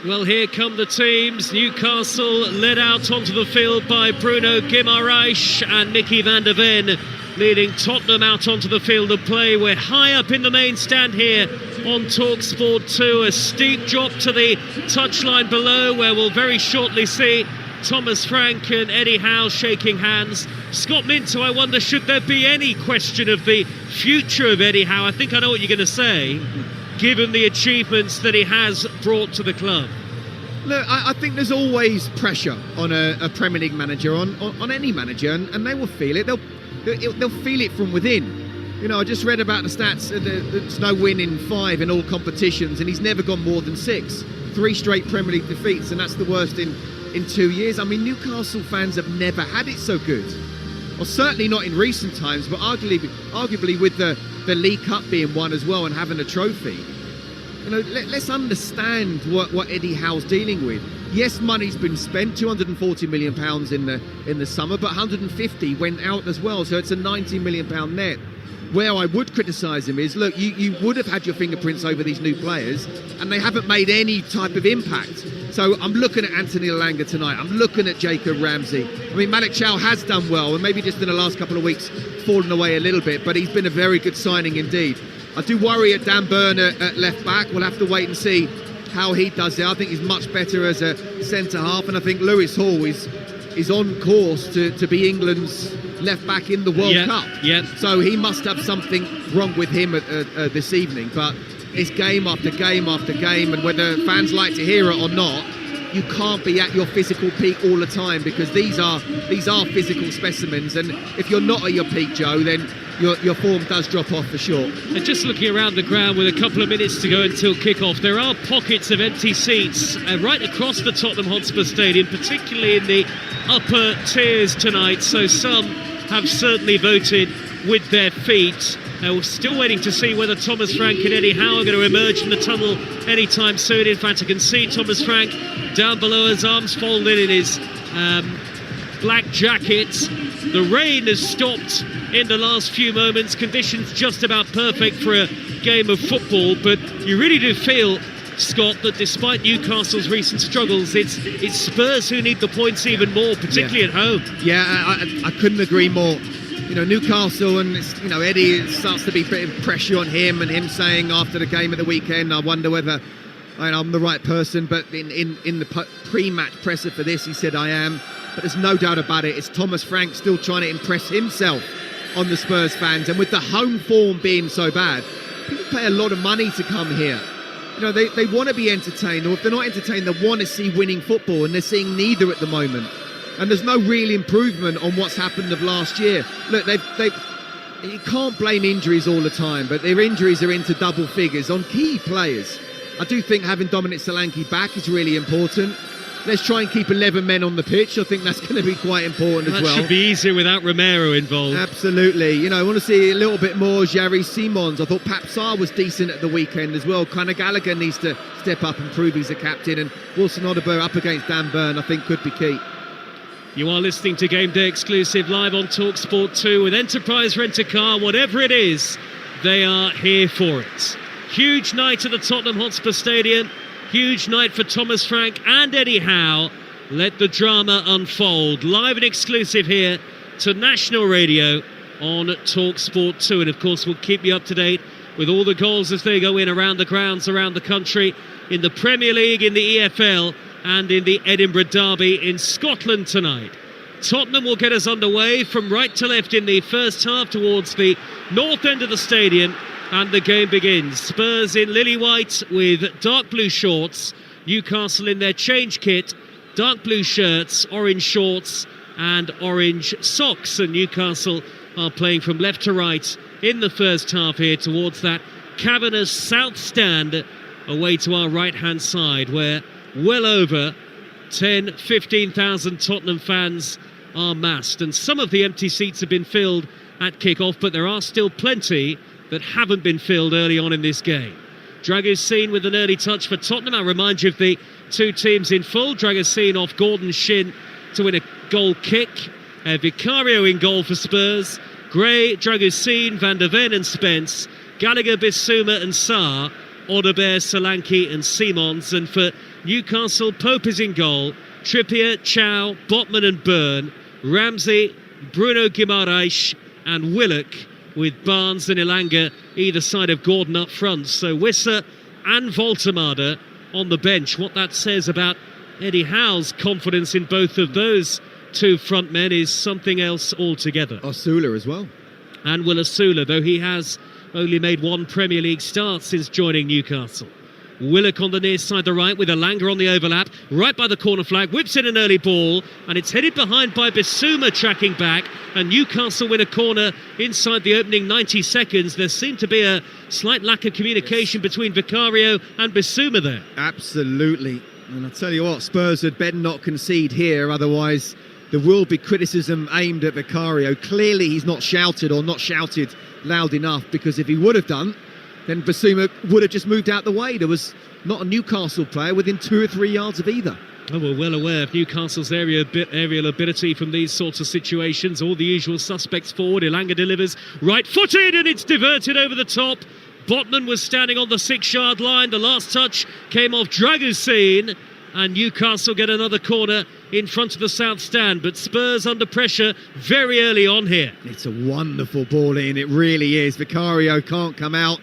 Well, here come the teams. Newcastle led out onto the field by Bruno Guimaraes and Mickey van der Ven, leading Tottenham out onto the field of play. We're high up in the main stand here on Talksport 2. A steep drop to the touchline below, where we'll very shortly see Thomas Frank and Eddie Howe shaking hands. Scott Minto, I wonder, should there be any question of the future of Eddie Howe? I think I know what you're going to say, given the achievements that he has brought to the club. Look, I think there's always pressure on a Premier League manager, on any manager, and they will feel it. They'll feel it from within. You know, I just read about the stats. There's no win in 5 in all competitions, and he's never gone more than 6. 3 straight Premier League defeats, and that's the worst in 2 years. I mean, Newcastle fans have never had it so good. Well, certainly not in recent times, but arguably with the League Cup being won as well and having a trophy. You know, let's understand what Eddie Howe's dealing with. Yes, money's been spent, £240 million in the summer, but 150 went out as well, so it's a £90 million net. Where I would criticise him is, look, you would have had your fingerprints over these new players, and they haven't made any type of impact. So I'm looking at Anthony Elanga tonight. I'm looking at Jacob Ramsey. I mean, Malik Chow has done well, and maybe just in the last couple of weeks fallen away a little bit, but he's been a very good signing indeed. I do worry at Dan Burn at left back. We'll have to wait and see how he does it. I think he's much better as a centre half, and I think Lewis Hall is on course to be England's left back in the World Cup. Yeah. So he must have something wrong with him this evening. But it's game after game after game, and whether fans like to hear it or not, you can't be at your physical peak all the time, because these are physical specimens, and if you're not at your peak, Joe, then your form does drop off for sure. And just looking around the ground with a couple of minutes to go until kick-off, there are pockets of empty seats right across the Tottenham Hotspur Stadium, particularly in the upper tiers tonight, so some have certainly voted with their feet. We're still waiting to see whether Thomas Frank and Eddie Howe are going to emerge in the tunnel anytime soon. In fact, I can see Thomas Frank down below, his arms folded in his black jacket. The rain has stopped in the last few moments. Conditions just about perfect for a game of football, but you really do feel, Scott, that despite Newcastle's recent struggles, it's Spurs who need the points even more, particularly at home. Yeah, I couldn't agree more. You know, Newcastle, and Eddie, it starts to be a bit of pressure on him, and him saying after the game at the weekend, I wonder whether I'm the right person. But in the pre-match presser for this, he said, I am. But there's no doubt about it, it's Thomas Frank still trying to impress himself on the Spurs fans. And with the home form being so bad, people pay a lot of money to come here. You know, they want to be entertained, or if they're not entertained, they want to see winning football, and they're seeing neither at the moment. And there's no real improvement on what's happened of last year. Look, you can't blame injuries all the time, but their injuries are into double figures on key players. I do think having Dominic Solanke back is really important. Let's try and keep 11 men on the pitch. I think that's going to be quite important as well. That should be easier without Romero involved. Absolutely. You know, I want to see a little bit more Jerry Simons. I thought Pap Sarr was decent at the weekend as well. Conor Gallagher needs to step up and prove he's a captain. And Wilson Odobert up against Dan Burn, I think, could be key. You are listening to Game Day Exclusive live on Talksport 2 with Enterprise Rent-A-Car. Whatever it is, they are here for it. Huge night at the Tottenham Hotspur Stadium. Huge night for Thomas Frank and Eddie Howe. Let the drama unfold. Live and exclusive here to National Radio on Talksport 2. And of course, we'll keep you up to date with all the goals as they go in around the grounds around the country, in the Premier League, in the EFL, and in the Edinburgh Derby in Scotland tonight. Tottenham will get us underway from right to left in the first half towards the north end of the stadium, and the game begins. Spurs in lily white with dark blue shorts, Newcastle in their change kit, dark blue shirts, orange shorts and orange socks, and Newcastle are playing from left to right in the first half here towards that cavernous south stand away to our right hand side, where well over 15,000 Tottenham fans are massed, and some of the empty seats have been filled at kick-off, but there are still plenty that haven't been filled early on in this game. Dragusin with an early touch for Tottenham. I'll remind you of the two teams in full. Dragusin off Gordon's shin to win a goal kick. Vicario in goal for Spurs. Gray, Dragusin, Van der Ven and Spence. Gallagher, Bissouma and Sarr. Odegaard, Solanke and Simons. And for Newcastle, Pope is in goal. Trippier, Chow, Botman and Byrne. Ramsey, Bruno Guimaraes and Willock, with Barnes and Ilanga either side of Gordon up front. So Wissa and Voltemade on the bench. What that says about Eddie Howe's confidence in both of those two front men is something else altogether. Osula as well. And Will Osula, though he has only made one Premier League start since joining Newcastle. Willock on the near side, the right, with Ilanga on the overlap, right by the corner flag, whips in an early ball, and it's headed behind by Bissouma tracking back, and Newcastle win a corner inside the opening 90 seconds. There seemed to be a slight lack of communication between Vicario and Bissouma there. Absolutely. And I tell you what, Spurs had better not concede here, otherwise there will be criticism aimed at Vicario. Clearly he's not shouted loud enough, because if he would have done, then Bissouma would have just moved out the way. There was not a Newcastle player within 2 or 3 yards of either. Oh, we're well aware of Newcastle's aerial ability from these sorts of situations. All the usual suspects forward. Ilanga delivers right-footed, and it's diverted over the top. Botman was standing on the 6-yard line. The last touch came off Dragusin, and Newcastle get another corner in front of the south stand. But Spurs under pressure very early on here. It's a wonderful ball in, it really is. Vicario can't come out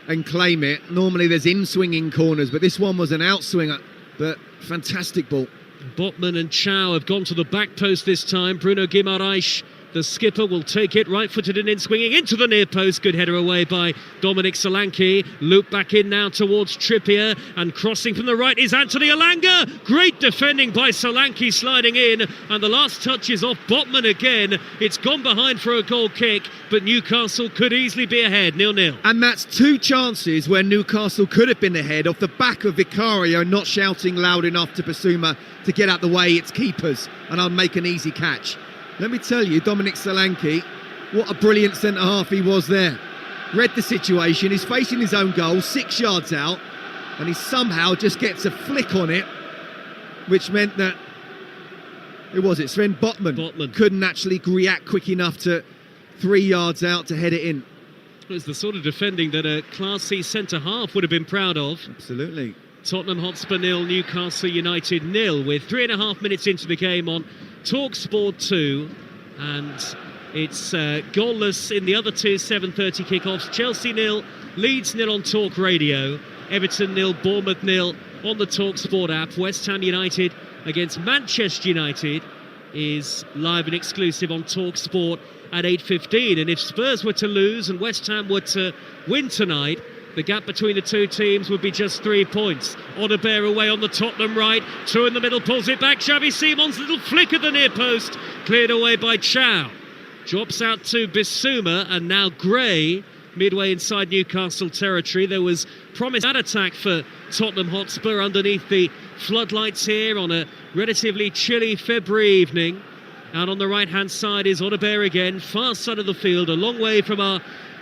and claim it. Normally there's in-swinging corners, but this one was an out-swinger. But fantastic ball. Botman and Chow have gone to the back post this time. Bruno Guimaraes, the skipper, will take it right-footed and in-swinging into the near post. Good header away by Dominic Solanke. Loop back in now towards Trippier, and crossing from the right is Anthony Ilanga. Great defending by Solanke, sliding in, and the last touch is off Botman again. It's gone behind for a goal kick, but Newcastle could easily be ahead, 0-0. And that's two chances where Newcastle could have been ahead, off the back of Vicario not shouting loud enough to Bissouma to get out the way. It's keepers, and I'll make an easy catch. Let me tell you, Dominic Solanke, what a brilliant centre-half he was there. Read the situation, he's facing his own goal, 6 yards out, and he somehow just gets a flick on it, which meant that, who was it? Sven Botman couldn't actually react quick enough to 3 yards out to head it in. It was the sort of defending that a Class C centre-half would have been proud of. Absolutely. Tottenham Hotspur 0, Newcastle United 0, with 3.5 minutes into the game on Talksport 2, and it's goalless in the other two 7:30 kickoffs. Chelsea 0, Leeds 0 on Talk Radio, Everton 0, Bournemouth 0 on the Talksport app. West Ham United against Manchester United is live and exclusive on Talksport at 8:15. And if Spurs were to lose and West Ham were to win tonight, the gap between the two teams would be just 3 points. Odegaard away on the Tottenham right. Two in the middle, pulls it back. Xavi Simons, little flick at the near post. Cleared away by Chow. Drops out to Bissouma, and now Gray midway inside Newcastle territory. There was promise at attack for Tottenham Hotspur underneath the floodlights here on a relatively chilly February evening. Out on the right-hand side is Odegaard again, far side of the field, a long way from our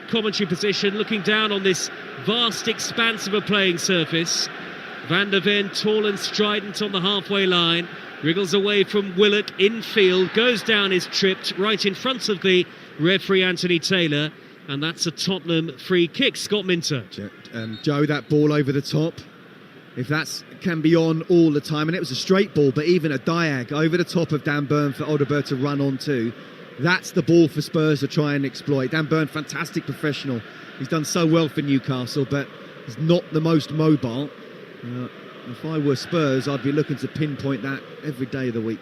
commentary position, looking down on this vast expanse of a playing surface. Van der Ven, tall and strident on the halfway line, wriggles away from Willock infield, goes down, is tripped right in front of the referee Anthony Taylor, and that's a Tottenham free kick. Scott Minter. Joe, that ball over the top, if that can be on all the time, and it was a straight ball, but even a diag over the top of Dan Burn for Odegaard to run onto, that's the ball for Spurs to try and exploit. Dan Burn, fantastic professional. He's done so well for Newcastle, but he's not the most mobile. If I were Spurs, I'd be looking to pinpoint that every day of the week.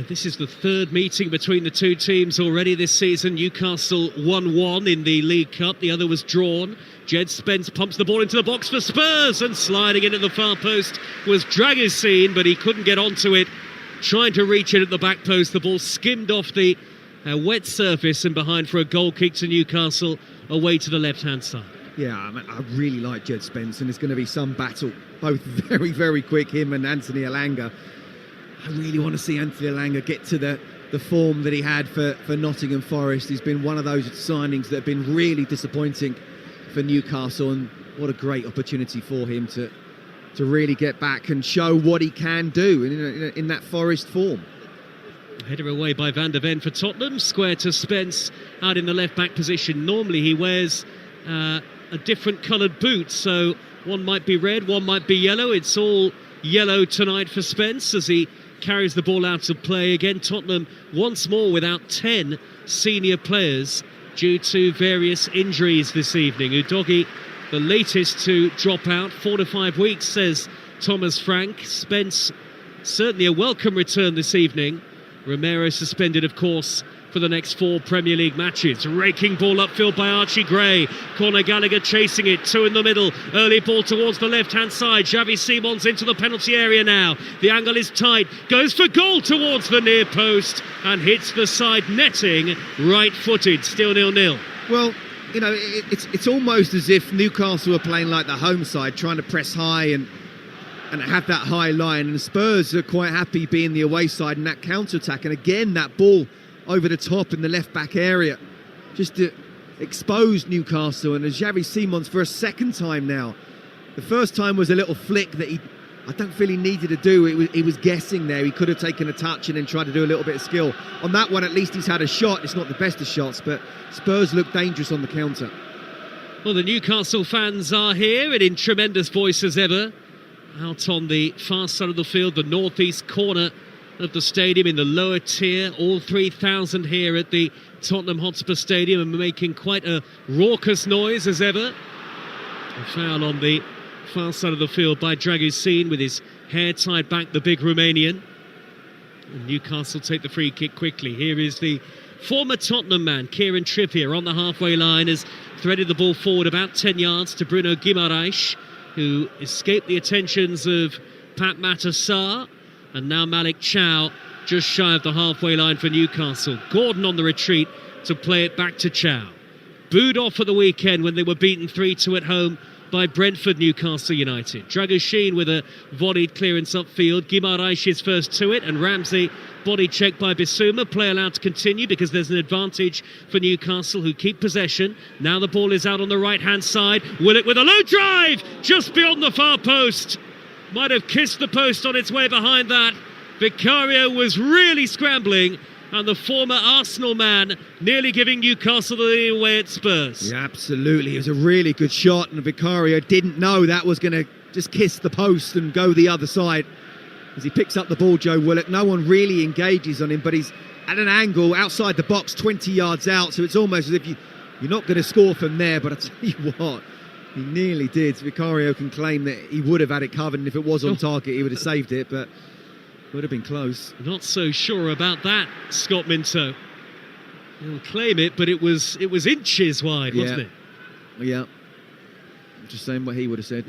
This is the third meeting between the two teams already this season. Newcastle 1-1 in the League Cup. The other was drawn. Jed Spence pumps the ball into the box for Spurs, and sliding into the far post was Dragusin, but he couldn't get onto it. Trying to reach it at the back post. The ball skimmed off the wet surface and behind for a goal kick to Newcastle away to the left-hand side. Yeah, I really like Jed Spence, and it's going to be some battle. Both very, very quick, him and Anthony Ilanga. I really want to see Anthony Ilanga get to the form that he had for Nottingham Forest. He's been one of those signings that have been really disappointing for Newcastle, and what a great opportunity for him to really get back and show what he can do in that Forest form. Header away by Van der Ven for Tottenham, square to Spence out in the left-back position. Normally he wears a different coloured boot, so One might be red, one might be yellow. It's all yellow tonight for Spence as he carries the ball out of play. Again, Tottenham once more without 10 senior players due to various injuries this evening. Udogie, the latest to drop out, 4 to 5 weeks, says Thomas Frank. Spence, certainly a welcome return this evening. Romero suspended, of course, for the next 4 Premier League matches. Raking ball upfield by Archie Gray. Conor Gallagher chasing it, 2 in the middle. Early ball towards the left-hand side. Xavi Simons into the penalty area now. The angle is tight. Goes for goal towards the near post and hits the side netting, right-footed. Still 0-0. Well, you know, it's almost as if Newcastle are playing like the home side, trying to press high and have that high line. And the Spurs are quite happy being the away side in that counter-attack. And again, that ball over the top in the left-back area, just to expose Newcastle. And as Xavi Simons for a second time now, the first time was a little flick that I don't feel he needed to do. He was guessing there. He could have taken a touch and then tried to do a little bit of skill. On that one, at least he's had a shot. It's not the best of shots, but Spurs look dangerous on the counter. Well, the Newcastle fans are here and in tremendous voice as ever. Out on the far side of the field, the northeast corner of the stadium in the lower tier, all 3,000 here at the Tottenham Hotspur Stadium and making quite a raucous noise as ever. A foul on the far side of the field by Dragusin with his hair tied back, the big Romanian. And Newcastle take the free kick quickly. Here is the former Tottenham man, Kieran Trippier, on the halfway line, has threaded the ball forward about 10 yards to Bruno Guimaraes, who escaped the attentions of Pat Matar. And now Malik Chow just shy of the halfway line for Newcastle. Gordon on the retreat to play it back to Chow. Booed off at the weekend when they were beaten 3-2 at home by Brentford, Newcastle United. Dragusin with a volleyed clearance upfield. Guimaraes is first to it, and Ramsey body checked by Bissouma. Play allowed to continue because there's an advantage for Newcastle, who keep possession. Now the ball is out on the right-hand side. Willock with a low drive just beyond the far post. Might have kissed the post on its way behind that. Vicario was really scrambling, and the former Arsenal man nearly giving Newcastle the lead away at Spurs. Yeah, absolutely. It was a really good shot, and Vicario didn't know that was going to just kiss the post and go the other side. As he picks up the ball, Joe Willock, no one really engages on him, but he's at an angle outside the box, 20 yards out, so it's almost as if you're not going to score from there. But I tell you what, he nearly did. Vicario can claim that he would have had it covered, and if it was on target, he would have saved it, but would have been close. Not so sure about that, Scott Minto. He'll claim it, but it was inches wide, wasn't it? Yeah. I'm just saying what he would have said.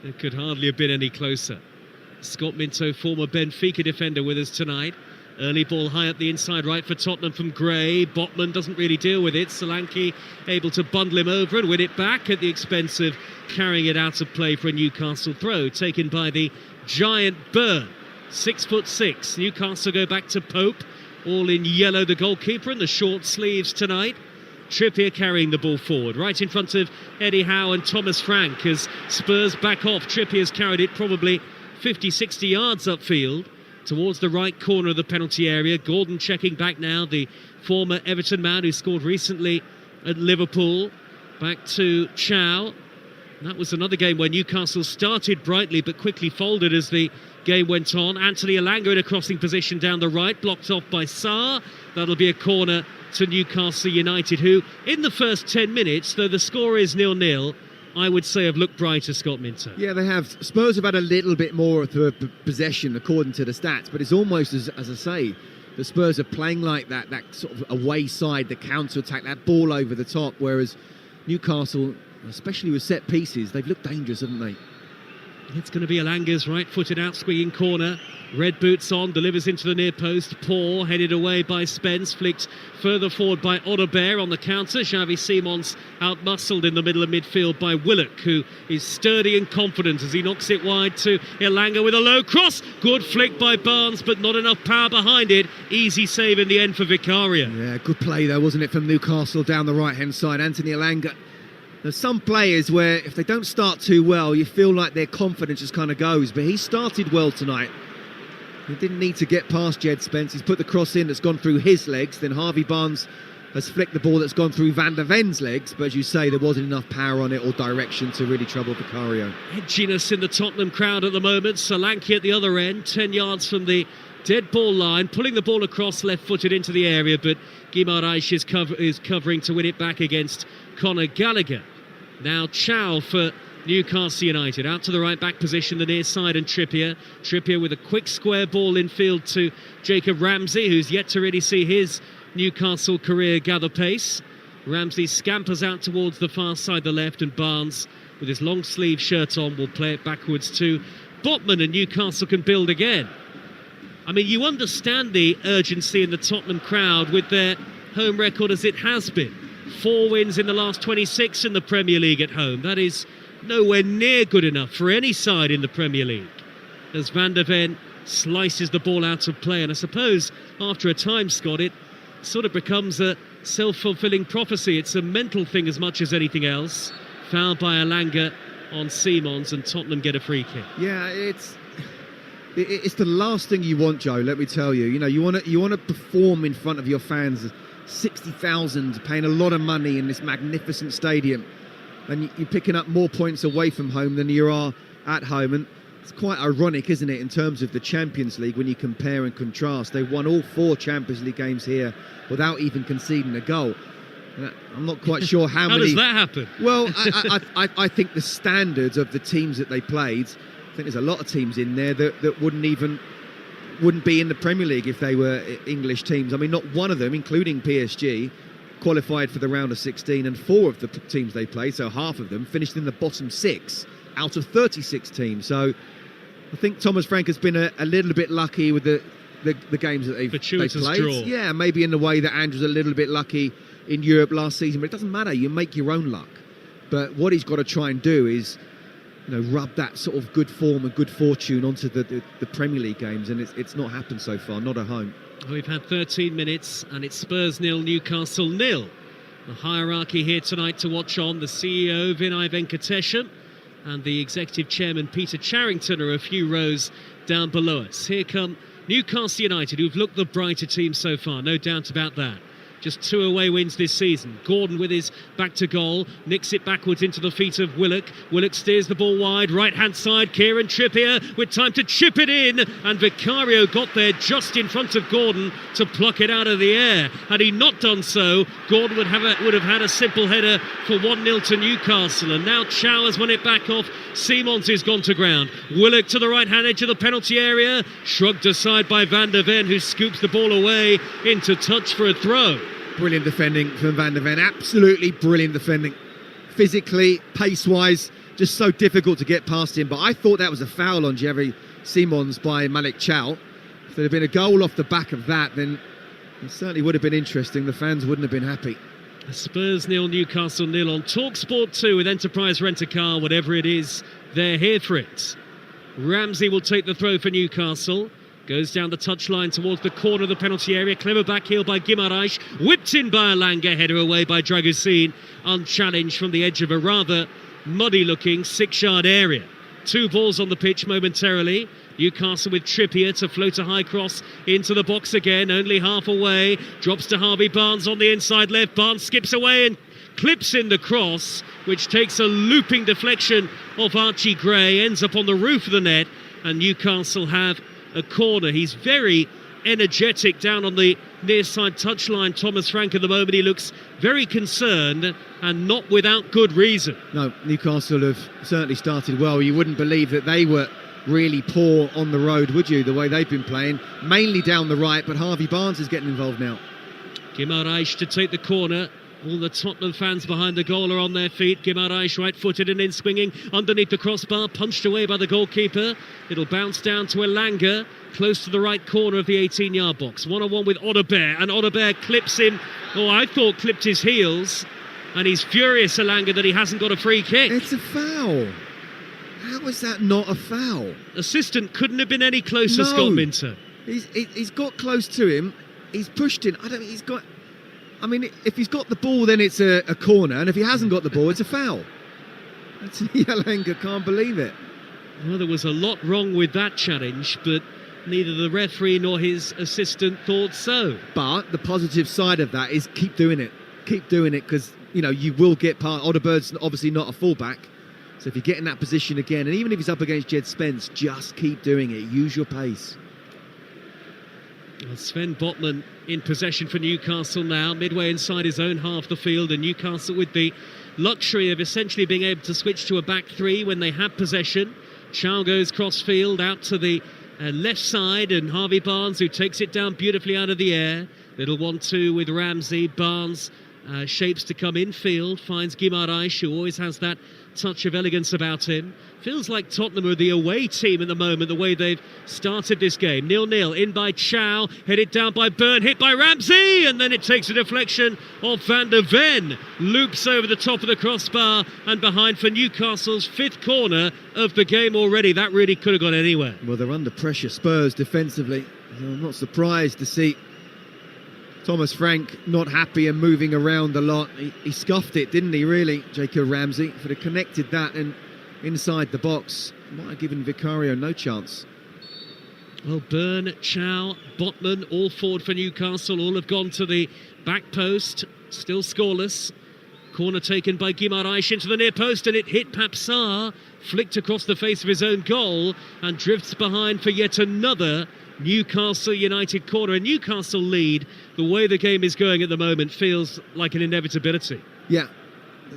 It could hardly have been any closer. Scott Minto, former Benfica defender, with us tonight. Early ball high up the inside right for Tottenham from Gray. Botman doesn't really deal with it. Solanke able to bundle him over and win it back at the expense of carrying it out of play for a Newcastle throw, taken by the giant Burn. 6'6". Newcastle go back to Pope, all in yellow, the goalkeeper, and the short sleeves tonight. Trippier carrying the ball forward, right in front of Eddie Howe and Thomas Frank as Spurs back off. Trippier's carried it probably 50-60 yards upfield towards the right corner of the penalty area. Gordon checking back now, the former Everton man who scored recently at Liverpool. Back to Chow. That was another game where Newcastle started brightly but quickly folded as the game went on. Anthony Elanga in a crossing position down the right, blocked off by Sarr. That'll be a corner to Newcastle United, who in the first 10 minutes, though the score is 0-0, I would say have looked brighter, Scott Minto. Yeah, they have. Spurs have had a little bit more of the possession according to the stats, but it's almost as I say, the Spurs are playing like that sort of away side, the counter-attack, that ball over the top, whereas Newcastle, especially with set pieces, they've looked dangerous, haven't they? It's going to be Elanga's right-footed out-swinging corner. Red boots on, delivers into the near post. Poor, headed away by Spence, flicked further forward by Odobert on the counter. Xavi Simons out-muscled in the middle of midfield by Willock, who is sturdy and confident as he knocks it wide to Elanga with a low cross. Good flick by Barnes, but not enough power behind it. Easy save in the end for Vicario. Yeah, good play though, wasn't it, from Newcastle down the right-hand side. Anthony Elanga. There's some players where if they don't start too well, you feel like their confidence just kind of goes. But he started well tonight. He didn't need to get past Jed Spence. He's put the cross in that's gone through his legs. Then Harvey Barnes has flicked the ball that's gone through Van der Ven's legs, but as you say, there wasn't enough power on it or direction to really trouble Vicario. Edginess in the Tottenham crowd at the moment. Solanke at the other end, 10 yards from the dead ball line, pulling the ball across left-footed into the area, but Guimaraes is covering to win it back against Conor Gallagher. Now Chow for Newcastle United, out to the right-back position, the near side, and Trippier with a quick square ball in field to Jacob Ramsey, who's yet to really see his Newcastle career gather pace. Ramsey scampers out towards the far side, the left, and Barnes, with his long sleeve shirt on, will play it backwards to Botman, and Newcastle can build again. I mean, you understand the urgency in the Tottenham crowd with their home record as it has been. 4 wins in the last 26 in the Premier League at home. That is nowhere near good enough for any side in the Premier League. As Van der Ven slices the ball out of play, and I suppose after a time, Scott, it sort of becomes a self-fulfilling prophecy. It's a mental thing as much as anything else. Fouled by Elanga on Simons, and Tottenham get a free kick. Yeah, it's the last thing you want, Joe, let me tell you. You know, you want to perform in front of your fans, 60,000 paying a lot of money in this magnificent stadium, and you're picking up more points away from home than you are at home. And it's quite ironic, isn't it, in terms of the Champions League when you compare and contrast. They've won all 4 Champions League games here without even conceding a goal. I'm not quite sure how many... How does that happen? Well, I think the standards of the teams that they played, I think there's a lot of teams in there that wouldn't be in the Premier League if they were English teams. I mean, not one of them, including PSG, qualified for the round of 16, and 4 of the teams they played, so half of them, finished in the bottom 6 out of 36 teams. So I think Thomas Frank has been a little bit lucky with the games that they've played. Draw. Yeah, maybe in the way that Andrew's a little bit lucky in Europe last season, but it doesn't matter. You make your own luck. But what he's got to try and do is, you know, rub that sort of good form and good fortune onto the Premier League games, and it's not happened so far, not at home. We've had 13 minutes, and it's Spurs 0, Newcastle 0. The hierarchy here tonight to watch on. The CEO, Vinay Venkatesham, and the Executive Chairman, Peter Charrington, are a few rows down below us. Here come Newcastle United, who've looked the brighter team so far, no doubt about that. Just 2 away wins this season. Gordon with his back to goal, nicks it backwards into the feet of Willock. Willock steers the ball wide, right-hand side, Kieran Trippier with time to chip it in, and Vicario got there just in front of Gordon to pluck it out of the air. Had he not done so, Gordon would have had a simple header for 1-0 to Newcastle, and now Chow has won it back off. Simons is gone to ground. Willock to the right-hand edge of the penalty area, shrugged aside by Van der Ven, who scoops the ball away into touch for a throw. Brilliant defending from Van der Ven, absolutely brilliant defending. Physically, pace-wise, just so difficult to get past him. But I thought that was a foul on Jerry Simons by Malik Chow. If there had been a goal off the back of that, then it certainly would have been interesting. The fans wouldn't have been happy. Spurs 0, Newcastle 0 on Talksport 2 with Enterprise Rent-A-Car. Whatever it is, they're here for it. Ramsey will take the throw for Newcastle. Goes down the touchline towards the corner of the penalty area. Clever backheel by Guimaraes. Whipped in by Elanga. Header away by Dragusin. Unchallenged from the edge of a rather muddy-looking 6-yard area. 2 balls on the pitch momentarily. Newcastle with Trippier to float a high cross into the box again. Only half away. Drops to Harvey Barnes on the inside left. Barnes skips away and clips in the cross, which takes a looping deflection off Archie Gray. Ends up on the roof of the net. And Newcastle have a corner. He's very energetic down on the near side touchline, Thomas Frank, at the moment. He looks very concerned, and not without good reason. No, Newcastle have certainly started well. You wouldn't believe that they were really poor on the road, would you, the way they've been playing? Mainly down the right, but Harvey Barnes is getting involved now. Guimaraes to take the corner. All the Tottenham fans behind the goal are on their feet. Guimaraes right-footed and in swinging underneath the crossbar, punched away by the goalkeeper. It'll bounce down to Elanga, close to the right corner of the 18-yard box. 1-on-1 with Odobert, and Odobert clips him. Oh, I thought clipped his heels, and he's furious, Elanga, that he hasn't got a free kick. It's a foul. How is that not a foul? Assistant couldn't have been any closer, No. Scott Minter. He's got close to him. He's pushed in. I mean, if he's got the ball, then it's a corner, and if he hasn't got the ball, it's a foul. Elanga can't believe it. Well, there was a lot wrong with that challenge, but neither the referee nor his assistant thought so. But the positive side of that is keep doing it. Keep doing it, because, you know, you will get part. Odegaard's obviously not a fullback. So if you get in that position again, and even if he's up against Jed Spence, just keep doing it. Use your pace. Well, Sven Botman in possession for Newcastle now, midway inside his own half of the field, and Newcastle with the luxury of essentially being able to switch to a back three when they have possession. Chow goes cross-field out to the left side, and Harvey Barnes, who takes it down beautifully out of the air. Little 1-2 with Ramsey. Barnes shapes to come infield, finds Guimaraes, who always has that touch of elegance about him. Feels like Tottenham are the away team at the moment, the way they've started this game. 0-0, in by Chow, headed down by Byrne, hit by Ramsey, and then it takes a deflection of Van der Ven. Loops over the top of the crossbar and behind for Newcastle's fifth corner of the game already. That really could have gone anywhere. Well, they're under pressure, Spurs, defensively. I'm not surprised to see Thomas Frank not happy and moving around a lot. He scuffed it, didn't he, really, Jacob Ramsey? If it had connected that and inside the box, might have given Vicario no chance. Well, Byrne, Chow, Botman, all forward for Newcastle. All have gone to the back post. Still scoreless. Corner taken by Guimaraes into the near post, and it hit Papsar. Flicked across the face of his own goal and drifts behind for yet another Newcastle United corner. A Newcastle lead, the way the game is going at the moment, feels like an inevitability. Yeah,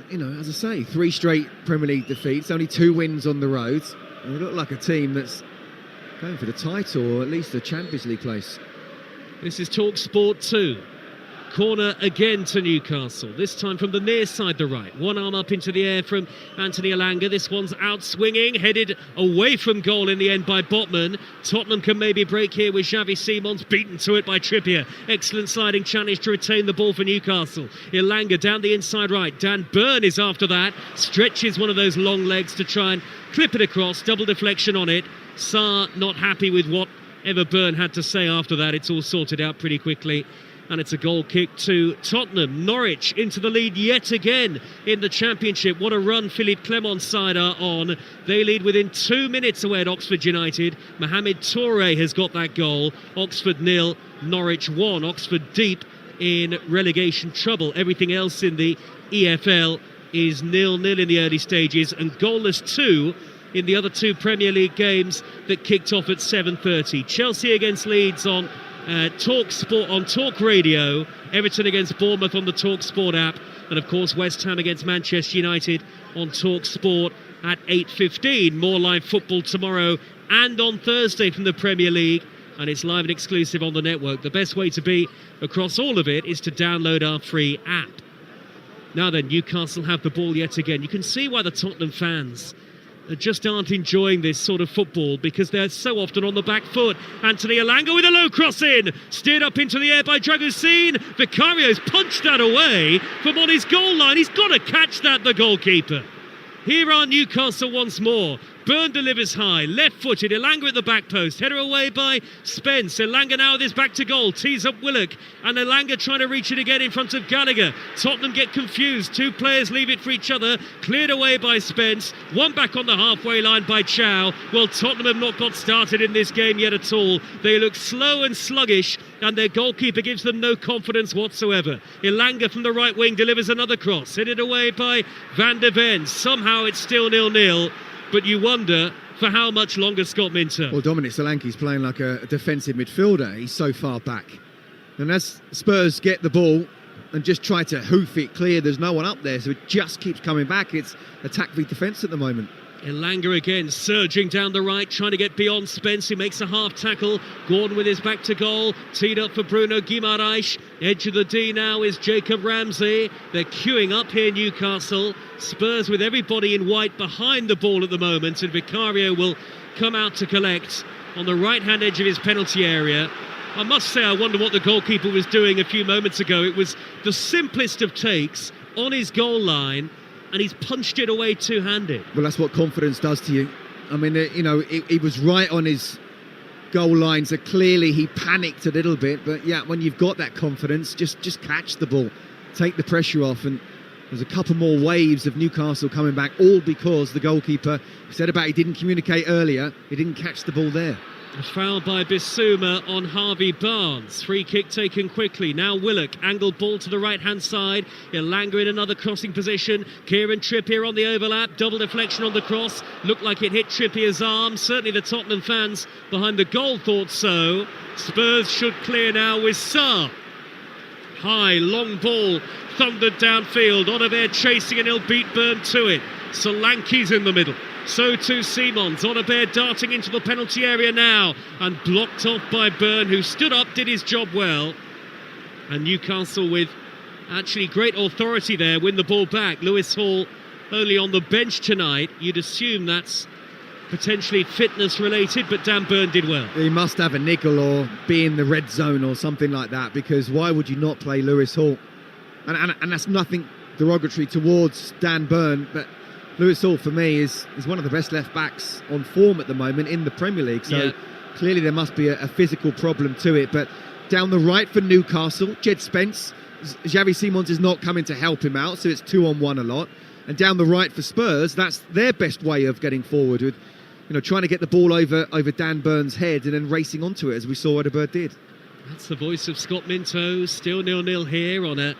you know, as I say, 3 straight Premier League defeats, only 2 wins on the road. And they look like a team that's going for the title, or at least a Champions League place. This is Talksport 2. Corner again to Newcastle, this time from the near side, the right. One arm up into the air from Anthony Elanga. This one's out swinging, headed away from goal in the end by Botman. Tottenham can maybe break here with Xavi Simons, beaten to it by Trippier. Excellent sliding challenge to retain the ball for Newcastle. Elanga down the inside right. Dan Byrne is after that. Stretches one of those long legs to try and clip it across. Double deflection on it. Sarr not happy with whatever Byrne had to say after that. It's all sorted out pretty quickly. And it's a goal kick to Tottenham. Norwich into the lead yet again in the Championship. What a run Philippe Clement's side are on. They lead within 2 minutes away at Oxford United. Mohamed Touré has got that goal. Oxford 0, Norwich 1. Oxford deep in relegation trouble. Everything else in the EFL is 0-0 in the early stages, and goalless 2 in the other 2 Premier League games that kicked off at 7:30. Chelsea against Leeds on Talksport on Talk Radio, Everton against Bournemouth on the Talksport app, and of course West Ham against Manchester United on Talksport at 8:15. More live football tomorrow and on Thursday from the Premier League, and it's live and exclusive on the network. The best way to be across all of it is to download our free app. Now then, Newcastle have the ball yet again. You can see why the Tottenham fans just aren't enjoying this sort of football, because they're so often on the back foot. Anthony Elanga with a low cross in, steered up into the air by Dragusin. Vicario's punched that away from on his goal line. He's got to catch that, the goalkeeper. Here are Newcastle once more. Byrne delivers high, left-footed. Elanga at the back post. Header away by Spence. Elanga now with his back to goal. Tees up Willock. And Elanga trying to reach it again in front of Gallagher. Tottenham get confused. 2 players leave it for each other. Cleared away by Spence. One back on the halfway line by Chow. Well, Tottenham have not got started in this game yet at all. They look slow and sluggish, and their goalkeeper gives them no confidence whatsoever. Elanga from the right wing delivers another cross. Headed away by Van der Ven. Somehow it's still 0-0. But you wonder for how much longer, Scott Minter. Well, Dominic Solanke's playing like a defensive midfielder. He's so far back. And as Spurs get the ball and just try to hoof it clear, there's no one up there, so it just keeps coming back. It's attack v defence at the moment. Elanga again, surging down the right, trying to get beyond Spence, who makes a half tackle. Gordon with his back to goal, teed up for Bruno Guimaraes. Edge of the D now is Jacob Ramsey. They're queuing up here, Newcastle. Spurs with everybody in white behind the ball at the moment, and Vicario will come out to collect on the right-hand edge of his penalty area. I must say, I wonder what the goalkeeper was doing a few moments ago. It was the simplest of takes on his goal line, and he's punched it away two-handed. Well, that's what confidence does to you. I mean, he was right on his goal line, so clearly he panicked a little bit. But yeah, when you've got that confidence, just catch the ball, take the pressure off. And there's a couple more waves of Newcastle coming back, all because the goalkeeper said about he didn't communicate earlier, he didn't catch the ball there. A foul by Bissouma on Harvey Barnes. Free kick taken quickly. Now Willock, angled ball to the right-hand side. Elanga in another crossing position. Kieran Trippier on the overlap. Double deflection on the cross. Looked like it hit Trippier's arm. Certainly the Tottenham fans behind the goal thought so. Spurs should clear now with Sarr. High, long ball, thundered downfield. Oliver chasing and he'll beat Burn to it. Solanke's in the middle. So too Simons. Oliver darting into the penalty area now and blocked off by Burn, who stood up, did his job well. And Newcastle with actually great authority there, win the ball back. Lewis Hall only on the bench tonight. You'd assume that's potentially fitness related, but Dan Burn did well. He must have a niggle or be in the red zone or something like that, because why would you not play Lewis Hall? And that's nothing derogatory towards Dan Burn, but Lewis Hall for me is one of the best left backs on form at the moment in the Premier League, so clearly there must be a physical problem to it. But down the right for Newcastle, Jed Spence, Xavi Simons is not coming to help him out, so it's 2-on-1 a lot. And down the right for Spurs, that's their best way of getting forward, with trying to get the ball over Dan Burn's head and then racing onto it, as we saw Edinburgh did. That's the voice of Scott Minto. Still 0-0 here on a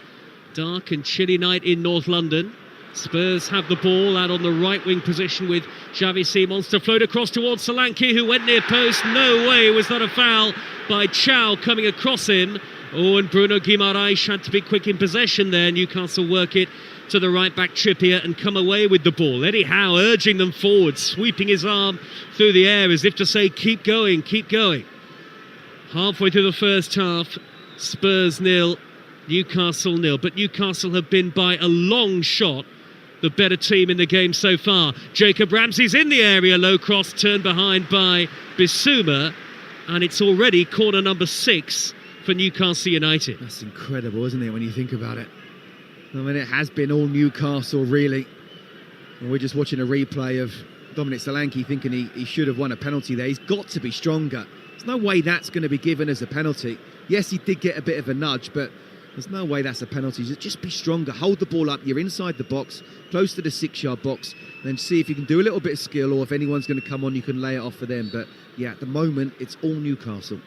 dark and chilly night in North London. Spurs have the ball out on the right wing position with Xavi Simons to float across towards Solanke, who went near post. No way was that a foul by Chow coming across him. Oh, and Bruno Guimaraes had to be quick in possession there. Newcastle work it to the right back Trippier and come away with the ball. Eddie Howe urging them forward, sweeping his arm through the air as if to say, keep going, keep going. Halfway through the first half, Spurs 0, Newcastle 0. But Newcastle have been by a long shot the better team in the game so far. Jacob Ramsey's in the area, low cross turned behind by Bissouma, and it's already corner number 6 for Newcastle United. That's incredible, isn't it, when you think about it? I mean, it has been all Newcastle, really. And we're just watching a replay of Dominic Solanke thinking he should have won a penalty there. He's got to be stronger. There's no way that's going to be given as a penalty. Yes, he did get a bit of a nudge, but there's no way that's a penalty. Just be stronger. Hold the ball up. You're inside the box, close to the 6-yard box. Then see if you can do a little bit of skill, or if anyone's going to come on, you can lay it off for them. But yeah, at the moment, it's all Newcastle.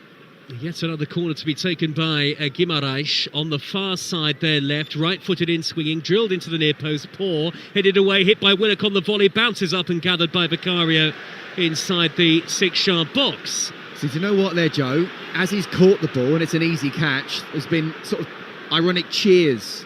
Yet another corner to be taken by Guimaraes on the far side there left, right-footed in swinging, drilled into the near post, poor, headed away, hit by Willock on the volley, bounces up and gathered by Vicario inside the 6-yard box. So do you know what there, Joe? As he's caught the ball and it's an easy catch, there's been sort of ironic cheers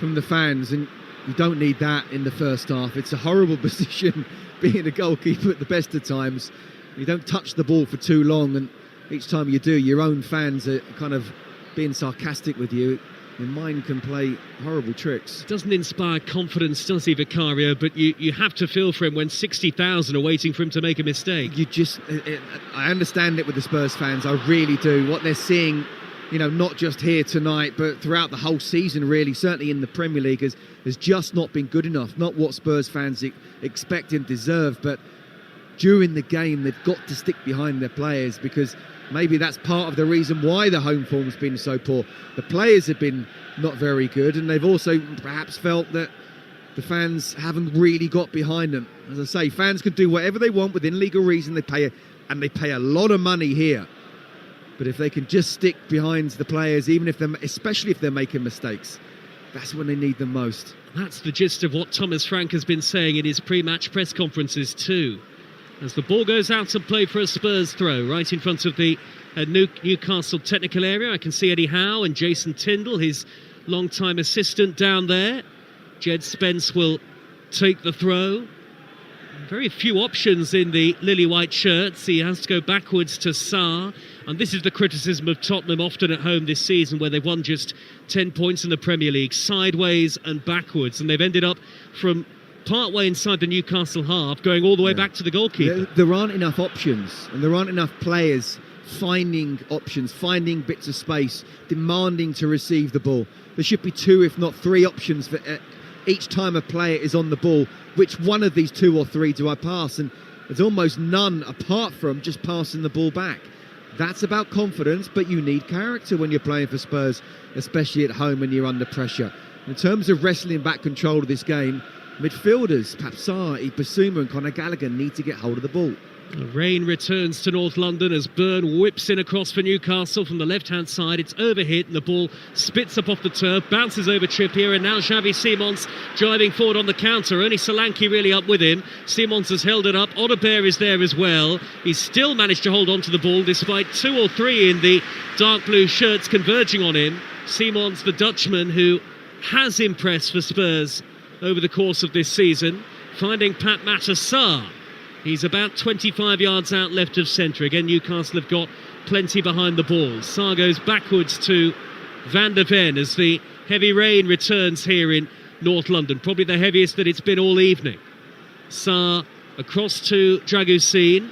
from the fans, and you don't need that in the first half. It's a horrible position being a goalkeeper at the best of times. You don't touch the ball for too long, and each time you do, your own fans are kind of being sarcastic with you. Your mind can play horrible tricks. Doesn't inspire confidence, does he, Vicario? But you have to feel for him when 60,000 are waiting for him to make a mistake. I understand it with the Spurs fans, I really do. What they're seeing, not just here tonight, but throughout the whole season, really, certainly in the Premier League, has just not been good enough. Not what Spurs fans expect and deserve, but during the game, they've got to stick behind their players, because maybe that's part of the reason why the home form's been so poor. The players have been not very good, and they've also perhaps felt that the fans haven't really got behind them. As I say, fans can do whatever they want within legal reason. They pay a lot of money here. But if they can just stick behind the players, especially if they're making mistakes, that's when they need them most. That's the gist of what Thomas Frank has been saying in his pre-match press conferences too. As the ball goes out to play for a Spurs throw, right in front of the Newcastle technical area. I can see Eddie Howe and Jason Tyndall, his long-time assistant, down there. Jed Spence will take the throw. Very few options in the lily-white shirts. He has to go backwards to Sarr. And this is the criticism of Tottenham often at home this season, where they've won just 10 points in the Premier League, sideways and backwards. And they've ended up from part way inside the Newcastle half, going all the way back to the goalkeeper. There aren't enough options, and there aren't enough players finding options, finding bits of space, demanding to receive the ball. There should be 2, if not 3 options for each time a player is on the ball. Which one of these 2 or 3 do I pass? And there's almost none apart from just passing the ball back. That's about confidence, but you need character when you're playing for Spurs, especially at home when you're under pressure. In terms of wrestling back control of this game, midfielders, perhaps Sarr, Bissouma and Conor Gallagher need to get hold of the ball. Rain returns to North London as Byrne whips in across for Newcastle from the left-hand side. It's overhit and the ball spits up off the turf, bounces over Trippier, and now Xavi Simons driving forward on the counter. Only Solanke really up with him. Simons has held it up. Odegaard is there as well. He's still managed to hold on to the ball despite 2 or 3 in the dark blue shirts converging on him. Simons, the Dutchman, who has impressed for Spurs over the course of this season, finding Pat Matar. He's about 25 yards out left of centre. Again, Newcastle have got plenty behind the ball. Sarr goes backwards to Van der Ven as the heavy rain returns here in North London. Probably the heaviest that it's been all evening. Sarr across to Dragusin.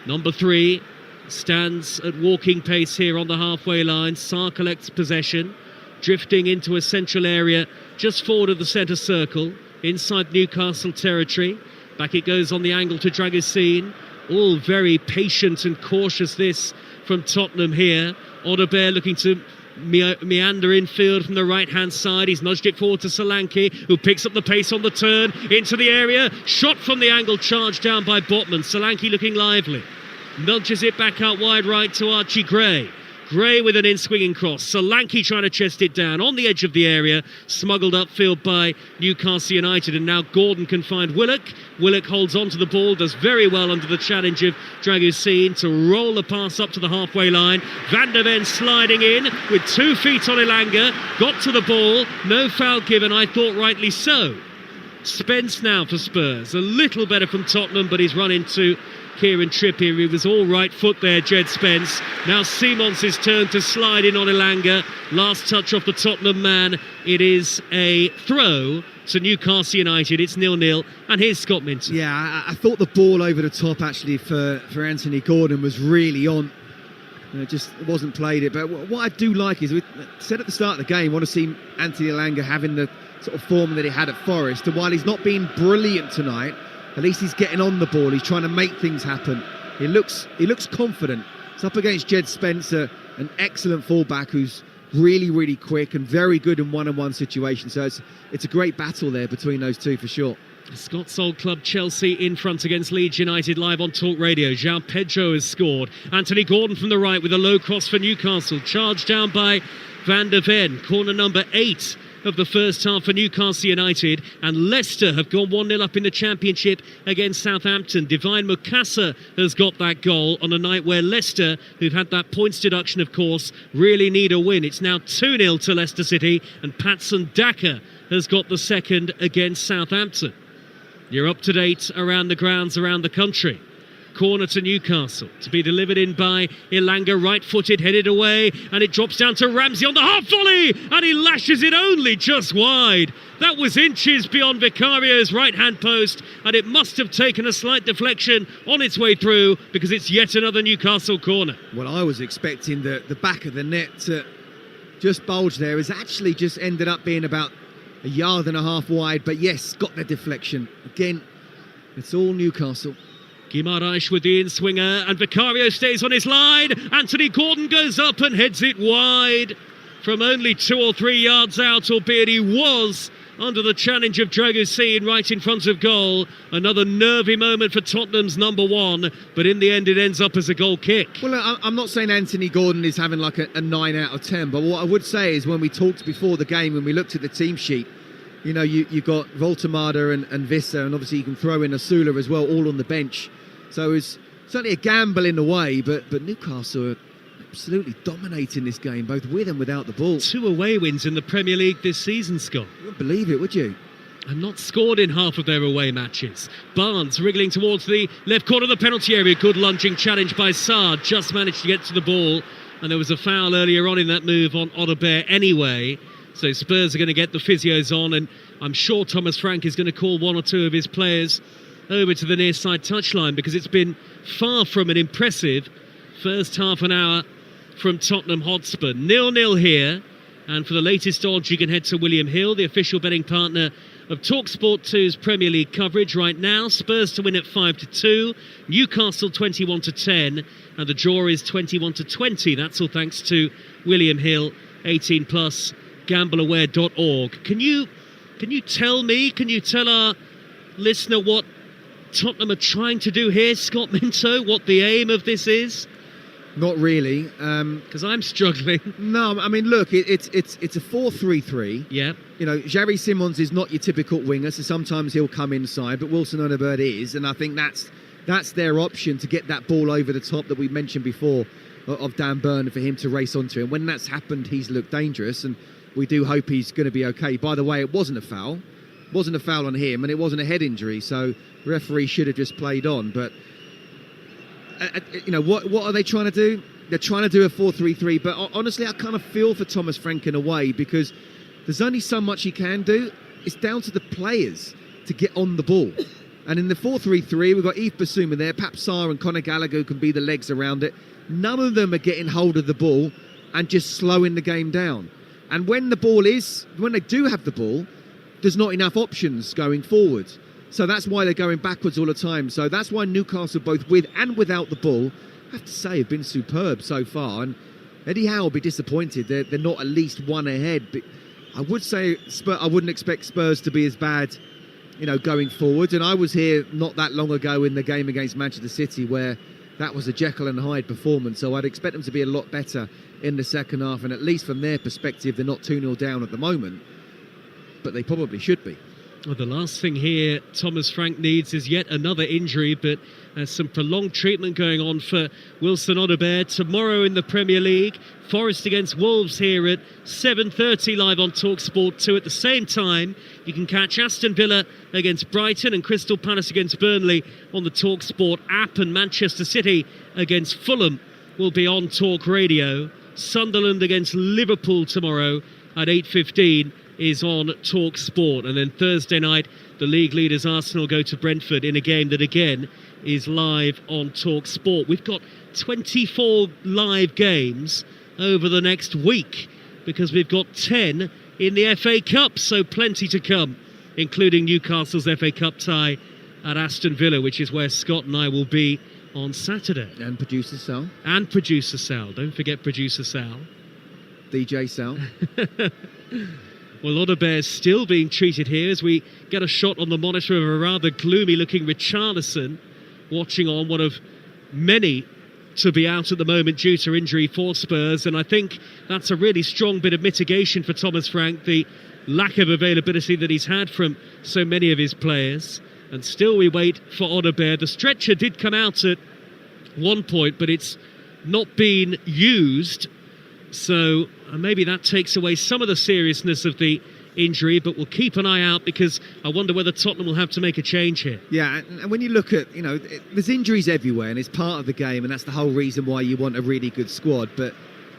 Number 3 stands at walking pace here on the halfway line. Sarr collects possession, drifting into a central area just forward of the centre circle, inside Newcastle territory. Back it goes on the angle to Dragusin. All very patient and cautious this from Tottenham here. Odegaard looking to meander infield from the right-hand side. He's nudged it forward to Solanke, who picks up the pace on the turn into the area. Shot from the angle, charged down by Botman. Solanke looking lively. Nudges it back out wide right to Archie Gray. Gray with an in-swinging cross. Solanke trying to chest it down on the edge of the area. Smuggled upfield by Newcastle United. And now Gordon can find Willock. Willock holds on to the ball. Does very well under the challenge of Dragusin to roll the pass up to the halfway line. Van der Ven sliding in with 2 feet on Elanga. Got to the ball. No foul given. I thought rightly so. Spence now for Spurs. A little better from Tottenham, but he's run into Kieran Trippier. He was all right foot there, Jed Spence. Now Simons' turn to slide in on Elanga. Last touch off the Tottenham man. It is a throw to Newcastle United. It's 0-0, and here's Scott Minton. Yeah, I thought the ball over the top actually for Anthony Gordon was really on. It just wasn't played it. But what I do like is, we said at the start of the game, want to see Anthony Elanga having the sort of form that he had at Forest. And while he's not been brilliant tonight, at least he's getting on the ball. He's trying to make things happen. He looks confident. It's up against Jed Spencer, an excellent fullback who's really, really quick and very good in one-on-one situations. So it's a great battle there between those two for sure. Scott's old club Chelsea in front against Leeds United live on Talk Radio. João Pedro has scored. Anthony Gordon from the right with a low cross for Newcastle. Charged down by Van der Ven. Corner number 8 of the first half for Newcastle United, and Leicester have gone 1-0 up in the Championship against Southampton. Divine Mukasa has got that goal on a night where Leicester, who've had that points deduction of course, really need a win. It's now 2-0 to Leicester City, and Patson Daka has got the second against Southampton. You're up to date around the grounds around the country. Corner to Newcastle, to be delivered in by Elanga, right-footed, headed away, and it drops down to Ramsey on the half volley, and he lashes it only just wide. That was inches beyond Vicario's right-hand post, and it must have taken a slight deflection on its way through, because it's yet another Newcastle corner. Well, I was expecting the back of the net to just bulge there. It's actually just ended up being about 1.5 yards wide, but yes, got the deflection. Again, it's all Newcastle. Guimaraes with the in-swinger, and Vicario stays on his line. Anthony Gordon goes up and heads it wide from only 2 or 3 yards out, albeit he was under the challenge of Dragusin right in front of goal. Another nervy moment for Tottenham's number 1, but in the end it ends up as a goal kick. Well, I'm not saying Anthony Gordon is having like a 9 out of 10, but what I would say is when we talked before the game, when we looked at the team sheet, you know, you've got Voltemada and Vissa, and obviously you can throw in Asula as well, all on the bench. So it's certainly a gamble in a way, but Newcastle are absolutely dominating this game, both with and without the ball. 2 away wins in the Premier League this season, Scott. You wouldn't believe it, would you? And not scored in half of their away matches. Barnes wriggling towards the left corner of the penalty area. Good lunging challenge by Sarr. Just managed to get to the ball. And there was a foul earlier on in that move on Odegaard anyway. So Spurs are going to get the physios on, and I'm sure Thomas Frank is going to call 1 or 2 of his players over to the near side touchline, because it's been far from an impressive first half an hour from Tottenham Hotspur. 0-0 here, and for the latest odds you can head to William Hill, the official betting partner of Talksport 2's Premier League coverage right now. Spurs to win at 5-2, Newcastle 21-10, and the draw is 21-20. That's all thanks to William Hill, 18 plus, gambleaware.org. Can you tell me, can you tell our listener what Tottenham are trying to do here, Scott Minto, what the aim of this is? Not really. Because I'm struggling. No, I mean, look, it's a 4-3-3. Yeah. You know, Xavi Simons is not your typical winger, so sometimes he'll come inside, but Wilson Odobert is, and I think that's their option to get that ball over the top that we mentioned before of Dan Burn for him to race onto. And when that's happened, he's looked dangerous, and we do hope he's going to be okay. By the way, it wasn't a foul. It wasn't a foul on him, and it wasn't a head injury, so the referee should have just played on. But, you know, what are they trying to do? They're trying to do a 4-3-3, but honestly, I kind of feel for Thomas Frank in a way, because there's only so much he can do. It's down to the players to get on the ball. And in the 4-3-3, we've got Yves Bissouma there, Pap Sarr and Conor Gallagher who can be the legs around it. None of them are getting hold of the ball and just slowing the game down. And when they do have the ball, there's not enough options going forward. So that's why they're going backwards all the time. So that's why Newcastle, both with and without the ball, I have to say, have been superb so far. And Eddie Howe will be disappointed. They're not at least one ahead. But I would say I wouldn't expect Spurs to be as bad, you know, going forward. And I was here not that long ago in the game against Manchester City where that was a Jekyll and Hyde performance. So I'd expect them to be a lot better in the second half. And at least from their perspective, they're not 2-0 down at the moment. But they probably should be. Well, the last thing here Thomas Frank needs is yet another injury, but some prolonged treatment going on for Wilson Odobert. Tomorrow in the Premier League, Forest against Wolves here at 7:30 live on Talksport 2. At the same time, you can catch Aston Villa against Brighton and Crystal Palace against Burnley on the Talksport app, and Manchester City against Fulham will be on Talk Radio. Sunderland against Liverpool tomorrow at 8:15 is on Talk Sport. And then Thursday night, the league leaders Arsenal go to Brentford in a game that again is live on Talk Sport. We've got 24 live games over the next week because we've got 10 in the FA Cup, so plenty to come, including Newcastle's FA Cup tie at Aston Villa, which is where Scott and I will be on Saturday. And producer Sal. And producer Sal. Don't forget producer Sal. DJ Sal. Well, Odobert's still being treated here as we get a shot on the monitor of a rather gloomy-looking Richarlison watching on, one of many to be out at the moment due to injury for Spurs. And I think that's a really strong bit of mitigation for Thomas Frank, the lack of availability that he's had from so many of his players. And still we wait for Odobert. The stretcher did come out at one point, but it's not been used. So maybe that takes away some of the seriousness of the injury, but we'll keep an eye out because I wonder whether Tottenham will have to make a change here. Yeah, and when you look at, you know, there's injuries everywhere and it's part of the game, and that's the whole reason why you want a really good squad. But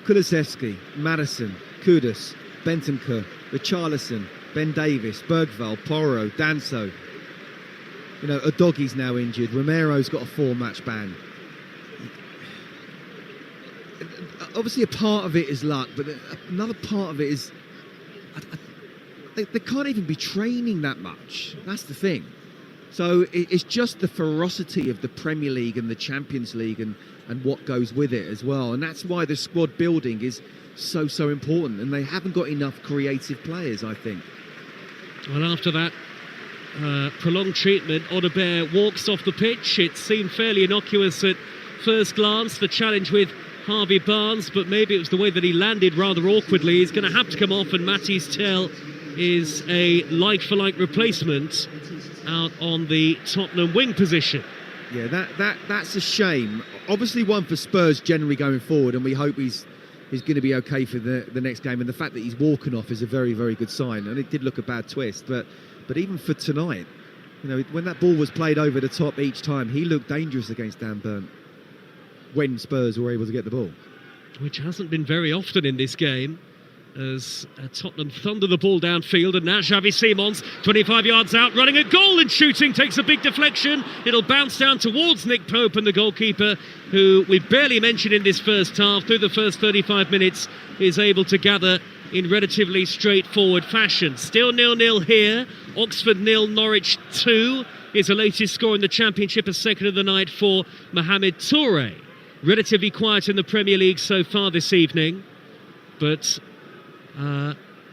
Kulusevski, Maddison, Kudus, Bentancur, Richarlison, Ben Davis, Bergvall, Porro, Danso. You know, Udogi's now injured. Romero's got a 4-match ban. Obviously, a part of it is luck, but another part of it is they can't even be training that much. That's the thing. So it's just the ferocity of the Premier League and the Champions League and what goes with it as well. And that's why the squad building is so important. And they haven't got enough creative players, I think. Well, after that prolonged treatment, Odobert walks off the pitch. It seemed fairly innocuous at first glance, the challenge with Harvey Barnes, but maybe it was the way that he landed rather awkwardly. He's going to have to come off, and Matisse Tell is a like-for-like replacement out on the Tottenham wing position. Yeah, that's a shame. Obviously one for Spurs generally going forward, and we hope he's going to be okay for the next game. And the fact that he's walking off is a very, very good sign. And it did look a bad twist, but even for tonight, you know, when that ball was played over the top each time, he looked dangerous against Dan Burn when Spurs were able to get the ball. Which hasn't been very often in this game, as Tottenham thunder the ball downfield, and now Xavi Simons, 25 yards out, running a goal and shooting, takes a big deflection. It'll bounce down towards Nick Pope, and the goalkeeper, who we've barely mentioned in this first half, through the first 35 minutes, is able to gather in relatively straightforward fashion. Still 0-0 here. Oxford 0, Norwich 2 is the latest score in the Championship, a second of the night for Mohamed Touré. Relatively quiet in the Premier League so far this evening, but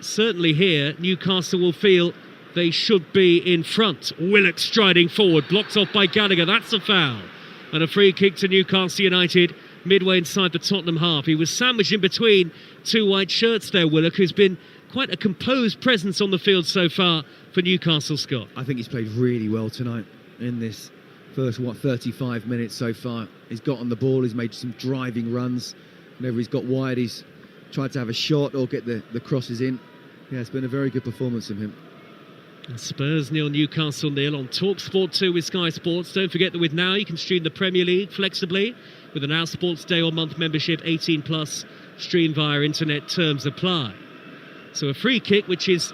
certainly here Newcastle will feel they should be in front. Willock striding forward, blocked off by Gallagher. That's a foul. And a free kick to Newcastle United midway inside the Tottenham half. He was sandwiched in between two white shirts there, Willock, who's been quite a composed presence on the field so far for Newcastle, Scott. I think he's played really well tonight in this first, 35 minutes so far. He's got on the ball, he's made some driving runs. Whenever he's got wide, he's tried to have a shot or get the crosses in. Yeah, it's been a very good performance from him. And Spurs 0, Newcastle 0 on Talksport 2 with Sky Sports. Don't forget that with Now you can stream the Premier League flexibly with an Now Sports Day or month membership, 18 plus, stream via internet, terms apply. So a free kick which is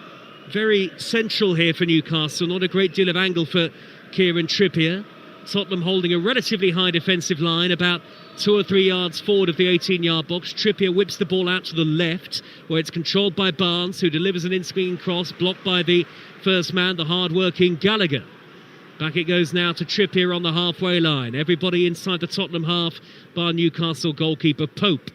very central here for Newcastle, not a great deal of angle for Kieran Trippier. Tottenham holding a relatively high defensive line, about 2 or 3 yards forward of the 18-yard box. Trippier whips the ball out to the left, where it's controlled by Barnes, who delivers an in-swinging cross, blocked by the first man, the hard-working Gallagher. Back it goes now to Trippier on the halfway line. Everybody inside the Tottenham half, bar Newcastle goalkeeper Pope.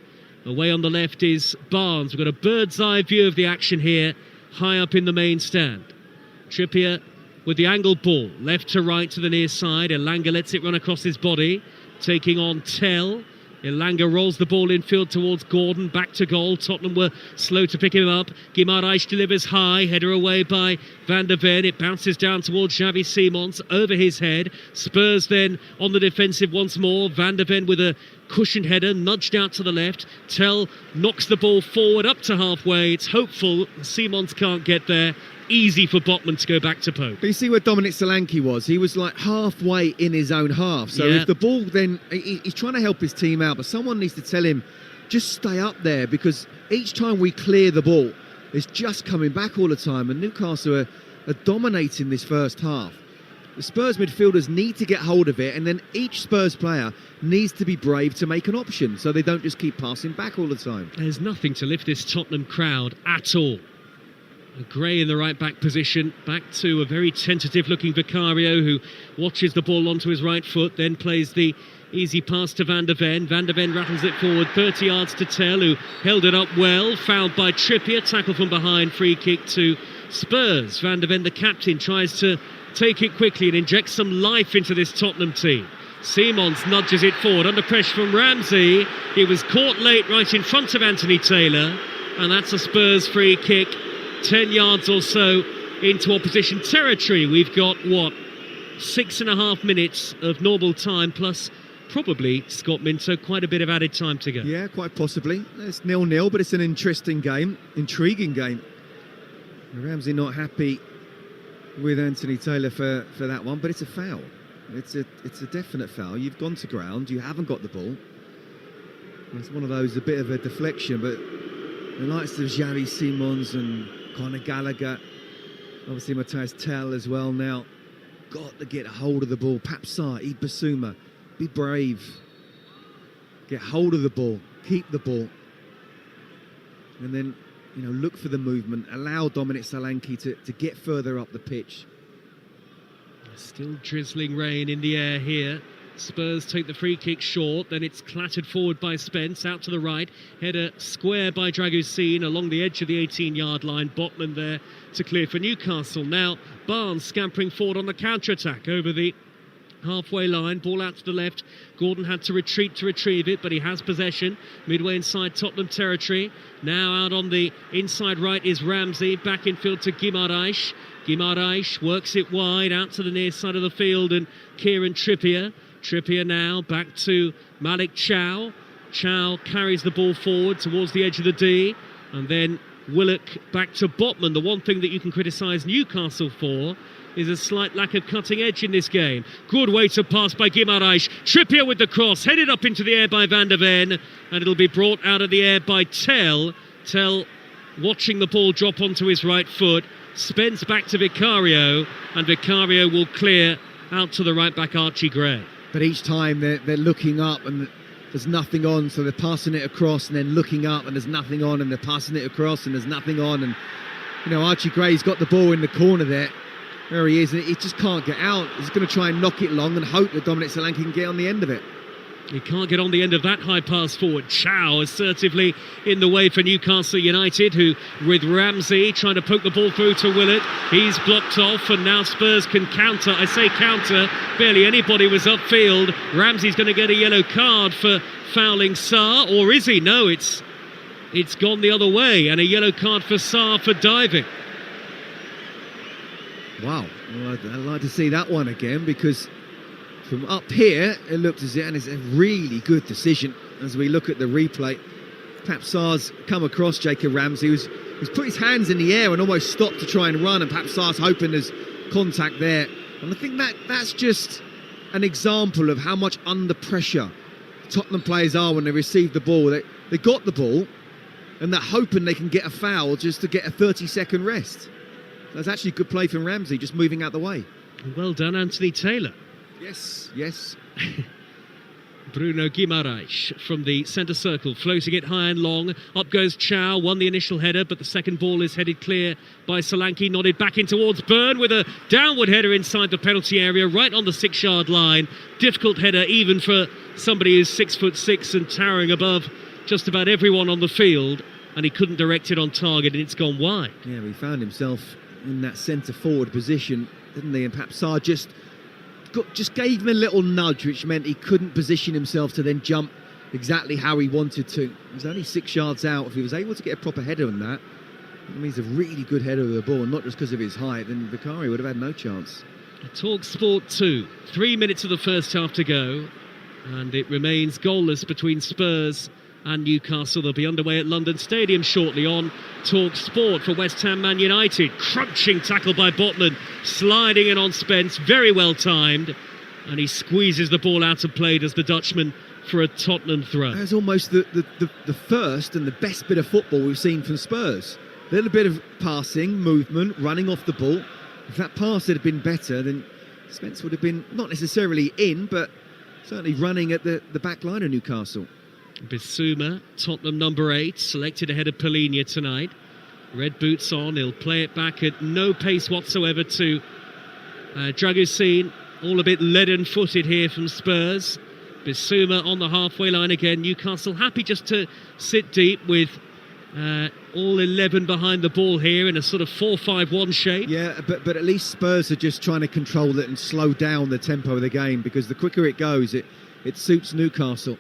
Away on the left is Barnes. We've got a bird's-eye view of the action here, high up in the main stand. Trippier with the angled ball, left to right to the near side. Elanga lets it run across his body, taking on Tell. Elanga rolls the ball infield towards Gordon, back to goal. Tottenham were slow to pick him up. Guimaraes delivers high, header away by Van der Ven. It bounces down towards Xavi Simons, over his head. Spurs then on the defensive once more. Van der Ven with a cushioned header, nudged out to the left. Tell knocks the ball forward up to halfway. It's hopeful Simons can't get there. Easy for Botman to go back to Pope. But you see where Dominic Solanke was? He was like halfway in his own half. So if the ball then... He's trying to help his team out, but someone needs to tell him, just stay up there, because each time we clear the ball, it's just coming back all the time. And Newcastle are dominating this first half. The Spurs midfielders need to get hold of it, and then each Spurs player needs to be brave to make an option, so they don't just keep passing back all the time. There's nothing to lift this Tottenham crowd at all. Gray in the right-back position, back to a very tentative-looking Vicario, who watches the ball onto his right foot, then plays the easy pass to Van der Ven. Van der Ven rattles it forward 30 yards to Tell, who held it up well, fouled by Trippier, tackle from behind, free kick to Spurs. Van der Ven, the captain, tries to take it quickly and inject some life into this Tottenham team. Simons nudges it forward under pressure from Ramsey. He was caught late right in front of Anthony Taylor, and that's a Spurs free kick 10 yards or so into opposition territory. We've got, 6.5 minutes of normal time, plus probably, Scott Minto, quite a bit of added time to go. Yeah, quite possibly. It's 0-0, but it's an interesting game, intriguing game. Ramsey not happy with Anthony Taylor for that one, but it's a foul. It's a definite foul. You've gone to ground, you haven't got the ball. It's one of those, a bit of a deflection, but the likes of Xavi Simons and Conor Gallagher, obviously Matthias Tell as well now, got to get a hold of the ball. Papsar, Ibasuma, be brave, get hold of the ball, keep the ball, and then look for the movement, allow Dominic Solanke to get further up the pitch. Still drizzling rain in the air here. Spurs take the free kick short, then it's clattered forward by Spence, out to the right, header square by Dragusin along the edge of the 18-yard line. Botman there to clear for Newcastle. Now Barnes scampering forward on the counter-attack over the halfway line, ball out to the left. Gordon had to retreat to retrieve it, but he has possession midway inside Tottenham territory. Now out on the inside right is Ramsey, back infield to Guimaraes. Guimaraes works it wide out to the near side of the field, and Kieran Trippier now back to Malik Chow. Chow carries the ball forward towards the edge of the D, and then Willock back to Botman. The one thing that you can criticise Newcastle for is a slight lack of cutting edge in this game. Good way to pass by Guimaraes. Trippier with the cross, headed up into the air by Van der Ven, and it'll be brought out of the air by Tell. Tell watching the ball drop onto his right foot. Spence back to Vicario, and Vicario will clear out to the right back Archie Gray. But each time they're looking up and there's nothing on, so they're passing it across and then looking up and there's nothing on, and they're passing it across and there's nothing on, and Archie Gray's got the ball in the corner there. He is, and he just can't get out. He's going to try and knock it long and hope that Dominic Solanke can get on the end of it. He can't get on the end of that high pass forward. Chow assertively in the way for Newcastle United, who, with Ramsey trying to poke the ball through to Willett, he's blocked off, and now Spurs can counter. I say counter, barely anybody was upfield. Ramsey's going to get a yellow card for fouling Sarr, or is he? No, it's gone the other way, and a yellow card for Sarr for diving. Wow, well, I'd like to see that one again, because from up here it looks as if, and it's a really good decision as we look at the replay. Perhaps Sarr's come across Jacob Ramsey, who's put his hands in the air and almost stopped to try and run, and perhaps Sarr's hoping there's contact there. And I think that's just an example of how much under pressure Tottenham players are when they receive the ball. They got the ball, and they're hoping they can get a foul just to get a 30-second rest. That's actually a good play from Ramsey, just moving out the way. Well done, Anthony Taylor. Yes. Bruno Guimaraes from the centre circle, floating it high and long. Up goes Chow, won the initial header, but the second ball is headed clear by Solanke, nodded back in towards Byrne with a downward header inside the penalty area, right on the 6-yard line. Difficult header, even for somebody who's 6'6" and towering above just about everyone on the field, and he couldn't direct it on target, and it's gone wide. Yeah, he found himself in that centre forward position, didn't he? And perhaps Sarr just gave him a little nudge, which meant he couldn't position himself to then jump exactly how he wanted to. He was only 6 yards out. If he was able to get a proper header on that, I mean, he's a really good header of the ball, and not just because of his height, then Vicario would have had no chance. Talksport 2, 3 minutes of the first half to go, and it remains goalless between Spurs and Newcastle. They'll be underway at London Stadium shortly on Talksport for West Ham Man United. Crunching tackle by Botman, sliding in on Spence, very well timed, and he squeezes the ball out of play, does the Dutchman, for a Tottenham throw. That's almost the first and the best bit of football we've seen from Spurs. A little bit of passing, movement, running off the ball. If that pass had been better, then Spence would have been not necessarily in, but certainly running at the back line of Newcastle. Bissouma, Tottenham number 8, selected ahead of Polinia tonight. Red boots on, he'll play it back at no pace whatsoever to Dragusin. All a bit leaden-footed here from Spurs. Bissouma on the halfway line again. Newcastle happy just to sit deep with all 11 behind the ball here in a sort of 4-5-1 shape. Yeah, but at least Spurs are just trying to control it and slow down the tempo of the game, because the quicker it goes, it suits Newcastle.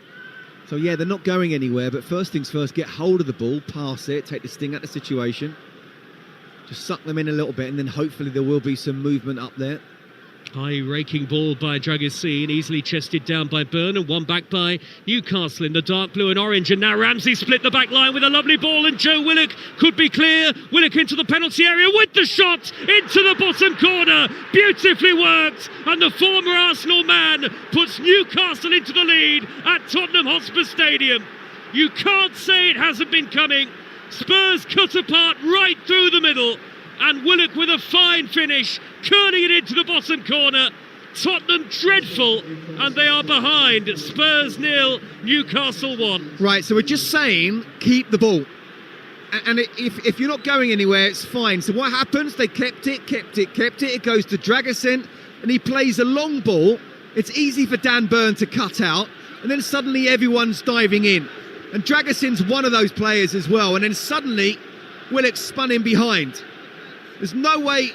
So yeah, they're not going anywhere, but first things first, get hold of the ball, pass it, take the sting out of the situation, just suck them in a little bit, and then hopefully there will be some movement up there. High raking ball by Dragusin, easily chested down by Byrne, and one back by Newcastle in the dark blue and orange. And now Ramsey split the back line with a lovely ball, and Joe Willock could be clear. Willock into the penalty area with the shot into the bottom corner. Beautifully worked, and the former Arsenal man puts Newcastle into the lead at Tottenham Hotspur Stadium. You can't say it hasn't been coming. Spurs cut apart right through the middle, and Willock with a fine finish, curling it into the bottom corner. Tottenham dreadful, and they are behind. Spurs 0, Newcastle 1. Right, so we're just saying, keep the ball. And if you're not going anywhere, it's fine. So what happens? They kept it. It goes to Dragusin, and he plays a long ball. It's easy for Dan Byrne to cut out, and then suddenly everyone's diving in. And Dragusin's one of those players as well, and then suddenly Willock spun in behind. There's no way,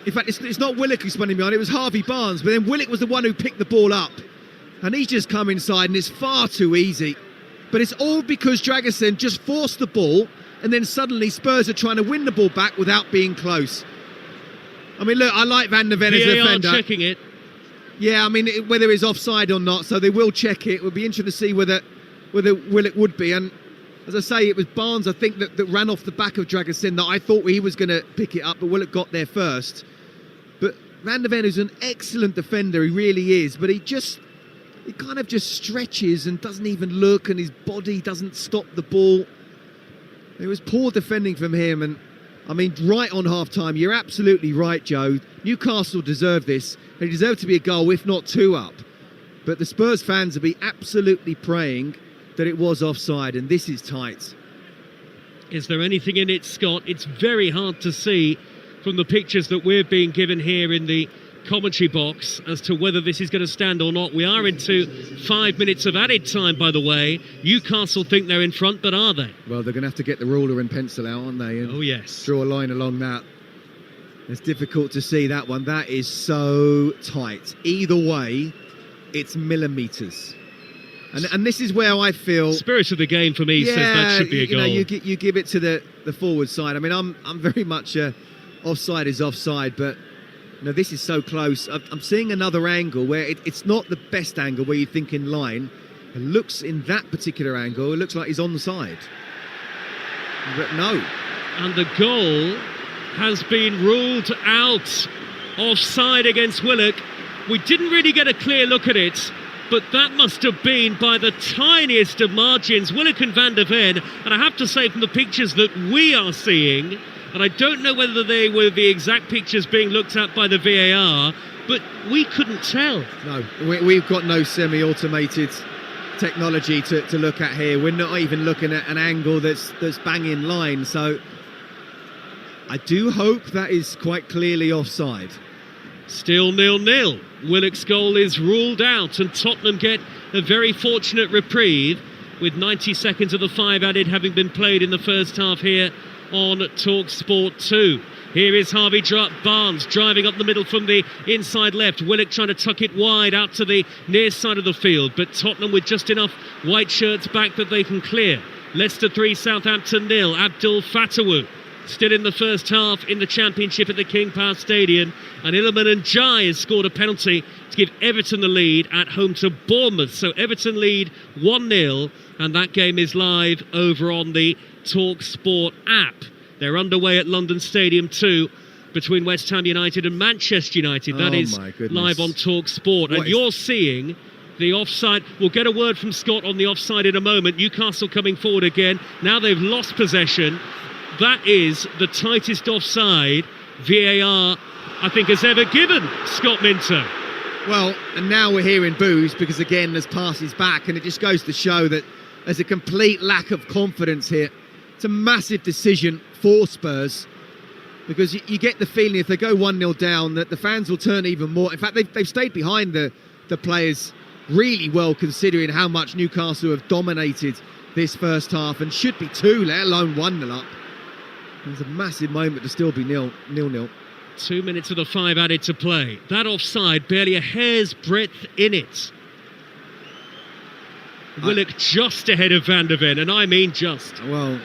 in fact, it's not Willock who spun him behind, it was Harvey Barnes, but then Willock was the one who picked the ball up. And he's just come inside, and it's far too easy. But it's all because Dragusin just forced the ball, and then suddenly Spurs are trying to win the ball back without being close. I mean, look, I like Van der Ven as a defender. Checking it. Yeah, I mean, whether he's offside or not, so they will check it. It would be interesting to see whether Willock would be. And as I say, it was Barnes, I think, that ran off the back of Dragusin that I thought he was going to pick it up, but Willock got there first. But Van der Ven is an excellent defender, he really is, but he kind of just stretches and doesn't even look, and his body doesn't stop the ball. It was poor defending from him, and I mean, right on half-time, you're absolutely right, Joe. Newcastle deserve this. They deserve to be a goal, if not 2 up. But the Spurs fans will be absolutely praying that it was offside, and this is tight. Is there anything in it, Scott? It's very hard to see from the pictures that we're being given here in the commentary box as to whether this is going to stand or not. We are into 5 minutes of added time, by the way. Newcastle think they're in front, but are they? Well, they're going to have to get the ruler and pencil out, aren't they? And oh, yes. draw a line along that. It's difficult to see that one. That is so tight. Either way, it's millimetres. And this is where I feel... Spirit of the game for me says that should be a goal. You give it to the forward side. I mean, I'm very much offside is offside, but this is so close. I'm seeing another angle where it's not the best angle where you think in line. It looks in that particular angle, it looks like he's onside. But no. And the goal has been ruled out. Offside against Willock. We didn't really get a clear look at it, but that must have been by the tiniest of margins. Willock and Van der Ven, and I have to say from the pictures that we are seeing, and I don't know whether they were the exact pictures being looked at by the VAR, but we couldn't tell. No, we've got no semi-automated technology to look at here. We're not even looking at an angle that's bang in line, so I do hope that is quite clearly offside. Still 0-0. Willock's goal is ruled out, and Tottenham get a very fortunate reprieve with 90 seconds of the 5 added having been played in the first half here on Talksport 2. Here is Harvey Barnes driving up the middle from the inside left. Willock trying to tuck it wide out to the near side of the field, but Tottenham with just enough white shirts back that they can clear. Leicester 3, Southampton 0. Abdul Fatawu still in the first half in the Championship at the King Power Stadium, and Iliman Ndiaye has scored a penalty to give Everton the lead at home to Bournemouth. So Everton lead 1-0, and that game is live over on the Talksport app. They're underway at London Stadium 2 between West Ham United and Manchester United. That is live on Talksport, and you're seeing the offside. We'll get a word from Scott on the offside in a moment. Newcastle coming forward again. Now they've lost possession. That is the tightest offside VAR, I think, has ever given Scott Minto. Well, and now we're hearing boos because, again, there's passes back, and it just goes to show that there's a complete lack of confidence here. It's a massive decision for Spurs because you get the feeling if they go 1-0 down that the fans will turn even more. In fact, they've stayed behind the players really well, considering how much Newcastle have dominated this first half, and should be 2, let alone 1-0 up. There's a massive moment to still be 0-0. 2 minutes of the 5 added to play. That offside, barely a hair's breadth in it. Willock just ahead of Van der Ven, and I mean just. Well,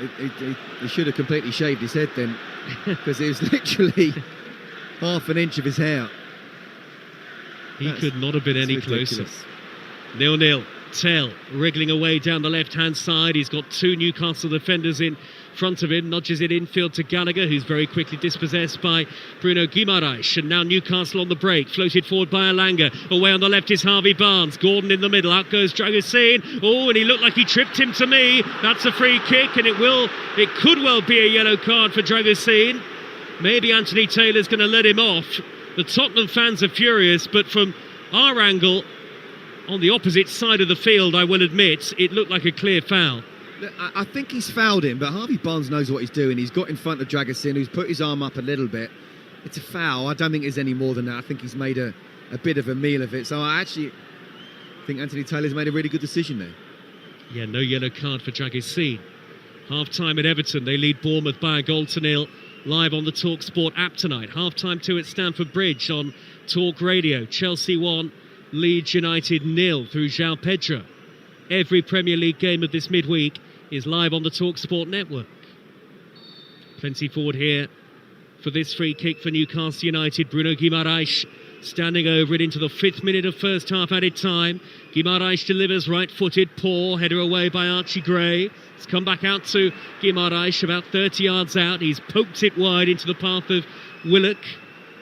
he should have completely shaved his head then, because it was literally half an inch of his hair. He could not have been any closer. 0-0. Tell wriggling away down the left-hand side. He's got 2 Newcastle defenders in front of him, nudges it infield to Gallagher, who's very quickly dispossessed by Bruno Guimaraes. And now Newcastle on the break, floated forward by Elanga. Away on the left is Harvey Barnes. Gordon in the middle, out goes Dragoseen. Oh, and he looked like he tripped him to me. That's a free kick, and it could well be a yellow card for Dragoseen. Maybe Anthony Taylor's going to let him off. The Tottenham fans are furious, but from our angle, on the opposite side of the field, I will admit, it looked like a clear foul. I think he's fouled him, but Harvey Barnes knows what he's doing. He's got in front of Dragoseen, who's put his arm up a little bit. It's a foul. I don't think there's any more than that. I think he's made a bit of a meal of it. So I actually think Anthony Taylor's made a really good decision there. Yeah, no yellow card for Dragoseen. Half-time at Everton. They lead Bournemouth by a 0-0. Live on the Talksport app tonight. Half-time 2 at Stamford Bridge on Talk Radio. Chelsea 1, Leeds United 0 through João Pedro. Every Premier League game of this midweek is live on the Talksport network. Plenty forward here for this free kick for Newcastle United. Bruno Guimaraes standing over it into the 5th minute of first half added time. Guimaraes delivers right-footed, poor header away by Archie Gray. It's come back out to Guimaraes about 30 yards out. He's poked it wide into the path of Willock.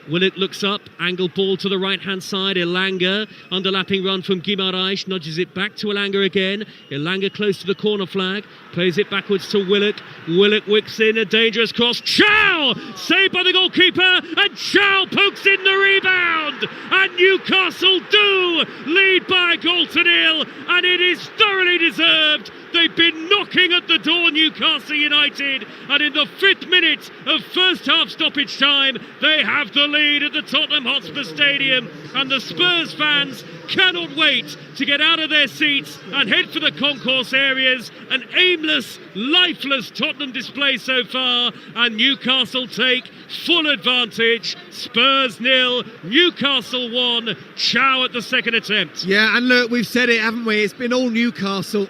Willock looks up, angle ball to the right-hand side. Elanga, underlapping run from Guimaraes, nudges it back to Elanga again. Elanga close to the corner flag, plays it backwards to Willock. Willock wicks in a dangerous cross. Chow! Saved by the goalkeeper, and Chow pokes in the rebound. And Newcastle do lead by a 0-0, and it is thoroughly deserved They've been knocking at the door, Newcastle United, and in the 5th minute of first half stoppage time, they have the lead at the Tottenham Hotspur Stadium, and the Spurs fans cannot wait to get out of their seats and head for the concourse areas. An aimless, lifeless Tottenham display so far, and Newcastle take full advantage. Spurs 0, Newcastle 1. Chow at the second attempt. Yeah, and look, we've said it, haven't we? It's been all Newcastle.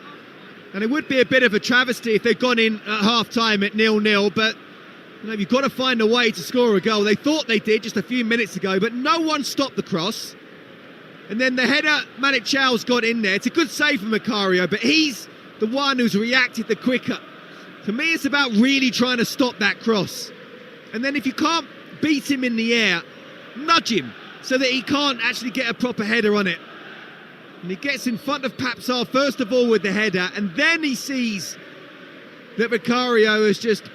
And it would be a bit of a travesty if they'd gone in at half-time at 0-0, but you've got to find a way to score a goal. They thought they did just a few minutes ago, but no one stopped the cross. And then the header, Malik Chow's got in there. It's a good save from Macario, but he's the one who's reacted the quicker. For me, it's about really trying to stop that cross. And then if you can't beat him in the air, nudge him so that he can't actually get a proper header on it. And he gets in front of Papsar first of all with the header, and then he sees that Macario has just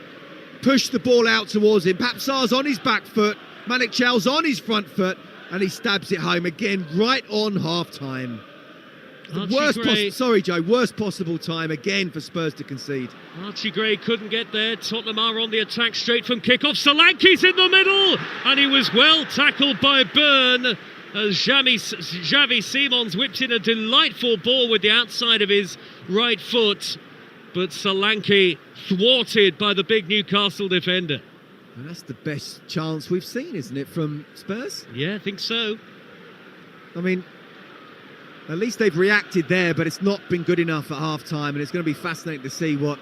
pushed the ball out towards him. Papsar's on his back foot, Malik Chow's on his front foot, and he stabs it home again right on half-time. Worst possible time again for Spurs to concede. Archie Gray couldn't get there. Tottenham are on the attack straight from kick-off. Solanke's in the middle, and he was well tackled by Byrne. As Xavi Simons whipped in a delightful ball with the outside of his right foot, but Solanke thwarted by the big Newcastle defender. And that's the best chance we've seen, isn't it, from Spurs? Yeah, I think so. I mean, at least they've reacted there, but it's not been good enough at half-time, and it's going to be fascinating to see what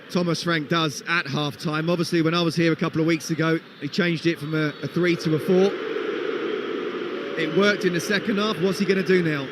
Thomas Frank does at half-time. Obviously, when I was here a couple of weeks ago, he changed it from a 3 to a 4. It worked in the second half. What's he going to do now?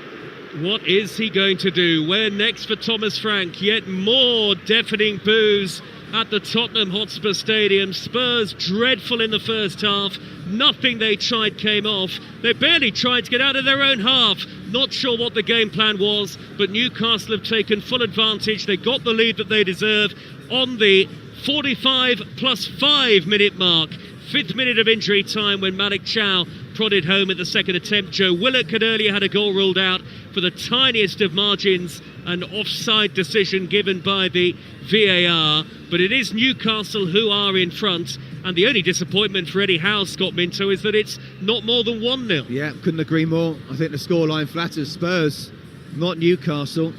What is he going to do? Where next for Thomas Frank? Yet more deafening boos at the Tottenham Hotspur Stadium. Spurs dreadful in the first half. Nothing they tried came off. They barely tried to get out of their own half. Not sure what the game plan was, but Newcastle have taken full advantage. They got the lead that they deserve on the 45 plus 5 minute mark. 5th minute of injury time when Malik Chow prodded home at the second attempt. Joe Willock had earlier had a goal ruled out for the tiniest of margins, an offside decision given by the VAR. But it is Newcastle who are in front, and the only disappointment for Eddie Howe, Scott Minto, is that it's not more than 1-0. Yeah, couldn't agree more. I think the scoreline flatters Spurs, not Newcastle.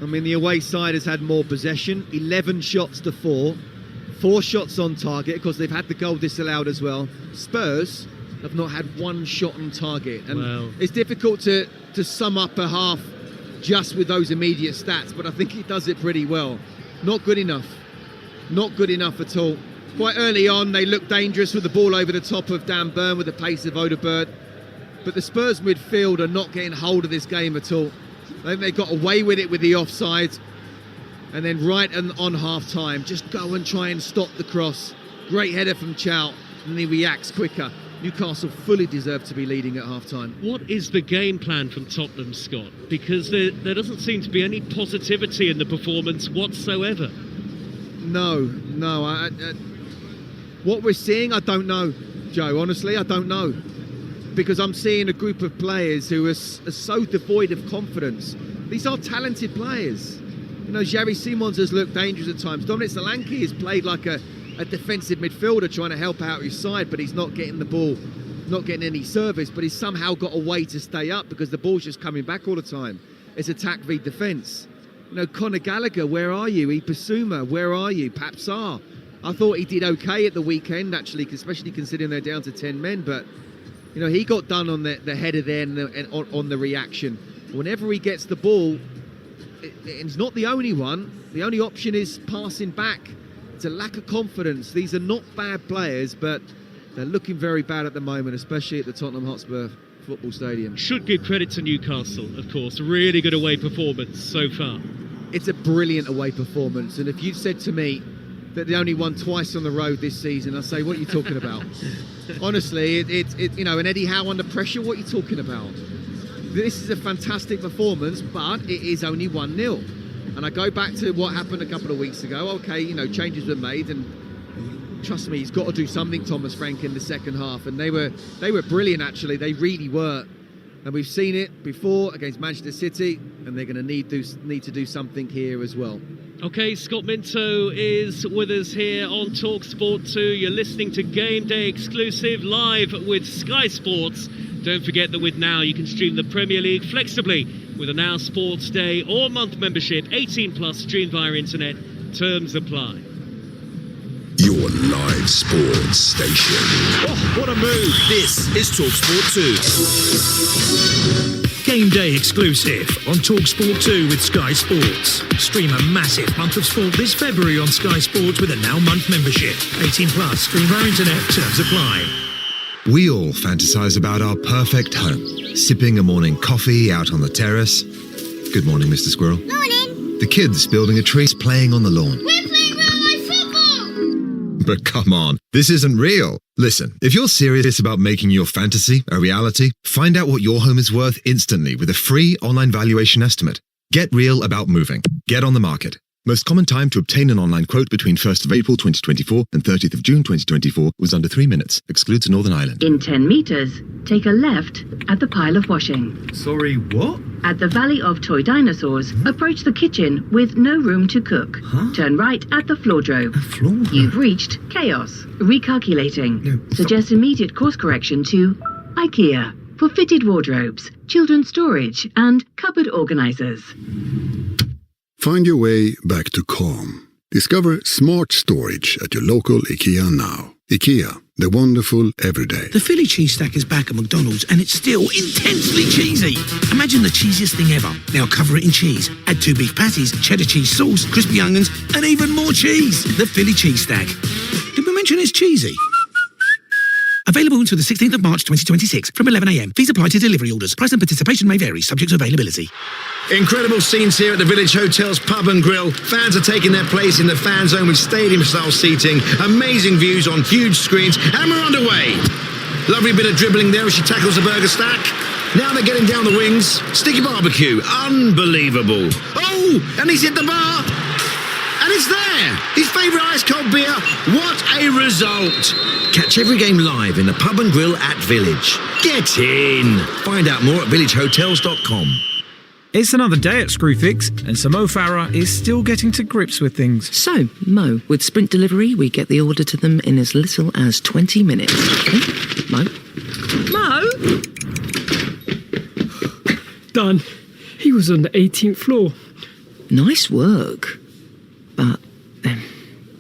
I mean, the away side has had more possession, 11 shots to 4. 4 shots on target, because they've had the goal disallowed as well. Spurs have not had 1 shot on target. And it's difficult to sum up a half just with those immediate stats, but I think he does it pretty well. Not good enough. Not good enough at all. Quite early on, they looked dangerous with the ball over the top of Dan Burn with the pace of Odegaard. But the Spurs midfield are not getting hold of this game at all. I think they got away with it with the offside. And then right on half-time, just go and try and stop the cross. Great header from Chow, and he reacts quicker. Newcastle fully deserve to be leading at half-time. What is the game plan from Tottenham, Scott? Because there doesn't seem to be any positivity in the performance whatsoever. No. What we're seeing, I don't know, Joe. Honestly, I don't know. Because I'm seeing a group of players who are so devoid of confidence. These are talented players. You know, Xavi Simons has looked dangerous at times. Dominic Solanke has played like a defensive midfielder trying to help out his side, but he's not getting the ball, not getting any service, but he's somehow got a way to stay up because the ball's just coming back all the time. It's attack v defence. You know, Conor Gallagher, where are you? Ibasuma, where are you? Papsar. I thought he did okay at the weekend, actually, especially considering they're down to 10 men, but, you know, he got done on the header there and on the reaction. Whenever he gets the ball, it's not the only one. The only option is passing back. It's a lack of confidence. These are not bad players, but they're looking very bad at the moment, especially at the Tottenham Hotspur Football Stadium. Should give credit to Newcastle, of course. Really good away performance so far. It's a brilliant away performance, and if you said to me that they only won twice on the road this season, I'd say, what are you talking about? Honestly, you know, and Eddie Howe under pressure, what are you talking about? This is a fantastic performance, but it is only 1-0. And I go back to what happened a couple of weeks ago. Okay, you know, changes were made, and trust me, he's got to do something, Thomas Frank, in the second half. And they were brilliant, actually. They really were. And we've seen it before against Manchester City, and they're going to need to do something here as well. OK, Scott Minto is with us here on Talksport 2. You're listening to Game Day exclusive live with Sky Sports. Don't forget that with Now you can stream the Premier League flexibly with a Now Sports Day or month membership. 18 plus, streamed via internet. Terms apply. Your live sports station. Oh, what a move. This is Talksport 2. Game Day exclusive on Talksport 2 with Sky Sports. Stream a massive month of sport this February on Sky Sports with a Now month membership. 18 plus, stream via internet. Terms apply. We all fantasize about our perfect home. Sipping a morning coffee out on the terrace. Good morning, Mr. Squirrel. Morning. The kids building a tree, playing on the lawn. We're playing real-life football. But come on, this isn't real. Listen, if you're serious about making your fantasy a reality, find out what your home is worth instantly with a free online valuation estimate. Get real about moving. Get on the market. Most common time to obtain an online quote between 1st of April 2024 and 30th of June 2024 was under 3 minutes. Excludes Northern Ireland. In 10 metres, take a left at the pile of washing. Sorry, what? At the Valley of Toy Dinosaurs, approach the kitchen with no room to cook. Turn right at the floordrobe. You've reached chaos. Recalculating. No, Suggest immediate course correction to IKEA for fitted wardrobes, children's storage and cupboard organisers. Find your way back to calm. Discover smart storage at your local IKEA now. IKEA, the wonderful everyday. The Philly cheese stack is back at McDonald's and it's still intensely cheesy. Imagine the cheesiest thing ever. Now cover it in cheese. Add 2 beef patties, cheddar cheese sauce, crispy onions, and even more cheese. The Philly cheese stack. Did we mention it's cheesy? Available until the 16th of March 2026 from 11 a.m. Fees apply to delivery orders. Price and participation may vary, subject to availability. Incredible scenes here at the Village Hotel's Pub and Grill. Fans are taking their place in the fan zone with stadium-style seating, amazing views on huge screens, and we're underway. Lovely bit of dribbling there as she tackles the burger stack. Now they're getting down the wings. Sticky barbecue, unbelievable. Oh, and he's hit the bar. And it's there! His favourite ice-cold beer. What a result! Catch every game live in the Pub and Grill at Village. Get in! Find out more at villagehotels.com. It's another day at Screwfix, and Sir Mo Farah is still getting to grips with things. So, Mo, with Sprint Delivery, we get the order to them in as little as 20 minutes. Okay? Mo? Mo? Done. He was on the 18th floor. Nice work. But,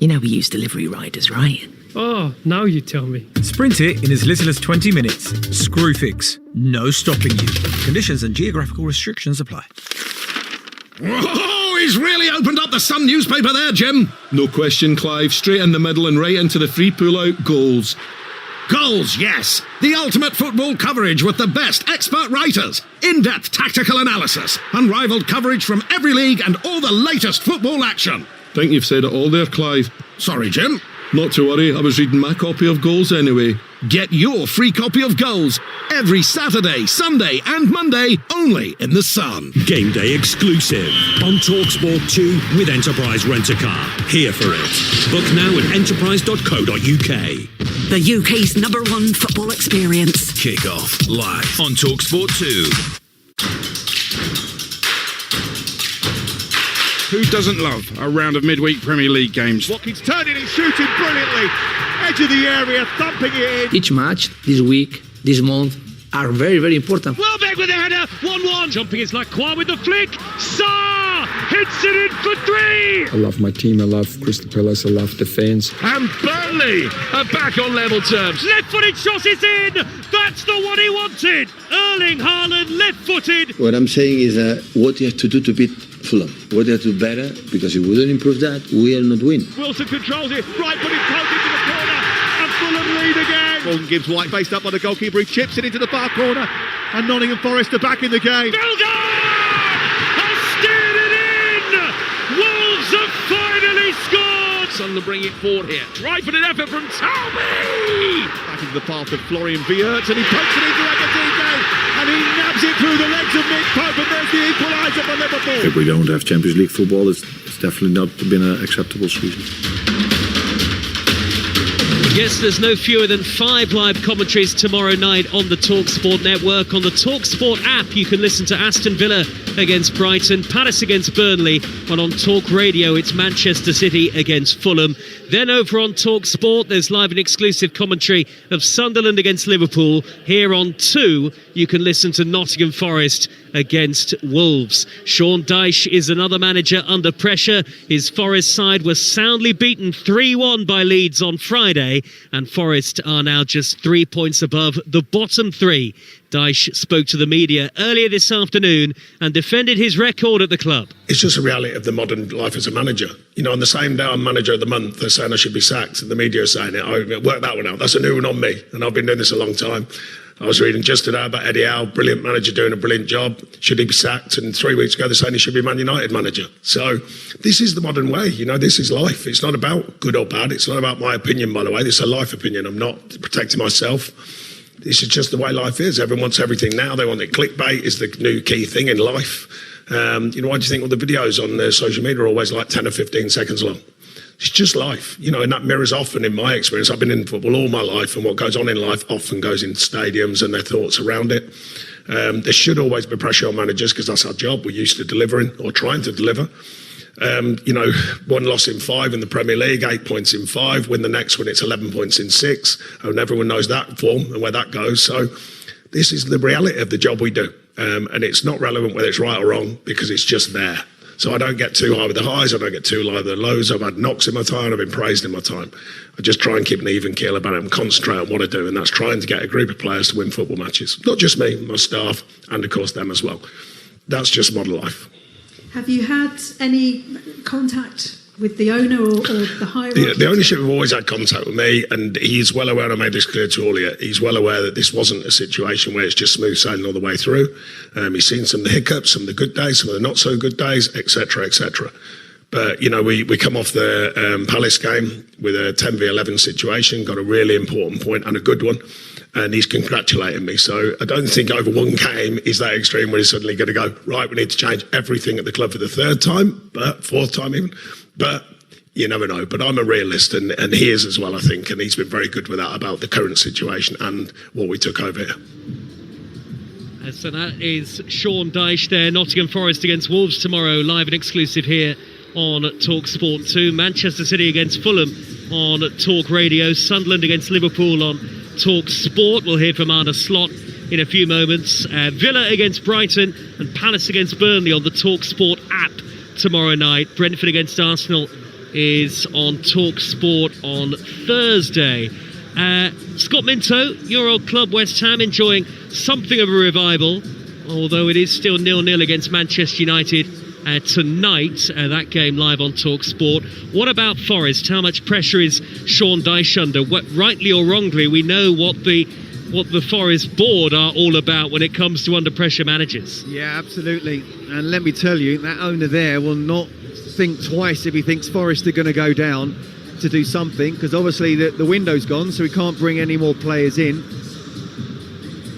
you know we use delivery riders, right? Oh, now you tell me. Sprint it in as little as 20 minutes. Screwfix. No stopping you. Conditions and geographical restrictions apply. Oh, he's really opened up the Sun newspaper there, Jim. No question, Clive. Straight in the middle and right into the free pull-out goals. Goals, yes. The ultimate football coverage with the best expert writers. In-depth tactical analysis. Unrivaled coverage from every league and all the latest football action. Think you've said it all there, Clive. Sorry, Jim. Not to worry, I was reading my copy of Goals anyway. Get your free copy of Goals every Saturday, Sunday and Monday only in the Sun. Game Day exclusive on Talksport 2 with Enterprise Rent-A-Car. Here for it. Book now at enterprise.co.uk. The UK's #1 football experience. Kick off live on Talksport 2. Who doesn't love a round of midweek Premier League games? Watkins turning and shooting brilliantly. Edge of the area, thumping it in. Each match, this week, this month, are very, very important. Welbeck with the header, 1-1. Jumping is like Kwa with the flick. Saar hits it in for 3. I love my team, I love Crystal Palace, I love the fans. And Burnley are back on level terms. Left-footed shot is in. That's the one he wanted. Erling Haaland, left-footed. What I'm saying is what you have to do to beat Fulham. What you have to do better, because if we don't improve that, we will not win. Wilson controls it. Right-footed poke into the corner. And Fulham lead again. Morgan Gibbs White based up by the goalkeeper. He chips it into the far corner. And Nottingham Forest are back in the game. Bilder has steered it in. Wolves have finally scored. Sunderland bring it forward here. Right-footed effort from Talby. Back into the path of Florian Wirtz, and he pokes it into Agatino. And he nabs it through the legs of Nick Pope, and there's the equaliser for Liverpool. If we don't have Champions League football, it's definitely not been an acceptable season. Yes, there's no fewer than 5 live commentaries tomorrow night on the Talksport network. On the Talksport app, you can listen to Aston Villa against Brighton, Palace against Burnley, and on Talk Radio, it's Manchester City against Fulham. Then over on Talksport, there's live and exclusive commentary of Sunderland against Liverpool. Here on 2, you can listen to Nottingham Forest against Wolves. Sean Dyche is another manager under pressure. His Forest side was soundly beaten 3-1 by Leeds on Friday, and Forest are now just 3 points above the bottom 3. Dyche spoke to the media earlier this afternoon and defended his record at the club. It's just a reality of the modern life as a manager. You know, on the same day I'm manager of the month, they're saying I should be sacked, and the media are saying it. I worked that one out. That's a new one on me, and I've been doing this a long time. I was reading just today about Eddie Howe, brilliant manager doing a brilliant job. Should he be sacked? And 3 weeks ago they're saying he should be Man United manager. So this is the modern way. You know, this is life. It's not about good or bad. It's not about my opinion, by the way. This is a life opinion. I'm not protecting myself. This is just the way life is. Everyone wants everything now. They want it. Clickbait is the new key thing in life. You know, why do you think all the videos on social media are always like 10 or 15 seconds long? It's just life, you know, and that mirrors often in my experience. I've been in football all my life, and what goes on in life often goes in stadiums and their thoughts around it. There should always be pressure on managers because that's our job. We're used to delivering or trying to deliver. You know, 1 loss in 5 in the Premier League, 8 points in 5, win the next one, it's 11 points in 6, and everyone knows that form and where that goes. So this is the reality of the job we do, and it's not relevant whether it's right or wrong because it's just there. So I don't get too high with the highs, I don't get too low with the lows. I've had knocks in my time, I've been praised in my time. I just try and keep an even keel about it and concentrate on what I do, and that's trying to get a group of players to win football matches. Not just me, my staff, and of course them as well. That's just modern life. Have you had any contact with the owner or the hierarchy? The ownership have always had contact with me, and he's well aware, and I made this clear to all of you, he's well aware that this wasn't a situation where it's just smooth sailing all the way through. He's seen some of the hiccups, some of the good days, some of the not so good days, etc., etc. But, you know, we come off the Palace game with a 10v11 situation, got a really important point and a good one, and he's congratulating me. So I don't think over one game is that extreme where he's suddenly going to go, right, we need to change everything at the club for the 3rd time, but 4th time even. But you never know. But I'm a realist, and he is as well, I think, and he's been very good with that about the current situation and what we took over here. So that is Sean Dyche there. Nottingham Forest against Wolves tomorrow, live and exclusive here on Talksport 2. Manchester City against Fulham on Talk Radio. Sunderland against Liverpool on Talksport. We'll hear from Arne Slot in a few moments. Villa against Brighton and Palace against Burnley on the Talksport app tomorrow night. Brentford against Arsenal is on Talksport on Thursday. Scott Minto, your old club West Ham enjoying something of a revival, although it is still 0-0 against Manchester United tonight. That game live on Talksport. What about Forest? How much pressure is Sean Dyche under? Rightly or wrongly, we know what the Forest board are all about when it comes to under pressure managers. Yeah, absolutely. And let me tell you, that owner there will not think twice if he thinks Forest are going to go down to do something, because obviously the window's gone, so we can't bring any more players in.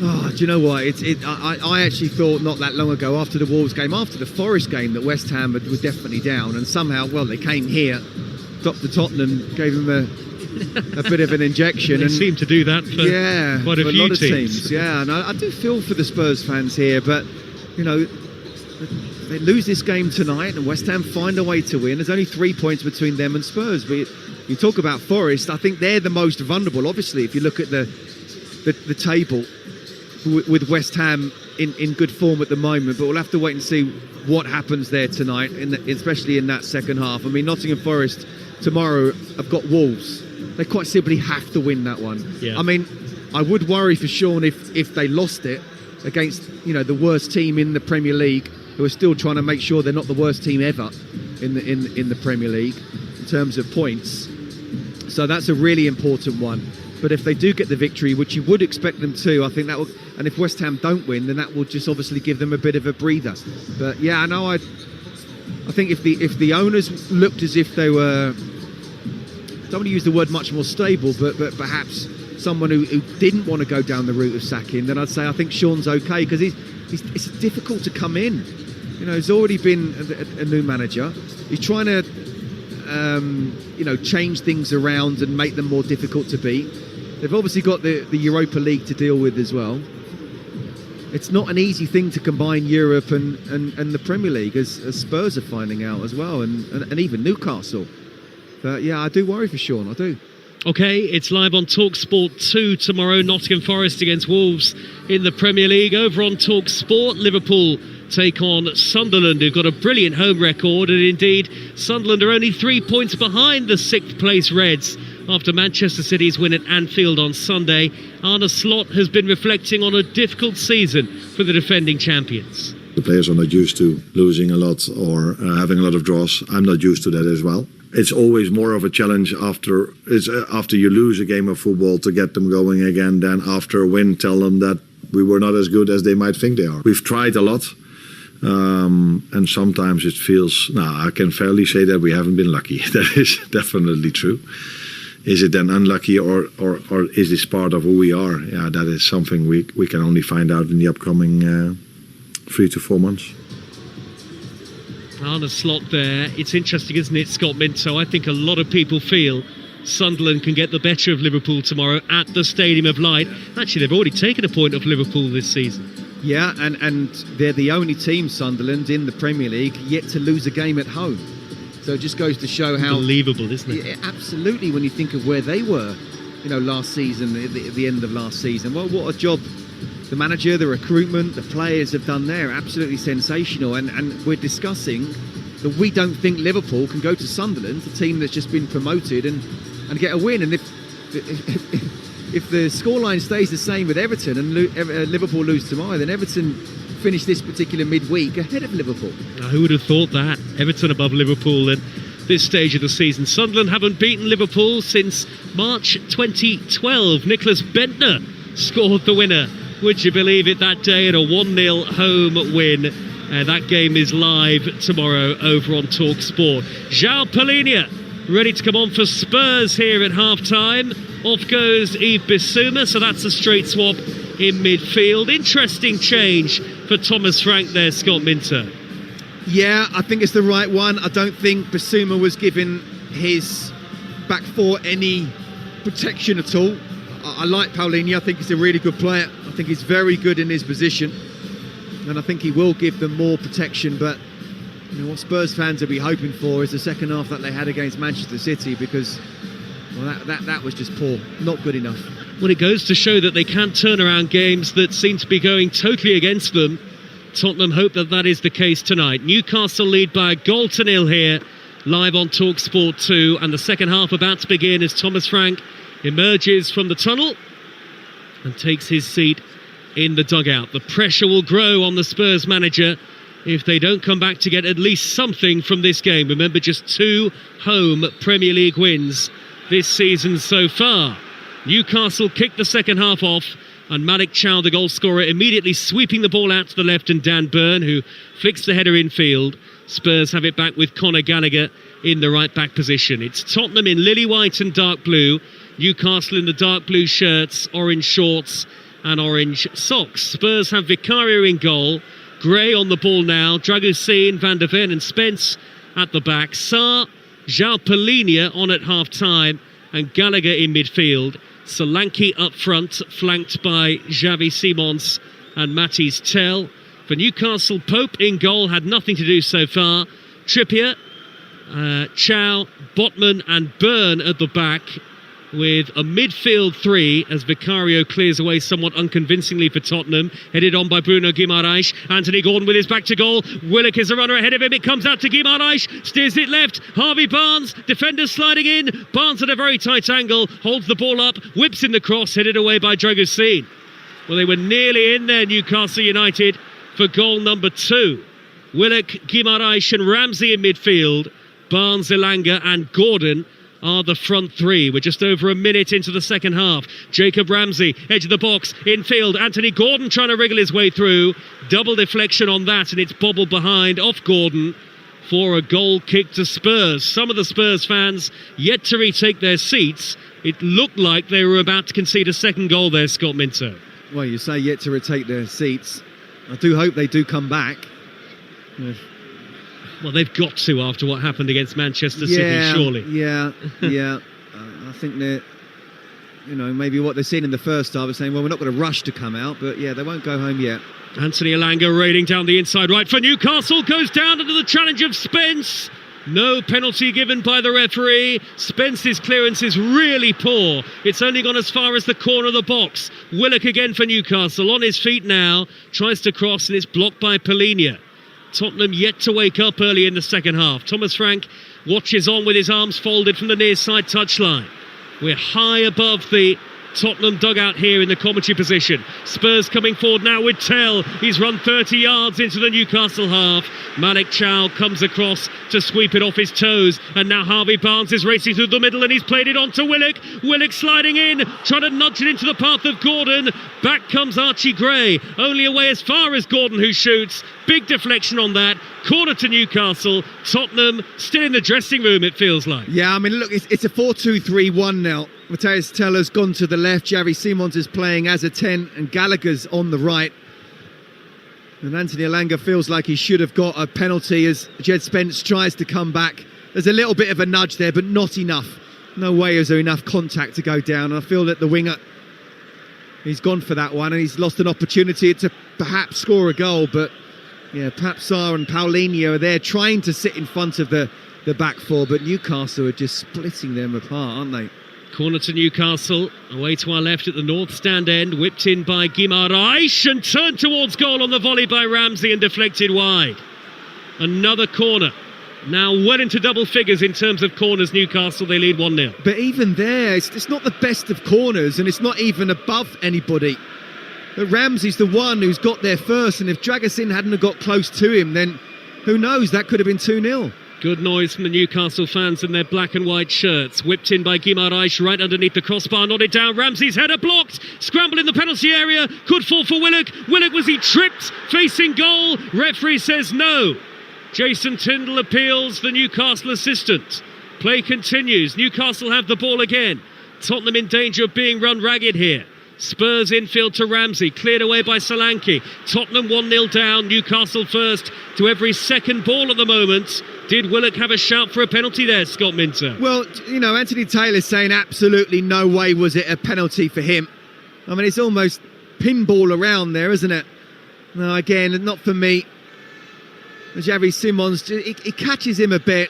Oh, do you know what? I actually thought not that long ago, after the Wolves game, after the Forest game, that West Ham were definitely down, and somehow, well, they came here, dropped to Tottenham, gave them a bit of an injection. They seem to do that for quite a few lot of teams. Yeah, and I do feel for the Spurs fans here, but, you know, they lose this game tonight and West Ham find a way to win. There's only 3 points between them and Spurs. But you talk about Forest, I think they're the most vulnerable, obviously, if you look at the table with West Ham in good form at the moment. But we'll have to wait and see what happens there tonight, especially in that second half. I mean, Nottingham Forest tomorrow have got Wolves. They quite simply have to win that one. Yeah. I mean, I would worry for Sean if they lost it against, you know, the worst team in the Premier League, who are still trying to make sure they're not the worst team ever in the Premier League in terms of points. So that's a really important one. But if they do get the victory, which you would expect them to, I think that will. And if West Ham don't win, then that will just obviously give them a bit of a breather. But yeah, I know. I think if the owners looked as if they were, don't want to use the word much more stable, but perhaps someone who didn't want to go down the route of sacking, then I'd say I think Sean's okay, because it's difficult to come in. You know, he's already been a new manager. He's trying to change things around and make them more difficult to beat. They've obviously got the Europa League to deal with as well. It's not an easy thing to combine Europe and the Premier League, as Spurs are finding out as well, and even Newcastle. But yeah, I do worry for Sean, I do. OK, it's live on Talksport 2 tomorrow. Nottingham Forest against Wolves in the Premier League. Over on Talksport, Liverpool take on Sunderland, who've got a brilliant home record, and indeed Sunderland are only 3 points behind the 6th place Reds after Manchester City's win at Anfield on Sunday. Arne Slot has been reflecting on a difficult season for the defending champions. The players are not used to losing a lot or having a lot of draws. I'm not used to that as well. It's always more of a challenge after you lose a game of football to get them going again than after a win tell them that we were not as good as they might think they are. We've tried a lot. And sometimes it feels, I can fairly say that we haven't been lucky. That is definitely true. Is it then unlucky or is this part of who we are? Yeah, that is something we can only find out in the upcoming 3 to 4 months. Arne Slot there. It's interesting, isn't it, Scott Minto? I think a lot of people feel Sunderland can get the better of Liverpool tomorrow at the Stadium of Light. Actually, they've already taken a point off Liverpool this season. Yeah, and they're the only team, Sunderland, in the Premier League yet to lose a game at home. So it just goes to show how... Unbelievable, isn't it? Yeah, absolutely, when you think of where they were, last season, at the end of last season. Well, what a job the manager, the recruitment, the players have done there. Absolutely sensational. And we're discussing that we don't think Liverpool can go to Sunderland, a team that's just been promoted, and get a win. And if the scoreline stays the same with Everton and Liverpool lose tomorrow, then Everton finish this particular midweek ahead of Liverpool. Who would have thought that? Everton above Liverpool at this stage of the season. Sunderland haven't beaten Liverpool since March 2012. Nicholas Bentner scored the winner. Would you believe it, that day, in a 1-0 home win? That game is live tomorrow over on Talksport. João Palhinha ready to come on for Spurs here at half-time. Off goes Yves Bissouma, so that's a straight swap in midfield. Interesting change for Thomas Frank there, Scott Minto. Yeah, I think it's the right one. I don't think Bissouma was given his back four any protection at all. I like Palhinha. I think he's a really good player. I think he's very good in his position, and I think he will give them more protection. But what Spurs fans will be hoping for is the second half that they had against Manchester City, because that was just poor, not good enough. Well, it goes to show that they can turn around games that seem to be going totally against them. Tottenham hope that is the case tonight. Newcastle lead by 1-0 here, live on Talksport 2, and the second half about to begin as Thomas Frank emerges from the tunnel and takes his seat in the dugout. The pressure will grow on the Spurs manager if they don't come back to get at least something from this game. Remember, just 2 home Premier League wins this season so far. Newcastle kicked the second half off, and Malik Chow, the goal scorer, immediately sweeping the ball out to the left, and Dan Burn, who flicks the header infield. Spurs have it back with Conor Gallagher in the right back position. It's Tottenham in lily white and dark blue, Newcastle in the dark blue shirts, orange shorts and orange socks. Spurs have Vicario in goal, Gray on the ball now, Dragusin, Van der Ven and Spence at the back, Sarr, João Palhinha on at half-time, and Gallagher in midfield. Solanke up front, flanked by Xavi Simons and Matthijs Tel. For Newcastle, Pope in goal, had nothing to do so far. Trippier, Chow, Botman and Burn at the back, with a midfield 3 as Vicario clears away somewhat unconvincingly for Tottenham. Headed on by Bruno Guimaraes. Anthony Gordon with his back to goal. Willock is a runner ahead of him. It comes out to Guimaraes. Steers it left. Harvey Barnes. Defenders sliding in. Barnes at a very tight angle. Holds the ball up. Whips in the cross. Headed away by Dragusin. Well, they were nearly in there, Newcastle United, for goal number 2. Willock, Guimaraes and Ramsey in midfield. Barnes, Elanga and Gordon are the front 3. We're just over a minute into the second half. Jacob Ramsey, edge of the box, infield. Anthony Gordon trying to wriggle his way through. Double deflection on that, and it's bobbled behind off Gordon for a goal kick to Spurs. Some of the Spurs fans yet to retake their seats. It looked like they were about to concede a second goal there, Scott Minto. Well, you say yet to retake their seats. I do hope they do come back. Well, they've got to after what happened against Manchester City, surely. Yeah. I think they're, maybe what they've seen in the first half is saying, well, we're not going to rush to come out, but yeah, they won't go home yet. Anthony Elanga raiding down the inside right for Newcastle, goes down under the challenge of Spence. No penalty given by the referee. Spence's clearance is really poor. It's only gone as far as the corner of the box. Willock again for Newcastle, on his feet now, tries to cross and it's blocked by Polinia. Tottenham yet to wake up early in the second half. Thomas Frank watches on with his arms folded from the near side touchline. We're high above the Tottenham dugout here in the commentary position. Spurs coming forward now with Tell. He's run 30 yards into the Newcastle half. Malik Chow comes across to sweep it off his toes. And now Harvey Barnes is racing through the middle and he's played it on to Willock. Willock sliding in, trying to nudge it into the path of Gordon. Back comes Archie Gray. Only away as far as Gordon, who shoots. Big deflection on that. Corner to Newcastle. Tottenham still in the dressing room, it feels like. Yeah, I mean, look, it's a 4-2-3-1 now. Matthias Teller's gone to the left. Javi Simons is playing as a 10 and Gallagher's on the right. And Anthony Elanga feels like he should have got a penalty as Jed Spence tries to come back. There's a little bit of a nudge there, but not enough. No way is there enough contact to go down. I feel that the winger, he's gone for that one and he's lost an opportunity to perhaps score a goal. But yeah, Papsar and Paulinho are there trying to sit in front of the back four, but Newcastle are just splitting them apart, aren't they? Corner to Newcastle, away to our left at the north stand end, whipped in by Guimaraes and turned towards goal on the volley by Ramsey and deflected wide. Another corner. Now well into double figures in terms of corners, Newcastle, they lead 1-0. But even there, it's not the best of corners and it's not even above anybody. But Ramsey's the one who's got there first, and if Dragusin hadn't have got close to him, then who knows, that could have been 2-0. Good noise from the Newcastle fans in their black and white shirts. Whipped in by Guimaraes right underneath the crossbar, nodded down. Ramsey's header blocked. Scramble in the penalty area. Could fall for Willock. Willock, was he tripped? Facing goal. Referee says no. Jason Tyndall appeals, the Newcastle assistant. Play continues. Newcastle have the ball again. Tottenham in danger of being run ragged here. Spurs infield to Ramsey, cleared away by Solanke. Tottenham 1-0 down, Newcastle first to every second ball at the moment. Did Willock have a shout for a penalty there, Scott Minter? Well, Anthony Taylor's saying absolutely no way was it a penalty for him. I mean, it's almost pinball around there, isn't it? No, again, not for me. Javi Simons, he catches him a bit.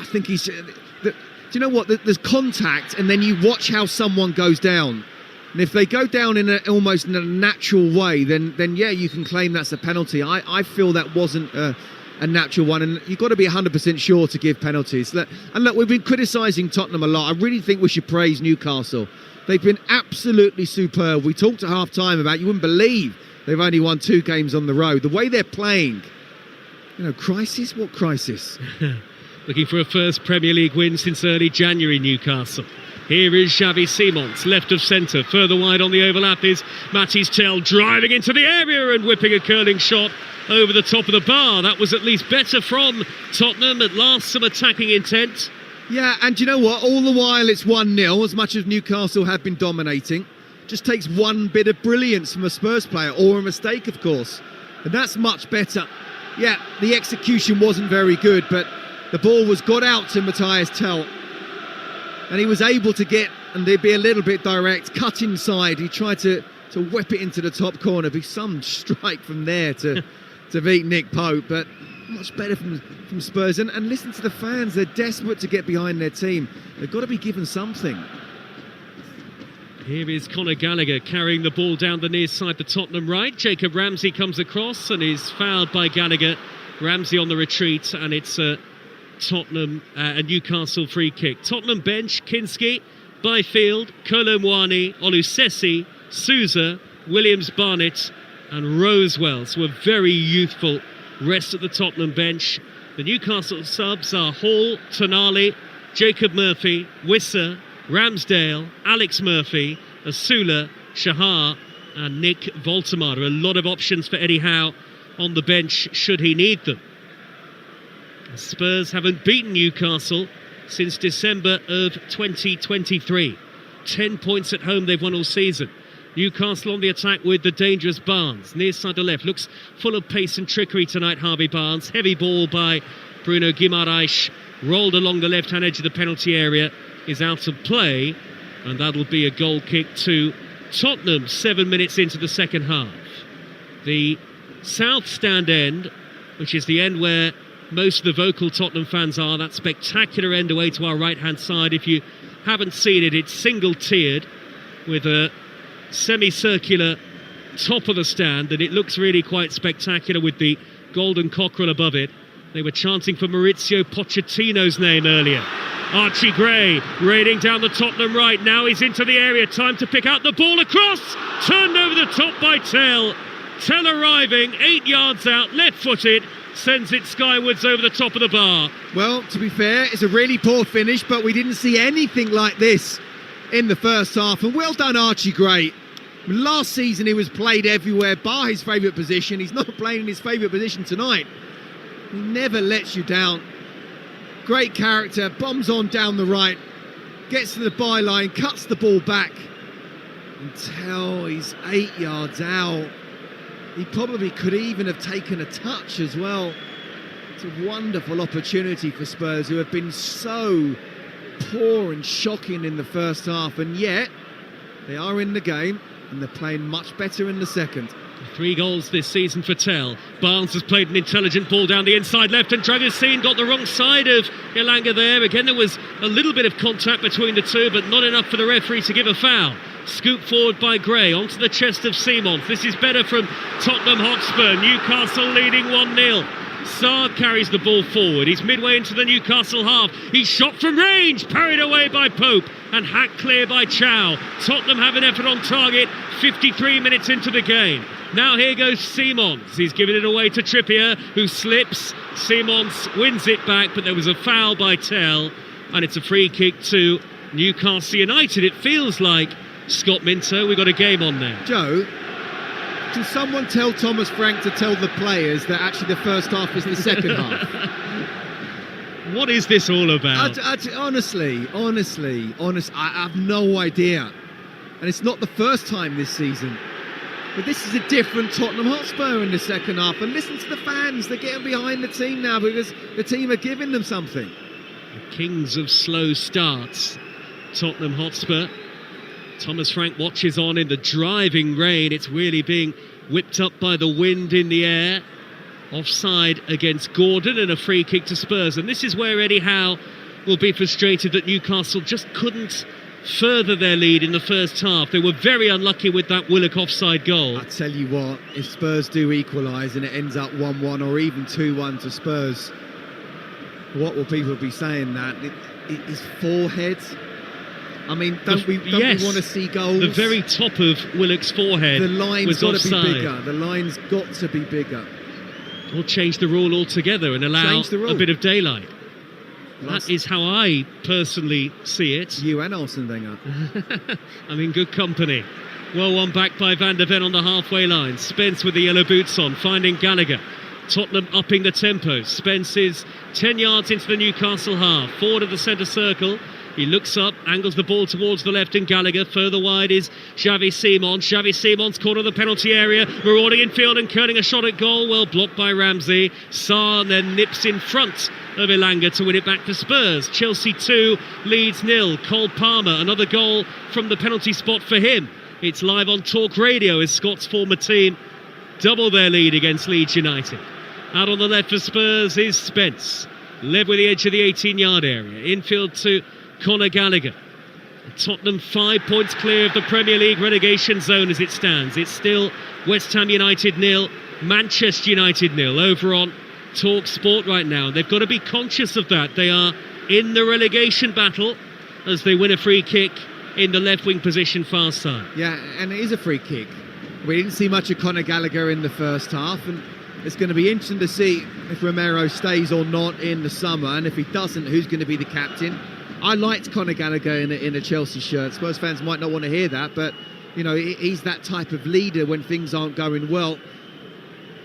I think he's... Do you know what? There's contact and then you watch how someone goes down. And if they go down in almost in a natural way, then yeah, you can claim that's a penalty. I feel that wasn't a natural one, and you've got to be 100% sure to give penalties. And look, we've been criticising Tottenham a lot. I really think we should praise Newcastle. They've been absolutely superb. We talked at half-time about, you wouldn't believe they've only won 2 games on the road. The way they're playing, crisis? What crisis? Looking for a first Premier League win since early January, Newcastle. Here is Xavi Simons, left of centre. Further wide on the overlap is Matthijs Tel, driving into the area and whipping a curling shot over the top of the bar. That was at least better from Tottenham. At last, some attacking intent. Yeah, and do you know what? All the while it's 1-0, as much as Newcastle have been dominating. Just takes one bit of brilliance from a Spurs player, or a mistake, of course. And that's much better. Yeah, the execution wasn't very good, but the ball was got out to Matthijs Tel. And he was able to get, and they'd be a little bit direct, cut inside. He tried to whip it into the top corner. Be some strike from there to beat Nick Pope, but much better from Spurs. And listen to the fans, they're desperate to get behind their team. They've got to be given something. Here is Conor Gallagher carrying the ball down the near side, the Tottenham right. Jacob Ramsey comes across and is fouled by Gallagher. Ramsey on the retreat, and it's Tottenham, a Newcastle free kick. Tottenham bench, Kinski, Byfield, Kolomwani, Olusesi, Souza, Williams, Barnett and Rosewell. So a very youthful rest at the Tottenham bench. The Newcastle subs are Hall, Tonali, Jacob Murphy, Wissa, Ramsdale, Alex Murphy, Asula, Shahar and Nick Voltemar. A lot of options for Eddie Howe on the bench should he need them. Spurs haven't beaten Newcastle since December of 2023. 10 points at home they've won all season. Newcastle on the attack with the dangerous Barnes. Near side to left. Looks full of pace and trickery tonight, Harvey Barnes. Heavy ball by Bruno Guimaraes. Rolled along the left-hand edge of the penalty area. Is out of play. And that'll be a goal kick to Tottenham 7 minutes into the second half. The south stand end, which is the end where most of the vocal Tottenham fans are, that spectacular end away to our right-hand side. If you haven't seen it, it's single-tiered with a semicircular top of the stand, and it looks really quite spectacular with the golden cockerel above it. They were chanting for Maurizio Pochettino's name earlier. Archie Gray raiding down the Tottenham right. Now he's into the area. Time to pick out the ball across. Turned over the top by Tell. Tell arriving 8 yards out, left-footed. Sends it skywards over the top of the bar. Well, to be fair, it's a really poor finish, but we didn't see anything like this in the first half. And well done, Archie Gray. Last season he was played everywhere, bar his favourite position. He's not playing in his favourite position tonight. He never lets you down. Great character, bombs on down the right, gets to the byline, cuts the ball back. Until he's 8 yards out. He probably could even have taken a touch as well. It's a wonderful opportunity for Spurs, who have been so poor and shocking in the first half, and yet they are in the game and they're playing much better in the second. 3 goals this season for Tell. Barnes has played an intelligent ball down the inside left, and Dragusin got the wrong side of Elanga there. Again, there was a little bit of contact between the two, but not enough for the referee to give a foul. Scooped forward by Gray onto the chest of Simons. This is better from Tottenham Hotspur. Newcastle leading 1-0. Sarr carries the ball forward. He's midway into the Newcastle half. He's shot from range, parried away by Pope and hacked clear by Chow. Tottenham have an effort on target 53 minutes into the game. Now here goes Simons. He's giving it away to Trippier, who slips. Simons wins it back, but there was a foul by Tell, and it's a free kick to Newcastle United. It feels like, Scott Minto, we've got a game on now. Joe, can someone tell Thomas Frank to tell the players that actually the first half is the second half? What is this all about? Honestly, I have no idea. And it's not the first time this season. But this is a different Tottenham Hotspur in the second half. And listen to the fans. They're getting behind the team now because the team are giving them something. The kings of slow starts, Tottenham Hotspur. Thomas Frank watches on in the driving rain. It's really being whipped up by the wind in the air. Offside against Gordon and a free kick to Spurs. And this is where Eddie Howe will be frustrated that Newcastle just couldn't further their lead in the first half. They were very unlucky with that Willock offside goal. I tell you what, if Spurs do equalise and it ends up 1-1 or even 2-1 to Spurs, what will people be saying that? It is 4 heads. I mean, don't we want to see goals? The very top of Willock's forehead was offside. The line's got to be bigger. The line's got to be bigger. Or change the rule altogether and allow a bit of daylight. That is how I personally see it. You and Arsene Wenger. I'm in good company. Well, one back by Van der Ven on the halfway line. Spence with the yellow boots on, finding Gallagher. Tottenham upping the tempo. Spence is 10 yards into the Newcastle half. Forward of the centre circle. He looks up, angles the ball towards the left, and Gallagher. Further wide is Xavi Simons. Xavi Simons corner of the penalty area, marauding in field and curling a shot at goal. Well blocked by Ramsey. Sarr then nips in front of Elanga to win it back for Spurs. Chelsea 2, Leeds 0. Cole Palmer, another goal from the penalty spot for him. It's live on Talk Radio as Scott's former team double their lead against Leeds United. Out on the left for Spurs is Spence. Led with the edge of the 18-yard area. Infield to Conor Gallagher. Tottenham 5 points clear of the Premier League relegation zone as it stands. It's still West Ham United 0, Manchester United 0 over on Talksport right now. They've got to be conscious of that. They are in the relegation battle as they win a free kick in the left wing position far side. Yeah, and it is a free kick. We didn't see much of Conor Gallagher in the first half, and it's going to be interesting to see if Romero stays or not in the summer, and if he doesn't, who's going to be the captain. I liked Conor Gallagher in a Chelsea shirt. Spurs fans might not want to hear that, but you know, he's that type of leader when things aren't going well.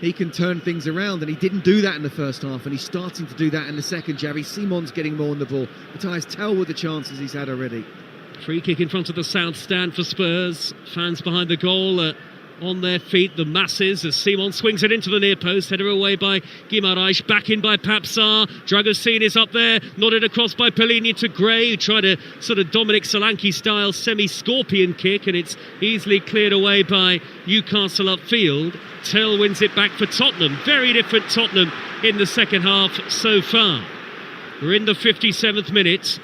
He can turn things around, and he didn't do that in the first half, and he's starting to do that in the second. Xavi Simons getting more on the ball. Matthias Tell with the chances he's had already. Free kick in front of the south stand for Spurs. Fans behind the goal on their feet, the masses, as Simon swings it into the near post. Header away by Guimaraes, back in by Papsar. Dragosine is up there, nodded across by Pellegrini to Gray, who tried a sort of Dominic Solanke-style semi-scorpion kick, and it's easily cleared away by Newcastle upfield. Tell wins it back for Tottenham. Very different Tottenham in the second half so far. We're in the 57th minute.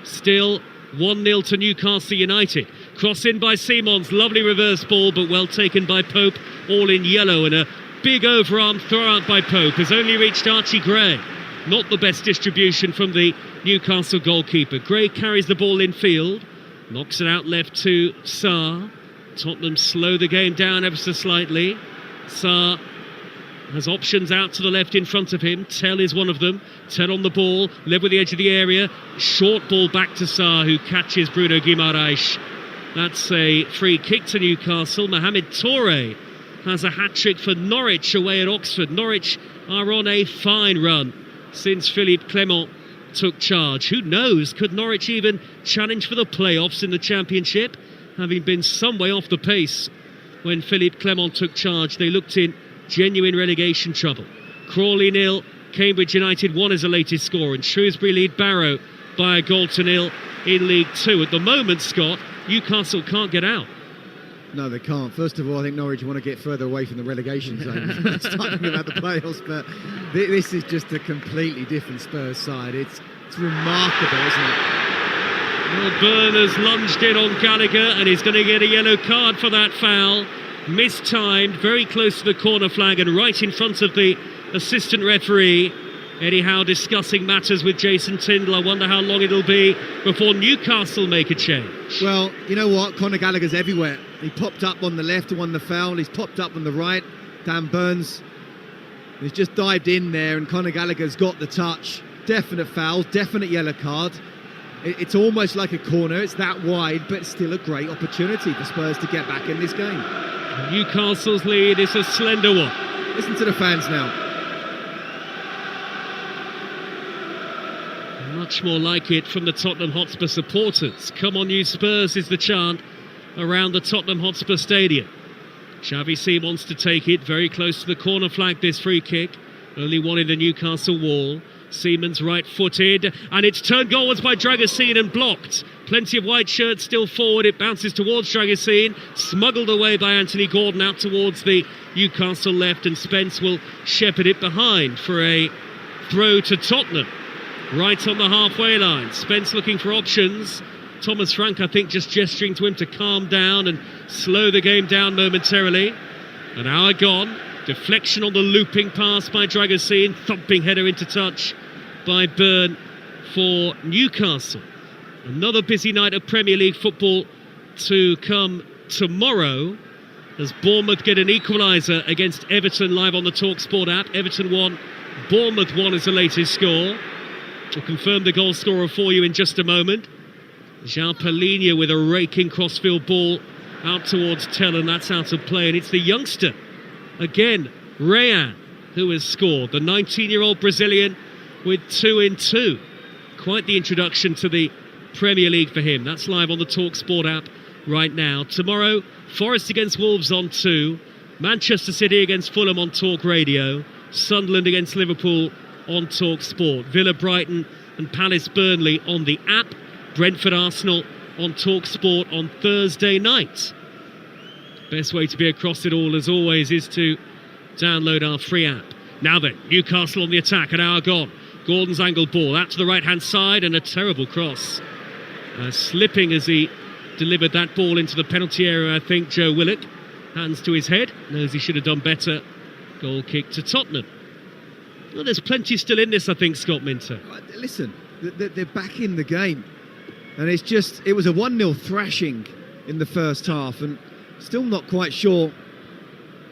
Still 1-0 to Newcastle United. Cross in by Simons, lovely reverse ball, but well taken by Pope, all in yellow, and a big overarm throw out by Pope has only reached Archie Gray. Not the best distribution from the Newcastle goalkeeper. Gray carries the ball in field, knocks it out left to Sarr. Tottenham slow the game down ever so slightly. Sarr has options out to the left in front of him. Tell is one of them. Tell on the ball, led with the edge of the area. Short ball back to Sarr, who catches Bruno Guimaraes. That's a free kick to Newcastle. Mohamed Touré has a hat-trick for Norwich away at Oxford. Norwich are on a fine run since Philippe Clement took charge. Who knows, could Norwich even challenge for the playoffs in the Championship? Having been some way off the pace when Philippe Clement took charge, they looked in genuine relegation trouble. Crawley 0, Cambridge United 1 is the latest score, and Shrewsbury lead Barrow by a goal to 0 in League 2. At the moment, Scott, Newcastle can't get out. No, they can't. First of all, I think Norwich want to get further away from the relegation zone. It's talking about the playoffs, but this is just a completely different Spurs side. It's remarkable, isn't it? Well, Byrne has lunged in on Gallagher, and he's going to get a yellow card for that foul. Mistimed, very close to the corner flag and right in front of the assistant referee. Eddie Howe discussing matters with Jason Tindall. I wonder how long it'll be before Newcastle make a change. Well, you know what? Conor Gallagher's everywhere. He popped up on the left to won the foul. He's popped up on the right. Dan Burns has just dived in there, and Conor Gallagher's got the touch. Definite foul, definite yellow card. It's almost like a corner. It's that wide, but still a great opportunity for Spurs to get back in this game. Newcastle's lead is a slender one. Listen to the fans now. Much more like it from the Tottenham Hotspur supporters. Come on, you Spurs is the chant around the Tottenham Hotspur Stadium. Xavi Simons to take it, very close to the corner flag, this free kick. Only one in the Newcastle wall. Siemens right-footed, and it's turned goalwards by Dragosine and blocked. Plenty of white shirts still forward. It bounces towards Dragosine, smuggled away by Anthony Gordon out towards the Newcastle left, and Spence will shepherd it behind for a throw to Tottenham. Right on the halfway line. Spence looking for options. Thomas Frank, I think, just gesturing to him to calm down and slow the game down momentarily. An hour gone. Deflection on the looping pass by Dragosine. Thumping header into touch by Byrne for Newcastle. Another busy night of Premier League football to come tomorrow as Bournemouth get an equaliser against Everton live on the Talksport app. Everton 1, Bournemouth 1 is the latest score. We'll confirm the goal scorer for you in just a moment. João Palhinha with a raking crossfield ball out towards Tell, and that's out of play. And it's the youngster, again, Rayan, who has scored. The 19-year-old Brazilian with 2 in 2. Quite the introduction to the Premier League for him. That's live on the Talksport app right now. Tomorrow, Forest against Wolves on 2. Manchester City against Fulham on Talk Radio. Sunderland against Liverpool on Talksport. Villa Brighton and Palace Burnley on the app. Brentford Arsenal on Talksport on Thursday night. Best way to be across it all, as always, is to download our free app. Now then, Newcastle on the attack, an hour gone. Gordon's angled ball out to the right-hand side, and a terrible cross. Slipping as he delivered that ball into the penalty area, I think, Joe Willock. Hands to his head, knows he should have done better. Goal kick to Tottenham. Well, there's plenty still in this, I think, Scott Minter. Listen, they're back in the game. And it was a 1-0 thrashing in the first half, and still not quite sure.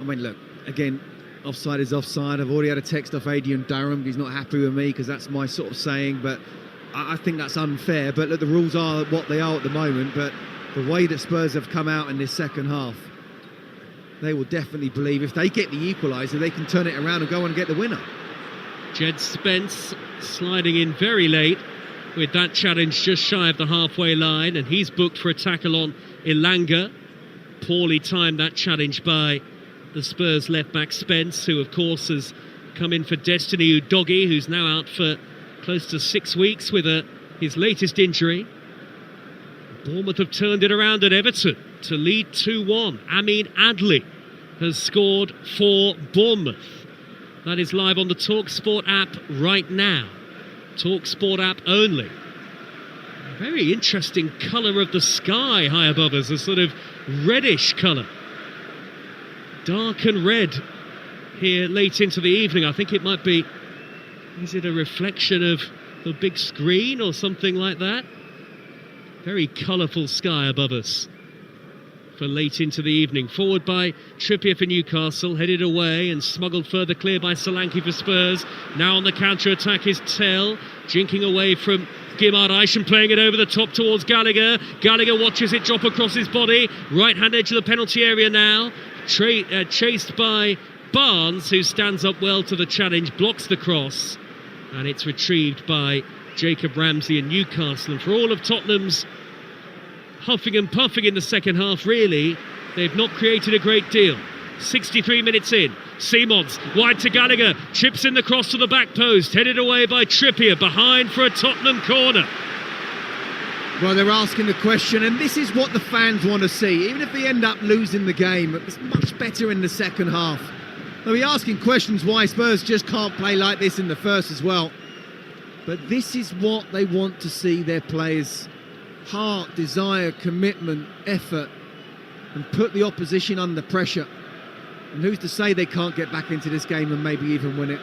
I mean, look, again, offside is offside. I've already had a text off Adrian Durham. He's not happy with me because that's my sort of saying, but I think that's unfair. But look, the rules are what they are at the moment, but the way that Spurs have come out in this second half, they will definitely believe if they get the equaliser, they can turn it around and go and get the winner. Jed Spence sliding in very late with that challenge just shy of the halfway line, and he's booked for a tackle on Ilanga. Poorly timed that challenge by the Spurs left-back Spence, who of course has come in for Destiny Udogie, who's now out for close to 6 weeks with his latest injury. Bournemouth have turned it around at Everton to lead 2-1. Amin Adli has scored for Bournemouth. That is live on the Talksport app right now. Talksport app only. A very interesting colour of the sky high above us, a sort of reddish colour. Dark and red here late into the evening. I think it might be, is it a reflection of the big screen or something like that? Very colourful sky above us for late into the evening. Forward by Trippier for Newcastle, headed away and smuggled further clear by Solanke for Spurs. Now on the counter-attack is Tell, jinking away from Guimaraes and playing it over the top towards Gallagher. Gallagher watches it drop across his body. Right-hand edge of the penalty area now. Chased by Barnes, who stands up well to the challenge, blocks the cross, and it's retrieved by Jacob Ramsey and Newcastle. And for all of Tottenham's huffing and puffing in the second half, really, they've not created a great deal. 63 minutes in, Simons wide to Gallagher, chips in the cross to the back post, headed away by Trippier, behind for a Tottenham corner. Well, they're asking the question, and this is what the fans want to see. Even if they end up losing the game, it's much better in the second half. They'll be asking questions why Spurs just can't play like this in the first as well. But this is what they want to see their players: heart, desire, commitment, effort, and put the opposition under pressure. And who's to say they can't get back into this game and maybe even win it?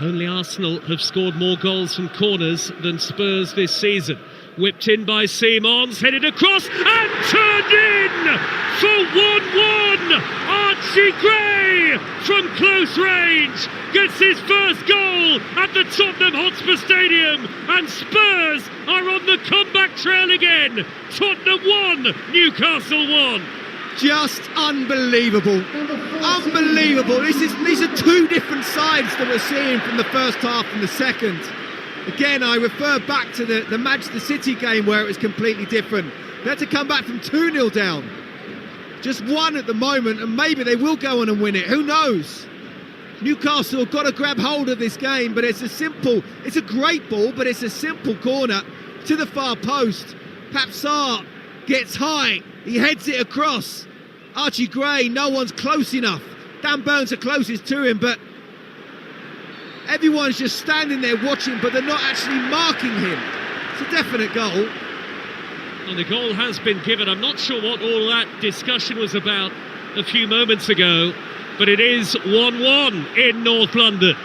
Only Arsenal have scored more goals from corners than Spurs this season. Whipped in by Simons, headed across and turned in for 1-1. Archie Gray from close range gets his first goal at the Tottenham Hotspur Stadium, and Spurs are on the comeback trail again. Tottenham 1, Newcastle 1. Just unbelievable. Unbelievable. These are two different sides that we're seeing from the first half and the second. Again, I refer back to the Manchester City game where it was completely different. They had to come back from 2-0 down. Just one at the moment, and maybe they will go on and win it. Who knows? Newcastle have got to grab hold of this game, but it's a great ball, but it's a simple corner to the far post. Papsar gets high, he heads it across. Archie Gray, no one's close enough. Dan Burns are closest to him, but everyone's just standing there watching, but they're not actually marking him. It's a definite goal. And the goal has been given. I'm not sure what all that discussion was about a few moments ago, but it is 1-1 in North London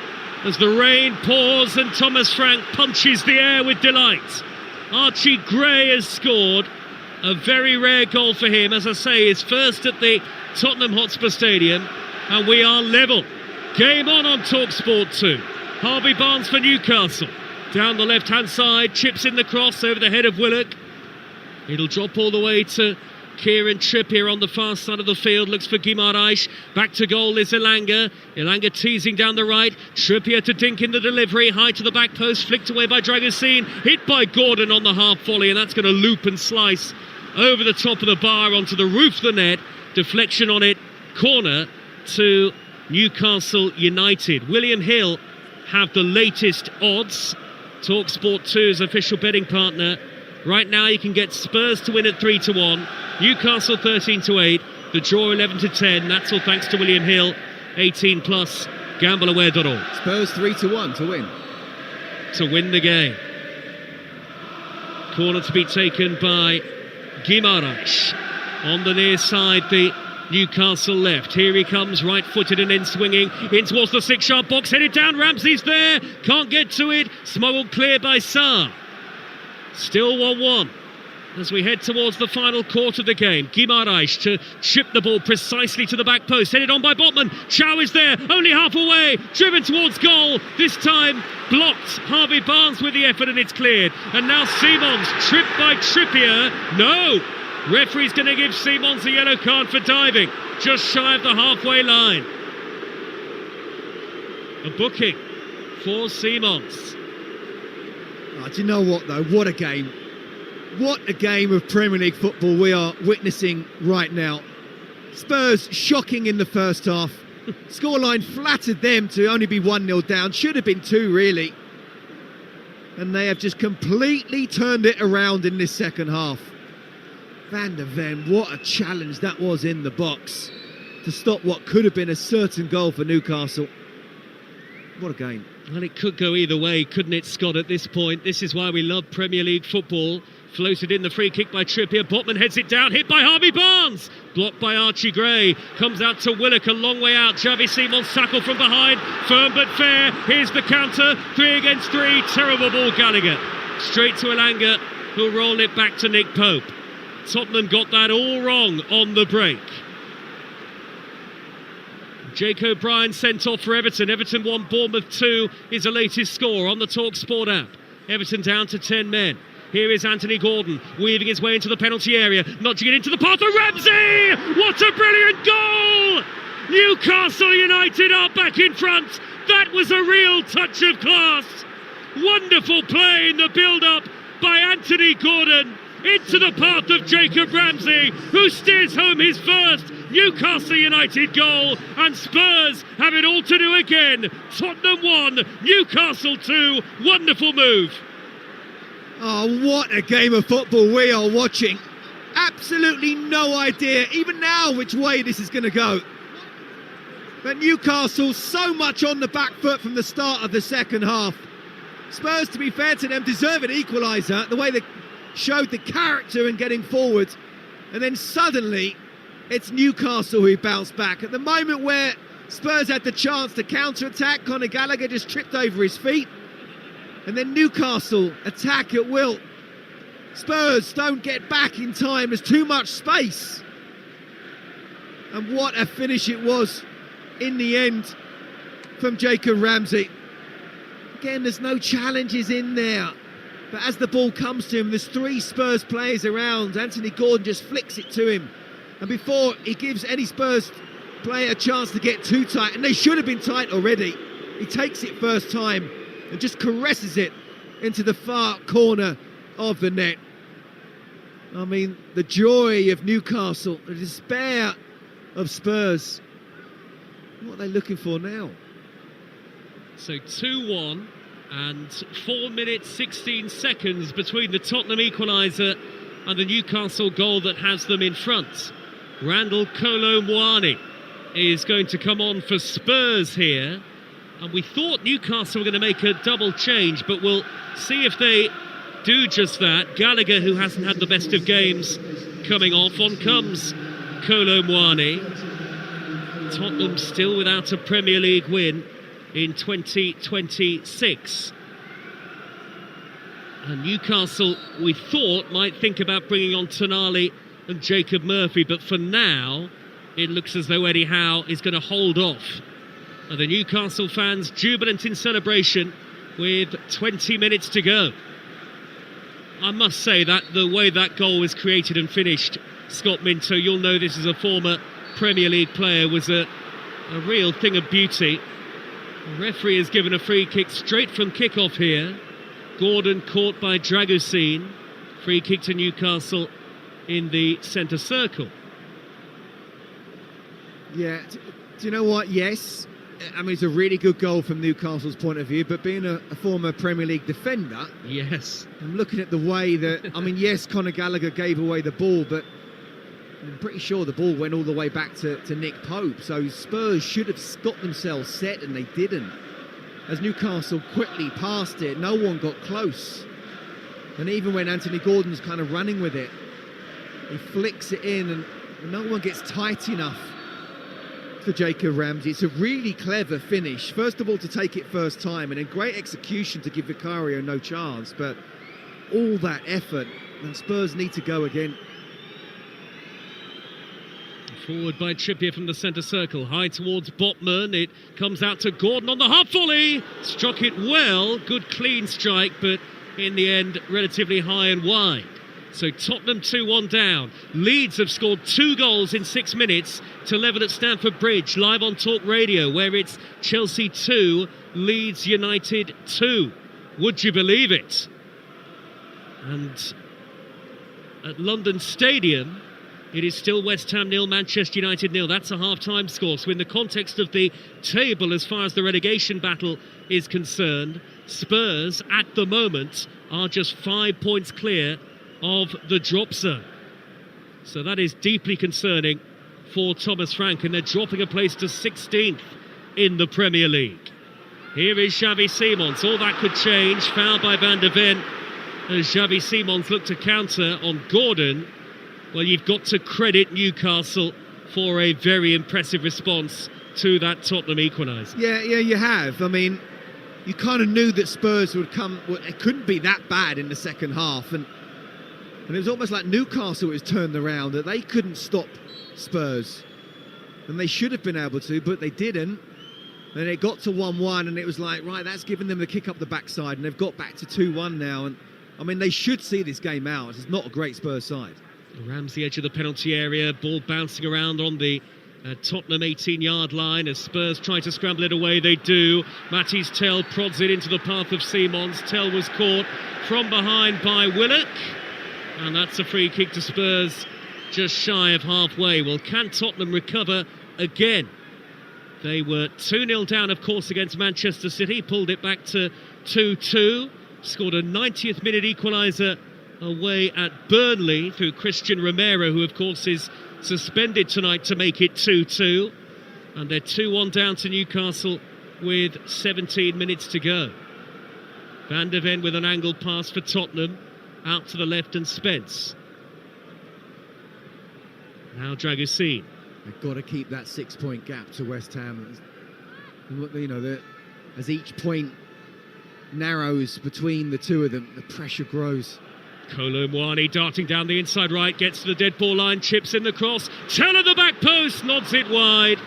as the rain pours and Thomas Frank punches the air with delight. Archie Gray has scored. A very rare goal for him, as I say, his first at the Tottenham Hotspur Stadium, and we are level. Game on Talksport 2. Harvey Barnes for Newcastle. Down the left-hand side, chips in the cross over the head of Willock. It'll drop all the way to Kieran Trippier on the far side of the field. Looks for Guimaraes. Back to goal is Ilanga. Ilanga teasing down the right. Trippier to Dink in the delivery. High to the back post. Flicked away by Dragusin. Hit by Gordon on the half volley. And that's going to loop and slice over the top of the bar onto the roof of the net. Deflection on it. Corner to Newcastle United. William Hill have the latest odds. Talksport 2's official betting partner. Right now you can get Spurs to win at 3-1, Newcastle 13-8, the draw 11-10. That's all thanks to William Hill. 18 plus, gambleaware.org. Spurs 3-1 to win the game. Corner to be taken by Guimaraes. On the near side, the Newcastle left. Here he comes, right-footed and in swinging in towards the 6-yard box. Headed down, Ramsey's there. Can't get to it. Smuggled clear by Sarr. Still 1-1 as we head towards the final quarter of the game. Guimaraes to chip the ball precisely to the back post. Headed on by Botman. Chow is there, only half away. Driven towards goal. This time blocked. Harvey Barnes with the effort and it's cleared. And now Simons tripped by Trippier. No! Referee's going to give Simons a yellow card for diving. Just shy of the halfway line. A booking for Simons. Do you know what, though? What a game. What a game of Premier League football we are witnessing right now. Spurs shocking in the first half. Scoreline flattered them to only be 1-0 down. Should have been 2, really. And they have just completely turned it around in this second half. Van der Ven, what a challenge that was in the box to stop what could have been a certain goal for Newcastle. What a game. Well, it could go either way, couldn't it, Scott, at this point? This is why we love Premier League football. Floated in the free kick by Trippier. Botman heads it down, hit by Harvey Barnes. Blocked by Archie Gray. Comes out to Willock, a long way out. Xavi Simons tackled from behind. Firm but fair. Here's the counter. 3 against 3. Terrible ball, Gallagher. Straight to Elanga, who'll roll it back to Nick Pope. Tottenham got that all wrong on the break. Jake O'Brien sent off for Everton. Everton 1, Bournemouth 2 is the latest score on the Talksport app. Everton down to 10 men. Here is Anthony Gordon, weaving his way into the penalty area, nudging it into the path of Ramsey! What a brilliant goal! Newcastle United are back in front. That was a real touch of class. Wonderful play in the build-up by Anthony Gordon into the path of Jacob Ramsey, who steers home his first Newcastle United goal, and Spurs have it all to do again. Tottenham 1, Newcastle 2. Wonderful move. Oh, what a game of football we are watching. Absolutely no idea, even now, which way this is going to go. But Newcastle so much on the back foot from the start of the second half. Spurs, to be fair to them, deserve an equaliser, the way they showed the character in getting forward. And then suddenly, it's Newcastle who bounced back. At the moment where Spurs had the chance to counter-attack, Conor Gallagher just tripped over his feet. And then Newcastle attack at will. Spurs don't get back in time. There's too much space. And what a finish it was in the end from Jacob Ramsey. Again, there's no challenges in there. But as the ball comes to him, there's 3 Spurs players around. Anthony Gordon just flicks it to him. And before he gives any Spurs player a chance to get too tight, and they should have been tight already, he takes it first time and just caresses it into the far corner of the net. I mean, the joy of Newcastle, the despair of Spurs. What are they looking for now? So 2-1 and 4 minutes 16 seconds between the Tottenham equaliser and the Newcastle goal that has them in front. Randall Kolo Muani is going to come on for Spurs here. And we thought Newcastle were going to make a double change, but we'll see if they do just that. Gallagher, who hasn't had the best of games, coming off. On comes Kolo Muani. Tottenham still without a Premier League win in 2026. And Newcastle, we thought, might think about bringing on Tonali and Jacob Murphy, but for now, it looks as though Eddie Howe is going to hold off. And the Newcastle fans jubilant in celebration with 20 minutes to go. I must say that the way that goal was created and finished, Scott Minto, you'll know this as a former Premier League player, was a real thing of beauty. The referee has given a free kick straight from kick-off here. Gordon caught by Dragusin. Free kick to Newcastle in the centre circle. Yeah, do you know what? Yes. I mean, it's a really good goal from Newcastle's point of view, but being a former Premier League defender... Yes. I'm looking at the way that... I mean, yes, Conor Gallagher gave away the ball, but I'm pretty sure the ball went all the way back to Nick Pope, so Spurs should have got themselves set, and they didn't. As Newcastle quickly passed it, no one got close. And even when Anthony Gordon's kind of running with it, he flicks it in, and no one gets tight enough for Jacob Ramsey. It's a really clever finish. First of all, to take it first time, and a great execution to give Vicario no chance. But all that effort, and Spurs need to go again. Forward by Trippier from the centre circle, high towards Botman. It comes out to Gordon on the half volley. Struck it well, good clean strike, but in the end, relatively high and wide. So Tottenham 2-1 down. Leeds have scored 2 goals in 6 minutes to level at Stamford Bridge, live on Talk Radio, where it's Chelsea 2, Leeds United 2. Would you believe it? And at London Stadium, it is still West Ham 0, Manchester United 0. That's a half-time score. So in the context of the table, as far as the relegation battle is concerned, Spurs, at the moment, are just 5 points clear of the drop zone. So that is deeply concerning for Thomas Frank, and they're dropping a place to 16th in the Premier League. Here is Xavi Simons. All that could change. Foul by Van der Ven as Xavi Simons looked to counter on Gordon. Well, you've got to credit Newcastle for a very impressive response to that Tottenham equaliser. Yeah, you have. I mean, you kind of knew that Spurs would come. Well, it couldn't be that bad in the second half, and it was almost like Newcastle was turned around, that they couldn't stop Spurs, and they should have been able to, but they didn't. And it got to 1-1, and it was like, right, that's given them the kick up the backside, and they've got back to 2-1 now. And I mean, they should see this game out. It's not a great Spurs side. Ramsey edge of the penalty area, ball bouncing around on the Tottenham 18-yard line as Spurs try to scramble it away. They do. Matisse Tell prods it into the path of Simons. Tell was caught from behind by Willock, and that's a free kick to Spurs just shy of halfway. Well, can Tottenham recover again? They were 2-0 down, of course, against Manchester City, pulled it back to 2-2, scored a 90th minute equaliser away at Burnley through Christian Romero, who of course is suspended tonight, to make it 2-2, and they're 2-1 down to Newcastle with 17 minutes to go. Van der Ven with an angled pass for Tottenham, out to the left, and Spence. Now Dragusin. They've got to keep that 6-point gap to West Ham. You know, as each point narrows between the two of them, the pressure grows. Kolo Muani darting down the inside right, gets to the dead ball line, chips in the cross. Tell at the back post, nods it wide.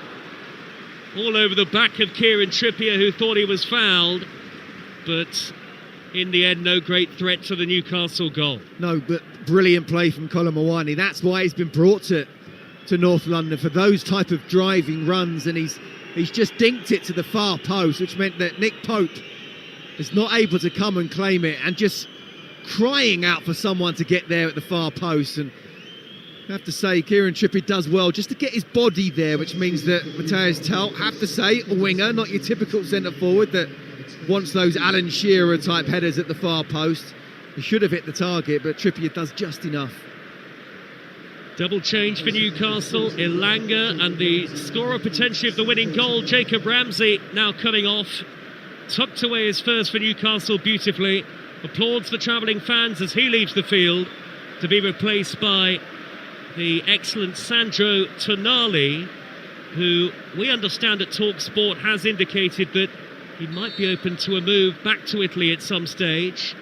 All over the back of Kieran Trippier, who thought he was fouled. But in the end, no great threat to the Newcastle goal. No, but brilliant play from Kolo Muani. That's why he's been brought to North London, for those type of driving runs, and he's just dinked it to the far post, which meant that Nick Pope is not able to come and claim it, and just crying out for someone to get there at the far post. And I have to say, Kieran Trippier does well just to get his body there, which means that Matthias Tell, have to say, a winger, not your typical centre forward that wants those Alan Shearer type headers at the far post. He should have hit the target, but Trippier does just enough. Double change for Newcastle. Ilanga and the scorer potentially of the winning goal, Jacob Ramsey, now coming off. Tucked away his first for Newcastle beautifully. Applauds the travelling fans as he leaves the field, to be replaced by the excellent Sandro Tonali, who we understand at Talksport has indicated that he might be open to a move back to Italy at some stage.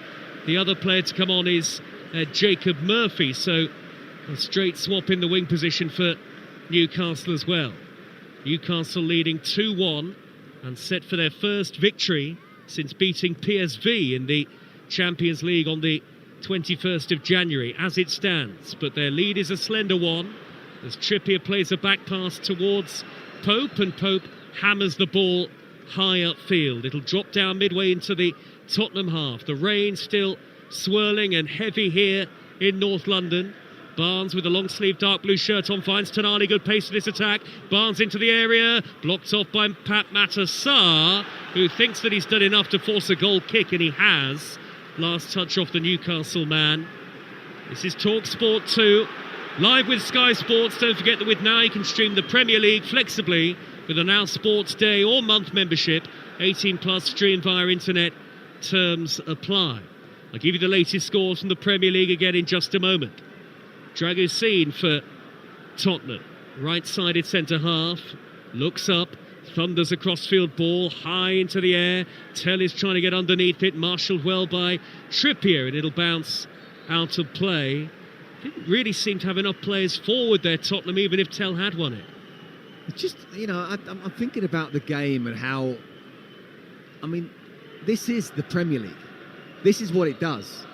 The other player to come on is Jacob Murphy, so a straight swap in the wing position for Newcastle as well. Newcastle leading 2-1 and set for their first victory since beating PSV in the Champions League on the 21st of January as it stands. But their lead is a slender one as Trippier plays a back pass towards Pope, and Pope hammers the ball high upfield. It'll drop down midway into the Tottenham half. The rain still swirling and heavy here in North London. Barnes with a long-sleeve dark blue shirt on finds Tonali, good pace for this attack. Barnes into the area, blocked off by Pat Matasar, who thinks that he's done enough to force a goal kick, and he has. Last touch off the Newcastle man. This is Talksport 2, live with Sky Sports. Don't forget that with Now you can stream the Premier League flexibly with a Now Sports Day or month membership. 18 plus, stream via internet. Terms apply. I'll give you the latest scores from the Premier League again in just a moment. Dragusin for Tottenham, right-sided centre half, looks up, thunders a crossfield ball high into the air. Tell is trying to get underneath it, marshalled well by Trippier, and it'll bounce out of play. Didn't really seem to have enough players forward there, Tottenham, even if Tell had won it. It's just, you know, I'm thinking about the game and how, I mean, this is the Premier League. This is what it does.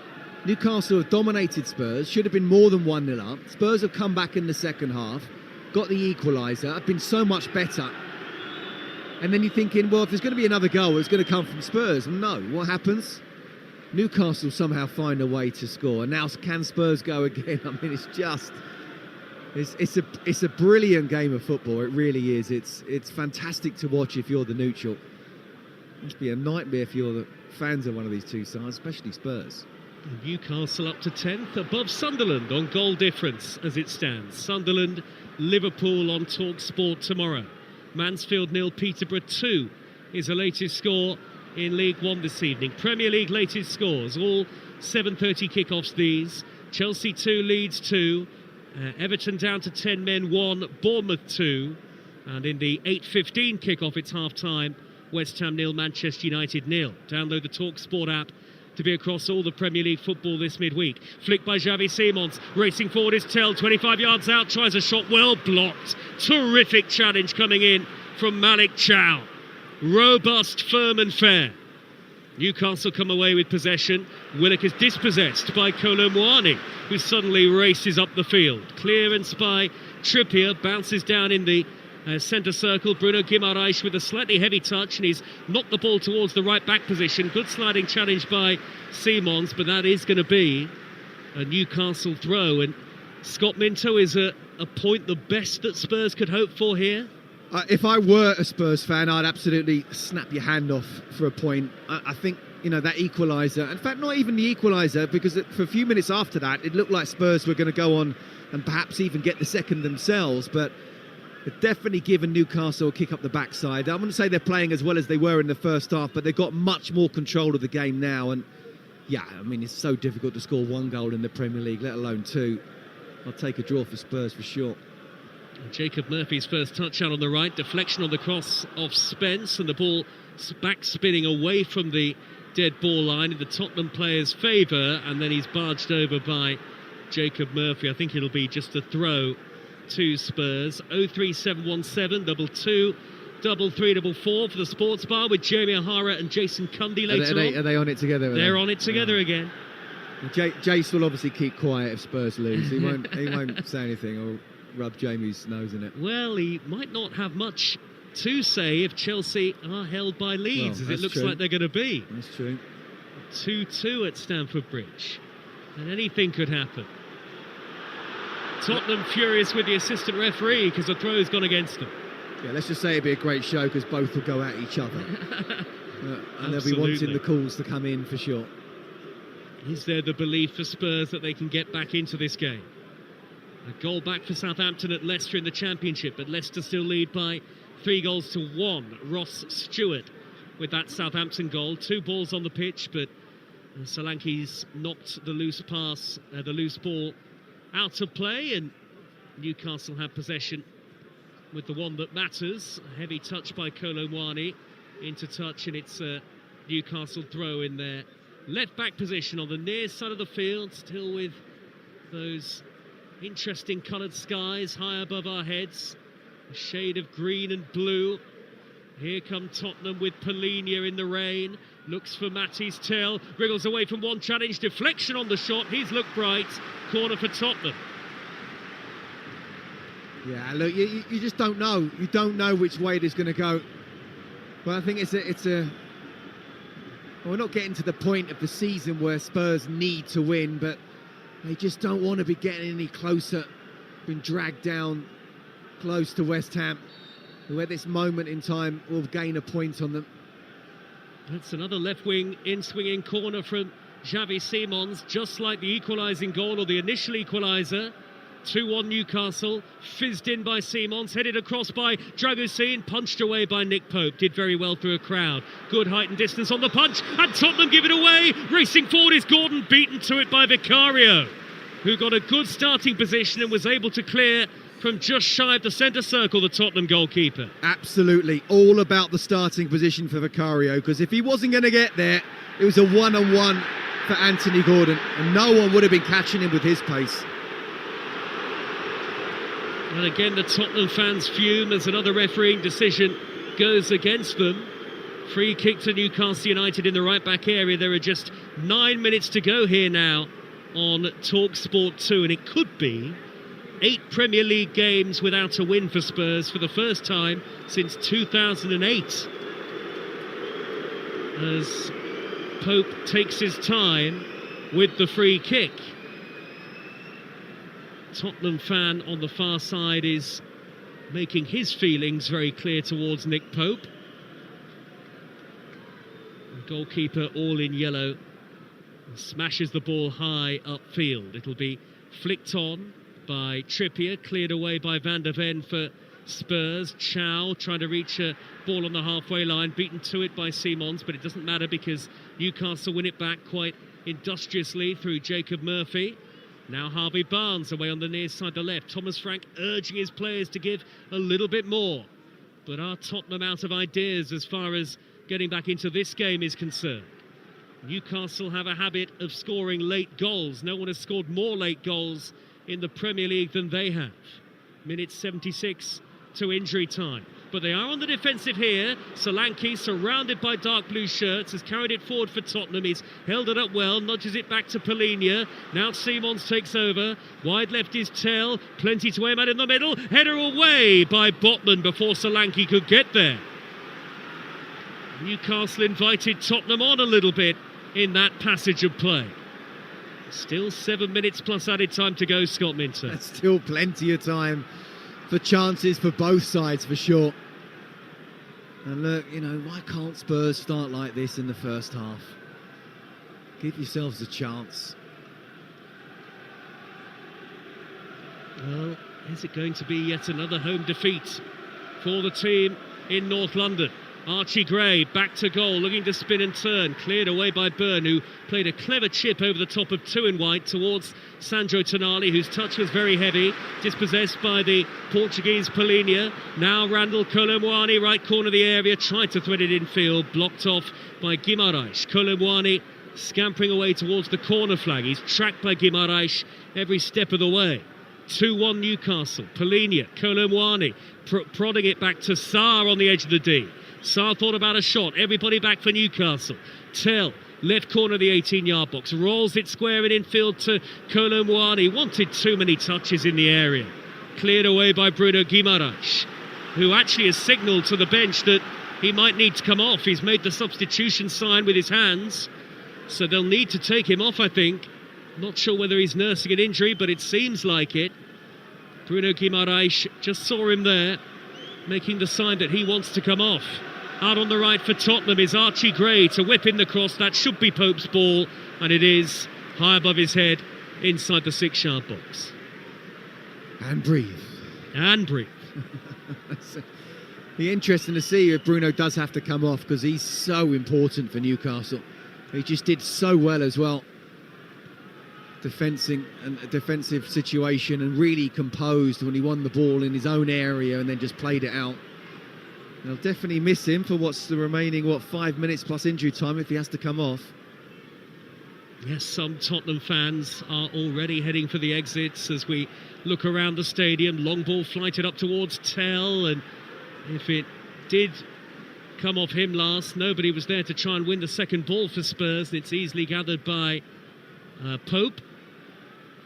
Newcastle have dominated Spurs, should have been more than 1-0 up. Spurs have come back in the second half, got the equaliser, have been so much better. And then you're thinking, well, if there's going to be another goal, it's going to come from Spurs. And no, what happens? Newcastle somehow find a way to score, and now can Spurs go again? I mean, it's a brilliant game of football. It really is. It's fantastic to watch if you're the neutral. It must be a nightmare if you're the fans of one of these two sides, especially Spurs. Newcastle up to 10th, above Sunderland on goal difference as it stands. Sunderland, Liverpool on Talksport tomorrow. Mansfield 0, Peterborough 2 is the latest score in League One this evening. Premier League latest scores, all 7:30 kickoffs these. Chelsea 2, Leeds 2, Everton down to 10 men 1, Bournemouth 2, and in the 8:15 kickoff it's half-time, West Ham 0, Manchester United 0. Download the Talksport app to be across all the Premier League football this midweek. Flicked by Xavi Simons, racing forward is Tell, 25 yards out, tries a shot, well blocked. Terrific challenge coming in from Malik Chow. Robust, firm and fair. Newcastle come away with possession. Willock is dispossessed by Kolo Muani, who suddenly races up the field. Clearance by Trippier, bounces down in the centre circle. Bruno Guimaraes with a slightly heavy touch, and he's knocked the ball towards the right back position. Good sliding challenge by Simons, but that is going to be a Newcastle throw. And Scott Minto, is a point the best that Spurs could hope for here? If I were a Spurs fan, I'd absolutely snap your hand off for a point. I think, that equaliser, in fact, not even the equaliser, because for a few minutes after that, it looked like Spurs were going to go on and perhaps even get the second themselves, but they've definitely given Newcastle a kick up the backside. I wouldn't say they're playing as well as they were in the first half, but they've got much more control of the game now, and it's so difficult to score one goal in the Premier League, let alone two. I'll take a draw for Spurs for sure. Jacob Murphy's first touch out on the right, deflection on the cross of Spence, and the ball back spinning away from the dead ball line in the Tottenham player's favour, and then he's barged over by Jacob Murphy. I think it'll be just a throw to Spurs. 03717 22 3344 for the sports bar with Jamie O'Hara and Jason Cundy later on. Are they on it together? They're on it together again. Jace will obviously keep quiet if Spurs lose. He won't say anything or rub Jamie's nose in it. Well, he might not have much to say if Chelsea are held by Leeds, as it looks like they're going to be. That's true. 2-2 at Stamford Bridge, and anything could happen. Tottenham furious with the assistant referee because the throw's gone against them. Yeah, let's just say it'd be a great show because both will go at each other. And they'll be wanting the calls to come in for sure. Is there the belief for Spurs that they can get back into this game? A goal back for Southampton at Leicester in the Championship, but Leicester still lead by 3-1. Ross Stewart with that Southampton goal. 2 balls on the pitch, but Solanke's knocked the loose ball out of play, and Newcastle have possession with the one that matters. A heavy touch by Kolo Muani into touch, and it's a Newcastle throw in their left back position on the near side of the field, still with those interesting coloured skies high above our heads, a shade of green and blue. Here come Tottenham with Polinia in the rain, looks for Matty's Tell, wriggles away from one challenge, deflection on the shot, he's looked bright, corner for Tottenham. Yeah, look, you just don't know. You don't know which way it is going to go. But I think we're not getting to the point of the season where Spurs need to win, but they just don't want to be getting any closer, been dragged down close to West Ham, who at this moment in time will gain a point on them. That's another left wing in-swinging corner from Xavi Simons, just like the equalising goal or the initial equaliser. 2-1 Newcastle, fizzed in by Simons, headed across by Dragusin, punched away by Nick Pope, did very well through a crowd. Good height and distance on the punch, and Tottenham give it away. Racing forward is Gordon, beaten to it by Vicario, who got a good starting position and was able to clear from just shy of the centre circle, the Tottenham goalkeeper. Absolutely, all about the starting position for Vicario, because if he wasn't going to get there, it was a one-on-one for Anthony Gordon, and no one would have been catching him with his pace. And again, the Tottenham fans fume as another refereeing decision goes against them. Free kick to Newcastle United in the right-back area. There are just 9 minutes to go here now on Talksport 2, and it could be 8 Premier League games without a win for Spurs for the first time since 2008. As Pope takes his time with the free kick. Tottenham fan on the far side is making his feelings very clear towards Nick Pope. The goalkeeper, all in yellow, smashes the ball high upfield. It'll be flicked on by Trippier, cleared away by Van der Ven for Spurs. Chow trying to reach a ball on the halfway line, beaten to it by Simons, but it doesn't matter because Newcastle win it back quite industriously through Jacob Murphy. Now Harvey Barnes away on the near side, the left. Thomas Frank urging his players to give a little bit more. But are Tottenham out of ideas as far as getting back into this game is concerned? Newcastle have a habit of scoring late goals. No one has scored more late goals in the Premier League than they have. Minute 76 to injury time. But they are on the defensive here. Solanke, surrounded by dark blue shirts, has carried it forward for Tottenham. He's held it up well, nudges it back to Polinia. Now Simons takes over. Wide left is Tell. Plenty to aim at in the middle. Header away by Botman before Solanke could get there. Newcastle invited Tottenham on a little bit in that passage of play. Still 7 minutes plus added time to go, Scott Minter. That's still plenty of time for chances for both sides, for sure. And look, you know, why can't Spurs start like this in the first half? Give yourselves a chance. Well, is it going to be yet another home defeat for the team in North London? Archie Gray back to goal, looking to spin and turn, cleared away by Byrne, who played a clever chip over the top of two in white towards Sandro Tonali, whose touch was very heavy, dispossessed by the Portuguese Polinia. Now Randall Kolomwani, right corner of the area, tried to thread it in field, blocked off by Guimaraes. Kolomwani scampering away towards the corner flag. He's tracked by Guimaraes every step of the way. 2-1 Newcastle. Polinia, Kolomwani prodding it back to Sarr on the edge of the D. Sarr thought about a shot. Everybody back for Newcastle. Tell, left corner of the 18-yard box. Rolls it square in infield to Kolomwani. Wanted too many touches in the area. Cleared away by Bruno Guimaraes, who actually has signalled to the bench that he might need to come off. He's made the substitution sign with his hands. So they'll need to take him off, I think. Not sure whether he's nursing an injury, but it seems like it. Bruno Guimaraes just saw him there, making the sign that he wants to come off. Out on the right for Tottenham is Archie Gray to whip in the cross. That should be Pope's ball, and it is high above his head inside the 6-yard box. And breathe. And breathe. Be interesting to see if Bruno does have to come off, because he's so important for Newcastle. He just did so well as well. Defensive situation, and really composed when he won the ball in his own area and then just played it out. They'll definitely miss him for what's the remaining 5 minutes plus injury time if he has to come off. Yes, some Tottenham fans are already heading for the exits as we look around the stadium. Long ball flighted up towards Tell, and if it did come off him last, nobody was there to try and win the second ball for Spurs, and it's easily gathered by Pope.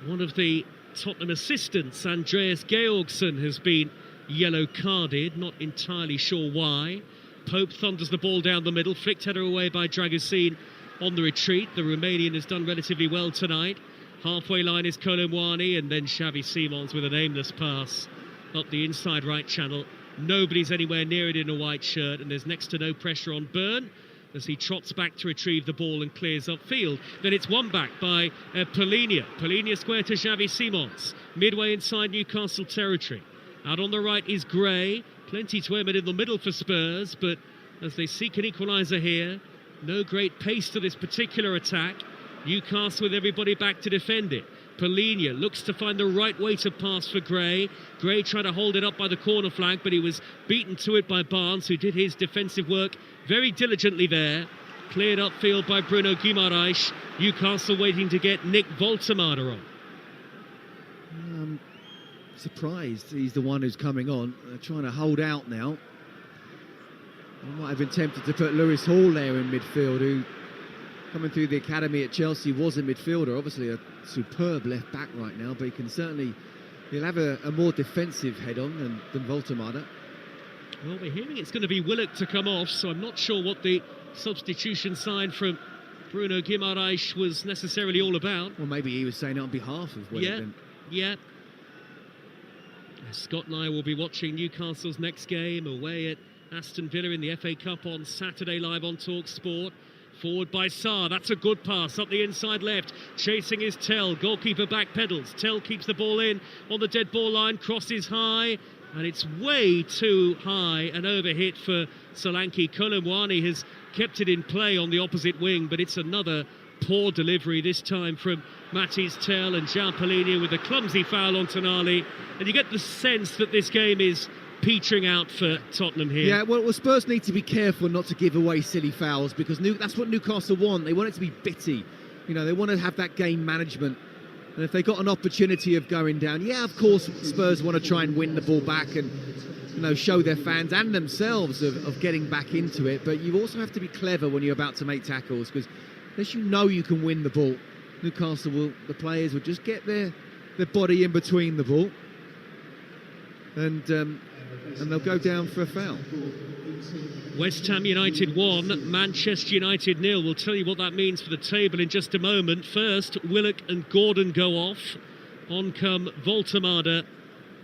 One of the Tottenham assistants, Andreas Georgsson, has been yellow carded, not entirely sure why. Pope thunders the ball down the middle, flicked header away by Dragusin on the retreat. The Romanian has done relatively well tonight. Halfway line is Kolomwani, and then Xavi Simons with an aimless pass up the inside right channel. Nobody's anywhere near it in a white shirt, and there's next to no pressure on Byrne as he trots back to retrieve the ball and clears upfield. Then it's won back by Polinia. Polinia square to Xavi Simons, midway inside Newcastle territory. Out on the right is Gray. Plenty to aim at in the middle for Spurs, but as they seek an equaliser here, no great pace to this particular attack. Newcastle with everybody back to defend it. Polinia looks to find the right way to pass for Gray. Gray tried to hold it up by the corner flag, but he was beaten to it by Barnes, who did his defensive work very diligently there. Cleared upfield by Bruno Guimaraes. Newcastle waiting to get Nick Voltemada on. Surprised he's the one who's coming on. Trying to hold out now. I might have been tempted to put Lewis Hall there in midfield, who, coming through the academy at Chelsea, was a midfielder. Obviously a superb left back right now, but he'll have a more defensive head on than Voltemada. Well, we're hearing it's going to be Willock to come off, so I'm not sure what the substitution sign from Bruno Guimaraes was necessarily all about. Well, maybe he was saying it on behalf of Wellington. Yeah. Scott and I will be watching Newcastle's next game away at Aston Villa in the FA Cup on Saturday, live on Talksport. Forward by Sarr, that's a good pass up the inside left, chasing is Tell, goalkeeper back pedals, Tell keeps the ball in on the dead ball line, crosses high, and it's way too high, an overhit for Solanke. Kolomwani has kept it in play on the opposite wing, but it's another poor delivery, this time from Matisse Tell, and Jean Polini with a clumsy foul on Tonali, and you get the sense that this game is petering out for Tottenham here. Yeah, well, Spurs need to be careful not to give away silly fouls, because that's what Newcastle want. They want it to be bitty. You know, they want to have that game management. And if they got an opportunity of going down, yeah, of course, Spurs want to try and win the ball back and, you know, show their fans and themselves of getting back into it. But you also have to be clever when you're about to make tackles, because unless you know you can win the ball, the players will just get their body in between the ball, and they'll go down for a foul. West Ham United 1, Manchester United 0. We'll tell you what that means for the table in just a moment. First, Willock and Gordon go off. On come Voltemada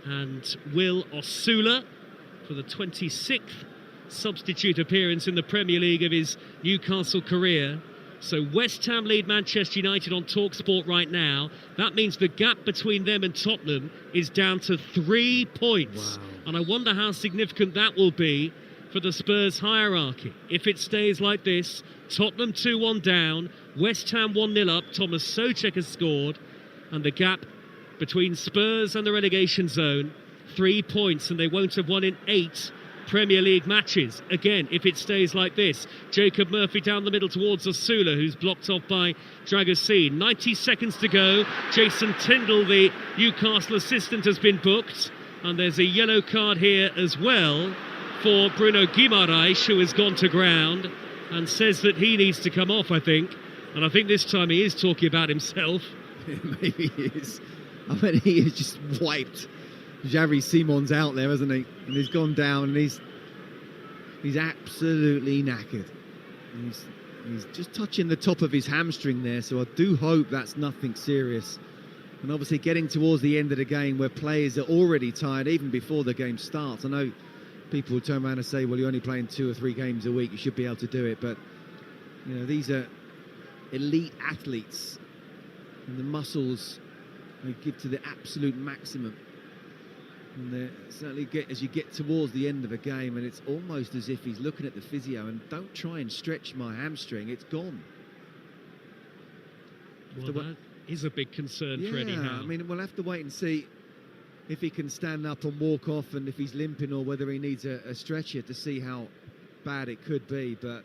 and Will Osula for the 26th substitute appearance in the Premier League of his Newcastle career. So West Ham lead Manchester United on Talksport right now. That means the gap between them and Tottenham is down to 3 points. Wow. And I wonder how significant that will be for the Spurs hierarchy. If it stays like this, Tottenham 2-1 down, West Ham 1-0 up, Thomas Souček has scored, and the gap between Spurs and the relegation zone, 3 points, and they won't have won in 8 Premier League matches. Again, if it stays like this, Jacob Murphy down the middle towards Osula, who's blocked off by Dragosin. 90 seconds to go. Jason Tindall, the Newcastle assistant, has been booked, and there's a yellow card here as well for Bruno Guimaraes, who has gone to ground and says that he needs to come off, I think. And I think this time he is talking about himself. Maybe he is. I mean, he is just wiped. Xavi Simon's out there, hasn't he? And he's gone down, and he's absolutely knackered. He's just touching the top of his hamstring there, so I do hope that's nothing serious. And obviously getting towards the end of the game where players are already tired, even before the game starts. I know people will turn around and say, well, you're only playing 2 or 3 games a week, you should be able to do it. But, you know, these are elite athletes, and the muscles they give to the absolute maximum. And certainly as you get towards the end of a game, and it's almost as if he's looking at the physio and don't try and stretch my hamstring, it's gone. Well, that is a big concern for Eddie Howe. I mean, we'll have to wait and see if he can stand up and walk off, and if he's limping, or whether he needs a stretcher to see how bad it could be. But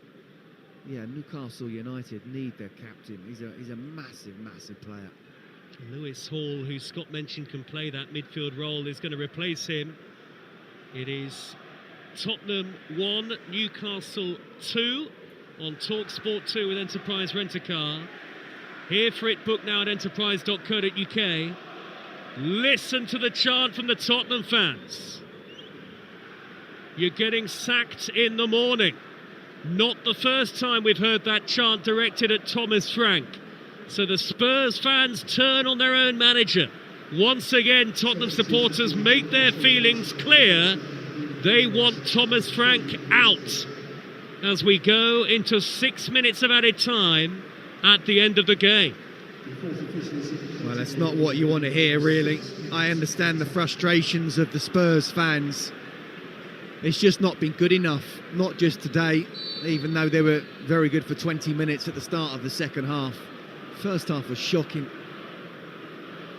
yeah, Newcastle United need their captain. He's a massive, massive player. Lewis Hall, who Scott mentioned can play that midfield role, is going to replace him. It is Tottenham 1, Newcastle 2 on Talksport 2 with Enterprise Rent-A-Car. Here for it, book now at enterprise.co.uk. Listen to the chant from the Tottenham fans. You're getting sacked in the morning. Not the first time we've heard that chant directed at Thomas Frank. So the Spurs fans turn on their own manager. Once again, Tottenham supporters make their feelings clear. They want Thomas Frank out as we go into 6 minutes of added time at the end of the game. Well, that's not what you want to hear, really. I understand the frustrations of the Spurs fans. It's just not been good enough, not just today, even though they were very good for 20 minutes at the start of the second half. First half was shocking.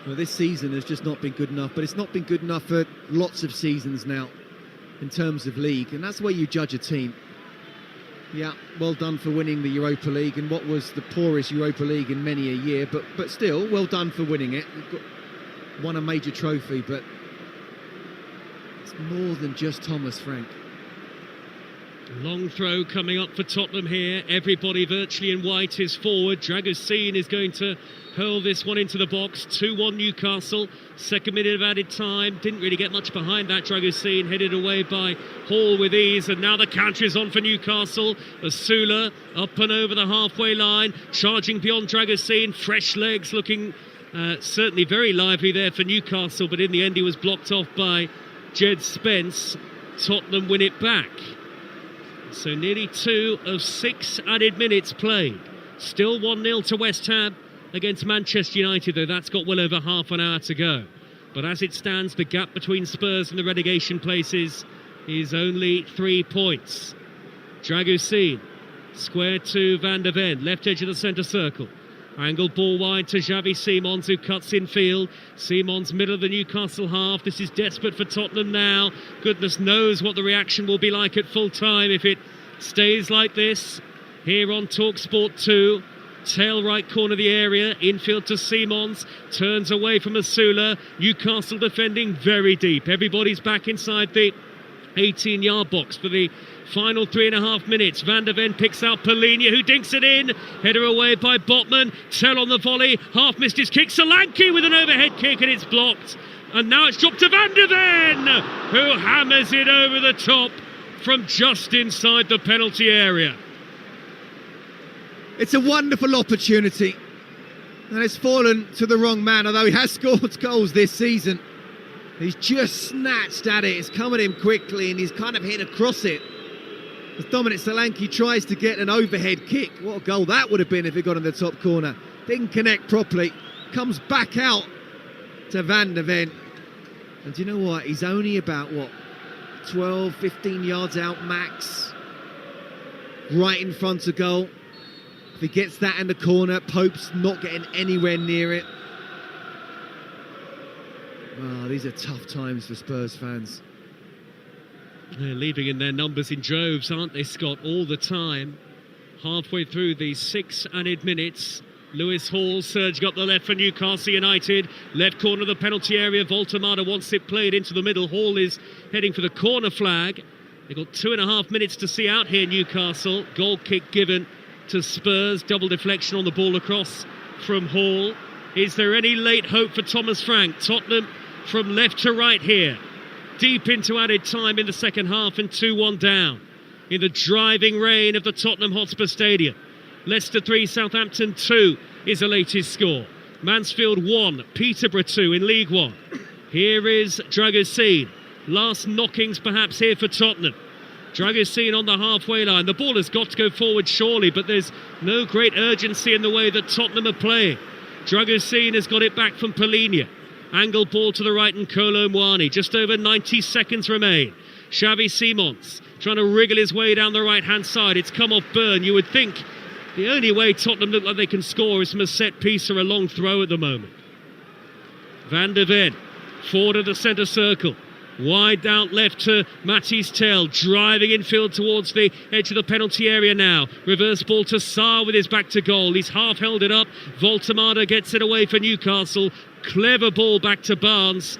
Well, this season has just not been good enough, but it's not been good enough for lots of seasons now in terms of league, and that's where you judge a team. Yeah, well done for winning the Europa League, and what was the poorest Europa League in many a year, but still, well done for winning it. You've won a major trophy, but it's more than just Thomas Frank. Long throw coming up for Tottenham here. Everybody virtually in white is forward. Dragosine is going to hurl this one into the box. 2-1 Newcastle. Second minute of added time. Didn't really get much behind that. Dragosine headed away by Hall with ease. And now the counter is on for Newcastle. Asula up and over the halfway line. Charging beyond Dragosine. Fresh legs looking certainly very lively there for Newcastle. But in the end he was blocked off by Jed Spence. Tottenham win it back. So nearly 2 of 6 added minutes played. Still 1-0 to West Ham against Manchester United, though that's got well over half an hour to go. But as it stands, the gap between Spurs and the relegation places is only 3 points. Dragosine, square to Van der Ven, left edge of the centre circle. Angled ball wide to Xavi Simons, who cuts in field. Simons, middle of the Newcastle half. This is desperate for Tottenham now. Goodness knows what the reaction will be like at full time if it stays like this. Here on Talksport 2. Tail right corner of the area. Infield to Simons. Turns away from Asula. Newcastle defending very deep. Everybody's back inside the 18-yard box for the final 3.5 minutes. Van der Ven picks out Polinia, who dinks it in. Header away by Botman. Tell on the volley. Half missed his kick. Solanke with an overhead kick, and it's blocked. And now it's dropped to Van der Ven, who hammers it over the top from just inside the penalty area. It's a wonderful opportunity. And it's fallen to the wrong man, although he has scored goals this season. He's just snatched at it. It's coming in quickly, and he's kind of hit across it. As Dominic Solanke tries to get an overhead kick. What a goal that would have been if it got in the top corner. Didn't connect properly. Comes back out to Van der Ven. And do you know what? He's only about, 12, 15 yards out max. Right in front of goal. If he gets that in the corner, Pope's not getting anywhere near it. Oh, these are tough times for Spurs fans. They're leaving in their numbers in droves, aren't they, Scott, all the time. Halfway through the 6 added minutes. Lewis Hall surging up the left for Newcastle United. Left corner of the penalty area. Voltemada wants it played into the middle. Hall is heading for the corner flag. They've got 2.5 minutes to see out here, Newcastle. Goal kick given to Spurs. Double deflection on the ball across from Hall. Is there any late hope for Thomas Frank? Tottenham from left to right here. Deep into added time in the second half and 2-1 down in the driving rain of the Tottenham Hotspur Stadium. Leicester 3, Southampton 2 is the latest score. Mansfield 1, Peterborough 2 in League One. Here is Dragosine. Last knockings perhaps here for Tottenham. Dragosine on the halfway line. The ball has got to go forward surely, but there's no great urgency in the way that Tottenham are playing. Dragosine has got it back from Polinia. Angled ball to the right and Kolo Muani. Just over 90 seconds remain. Xavi Simons trying to wriggle his way down the right-hand side. It's come off Byrne. You would think the only way Tottenham look like they can score is from a set piece or a long throw at the moment. Van der Ven, forward of the centre circle. Wide out left to Matty's Tell, driving infield towards the edge of the penalty area now. Reverse ball to Sarr with his back to goal. He's half held it up. Voltemada gets it away for Newcastle. Clever ball back to Barnes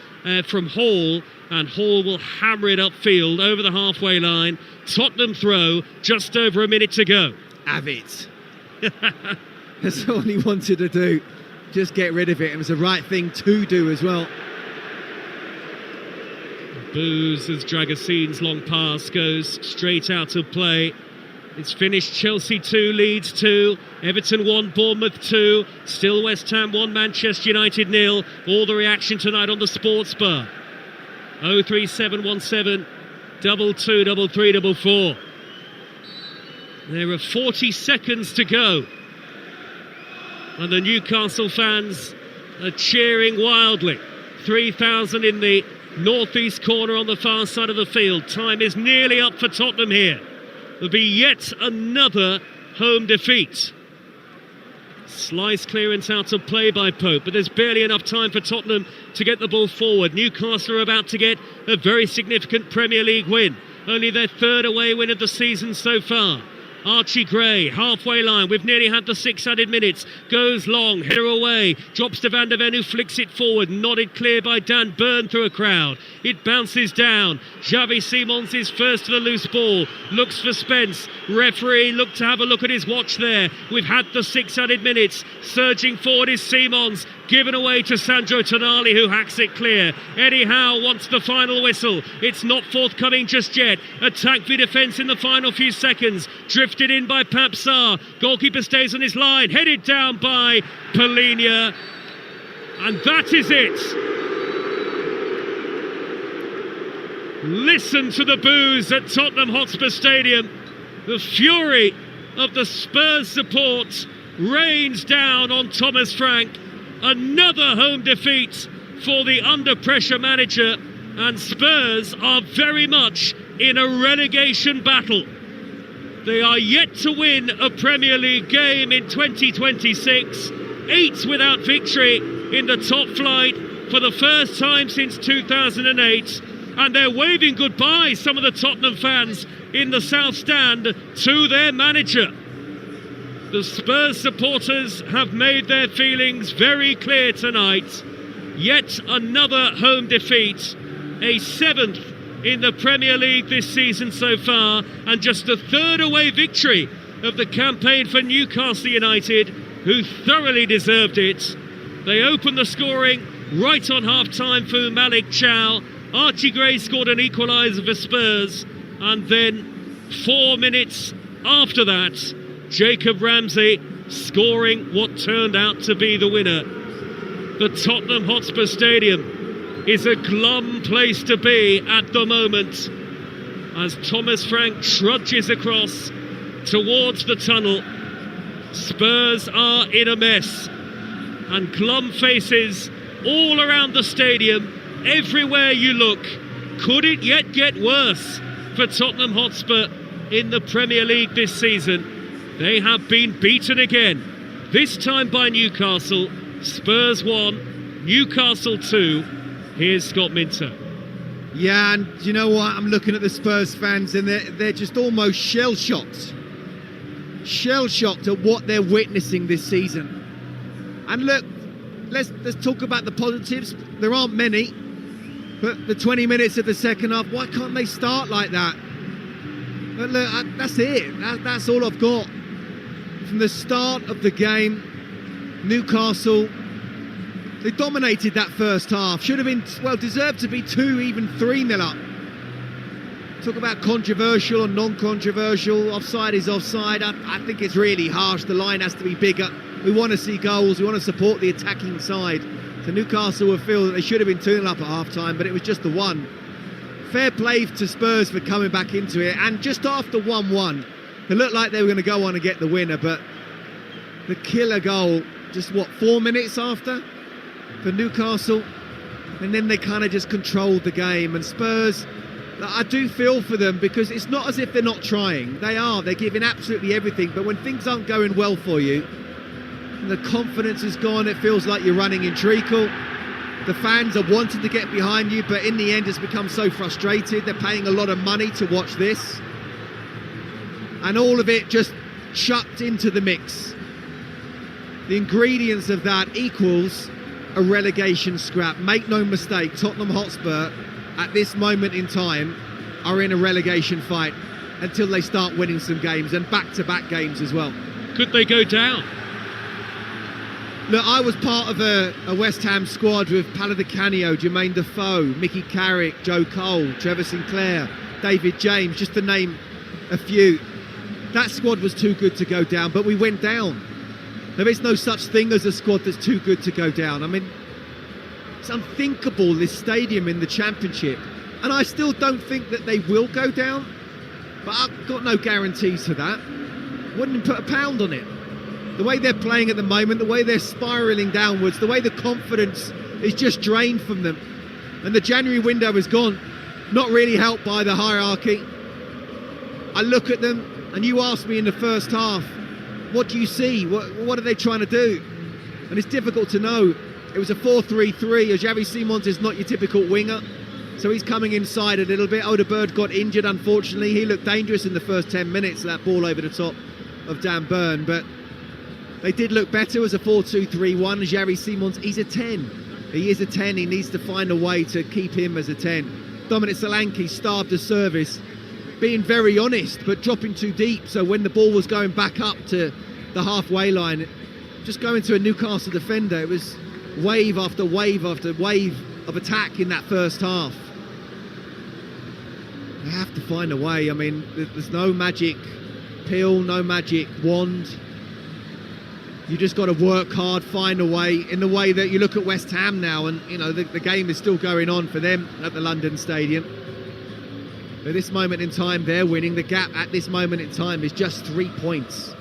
from Hall, and Hall will hammer it upfield over the halfway line. Tottenham throw, just over a minute to go. Have it. That's all he wanted to do. Just get rid of it. It was the right thing to do as well. Boos as Dragosine's long pass goes straight out of play. It's finished. Chelsea 2, Leeds 2, Everton 1, Bournemouth 2, still West Ham 1, Manchester United 0. All the reaction tonight on the Sports Bar. 03717 22 33 44. There are 40 seconds to go, and the Newcastle fans are cheering wildly. 3,000 in the northeast corner on the far side of the field. Time is nearly up for Tottenham here. There'll be yet another home defeat. Slice clearance out of play by Pope, but there's barely enough time for Tottenham to get the ball forward. Newcastle are about to get a very significant Premier League win. Only their third away win of the season so far. Archie Gray, halfway line. We've nearly had the 6 added minutes. Goes long, header away. Drops to Van der Ven, who flicks it forward. Nodded clear by Dan Burn through a crowd. It bounces down. Xavi Simons is first to the loose ball. Looks for Spence. Referee looked to have a look at his watch there. We've had the 6 added minutes. Surging forward is Simons. Given away to Sandro Tonali, who hacks it clear. Eddie Howe wants the final whistle. It's not forthcoming just yet. Attack v defence in the final few seconds. Drifted in by Pape Sarr. Goalkeeper stays on his line. Headed down by Polinia. And that is it. Listen to the boos at Tottenham Hotspur Stadium. The fury of the Spurs support rains down on Thomas Frank. Another home defeat for the under-pressure manager, and Spurs are very much in a relegation battle. They are yet to win a Premier League game in 2026, 8 without victory in the top flight for the first time since 2008, and they're waving goodbye, some of the Tottenham fans in the South Stand, to their manager. The Spurs supporters have made their feelings very clear tonight. Yet another home defeat, a 7th in the Premier League this season so far, and just the 3rd away victory of the campaign for Newcastle United, who thoroughly deserved it. They opened the scoring right on half-time for Malik Chow. Archie Gray scored an equaliser for Spurs, and then 4 minutes after that, Jacob Ramsey scoring what turned out to be the winner. The Tottenham Hotspur Stadium is a glum place to be at the moment as Thomas Frank trudges across towards the tunnel. Spurs are in a mess, and glum faces all around the stadium, everywhere you look. Could it yet get worse for Tottenham Hotspur in the Premier League this season? They have been beaten again, this time by Newcastle. Spurs 1, Newcastle 2. Here's Scott Minter. Yeah, and you know what? I'm looking at the Spurs fans and they're just almost shell-shocked. Shell-shocked at what they're witnessing this season. And look, let's talk about the positives. There aren't many, but the 20 minutes of the second half, why can't they start like that? But look, that's it. That's all I've got. From the start of the game, Newcastle, they dominated that first half. Should have been, well, deserved to be 2, even 3-0 up. Talk about controversial or non-controversial. Offside is offside. I think it's really harsh. The line has to be bigger. We want to see goals. We want to support the attacking side. So Newcastle will feel that they should have been 2-0 up at half-time, but it was just the 1. Fair play to Spurs for coming back into it. And just after 1-1, it looked like they were going to go on and get the winner, but the killer goal, just 4 minutes after for Newcastle, and then they kind of just controlled the game. And Spurs, I do feel for them, because it's not as if they're not trying. They are. They're giving absolutely everything, but when things aren't going well for you, and the confidence is gone, it feels like you're running in treacle. The fans are wanting to get behind you, but in the end it's become so frustrated. They're paying a lot of money to watch this, and all of it just chucked into the mix. The ingredients of that equals a relegation scrap. Make no mistake, Tottenham Hotspur at this moment in time are in a relegation fight until they start winning some games, and back-to-back games as well. Could they go down? Look, I was part of a West Ham squad with Paolo Di Canio, Jermaine Defoe, Mickey Carrick, Joe Cole, Trevor Sinclair, David James, just to name a few. That squad was too good to go down, but we went down. There is no such thing as a squad that's too good to go down. I mean, it's unthinkable, this stadium in the Championship. And I still don't think that they will go down, but I've got no guarantees for that. Wouldn't put a pound on it. The way they're playing at the moment, the way they're spiralling downwards, the way the confidence is just drained from them. And the January window is gone, not really helped by the hierarchy. I look at them, and you asked me in the first half, what do you see? What are they trying to do? And it's difficult to know. It was a 4-3-3. Xavi Simons is not your typical winger. It's So he's coming inside a little bit. Odegaard got injured, unfortunately. He looked dangerous in the first 10 minutes, that ball over the top of Dan Burn. But they did look better as a 4-2-3-1. Jerry Simons, he's a 10. He is a 10. He needs to find a way to keep him as a 10. Dominic Solanke starved the service, being very honest, but dropping too deep. So when the ball was going back up to the halfway line, just going to a Newcastle defender, it was wave after wave after wave of attack in that first half. They have to find a way. I mean, there's no magic pill, no magic wand. You just got to work hard, find a way, in the way that you look at West Ham now, and you know the game is still going on for them at the London Stadium. At this moment in time, they're winning. The gap at this moment in time is just 3 points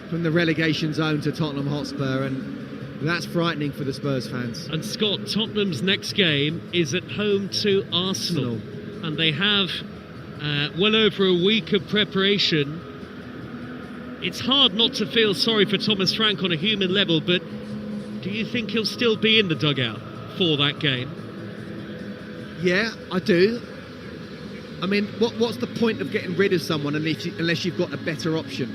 from the relegation zone to Tottenham Hotspur, and that's frightening for the Spurs fans. And Scott, Tottenham's next game is at home to Arsenal. And they have well over a week of preparation. It's hard not to feel sorry for Thomas Frank on a human level, but do you think he'll still be in the dugout for that game? Yeah, I do. I mean, what's the point of getting rid of someone unless you've got a better option?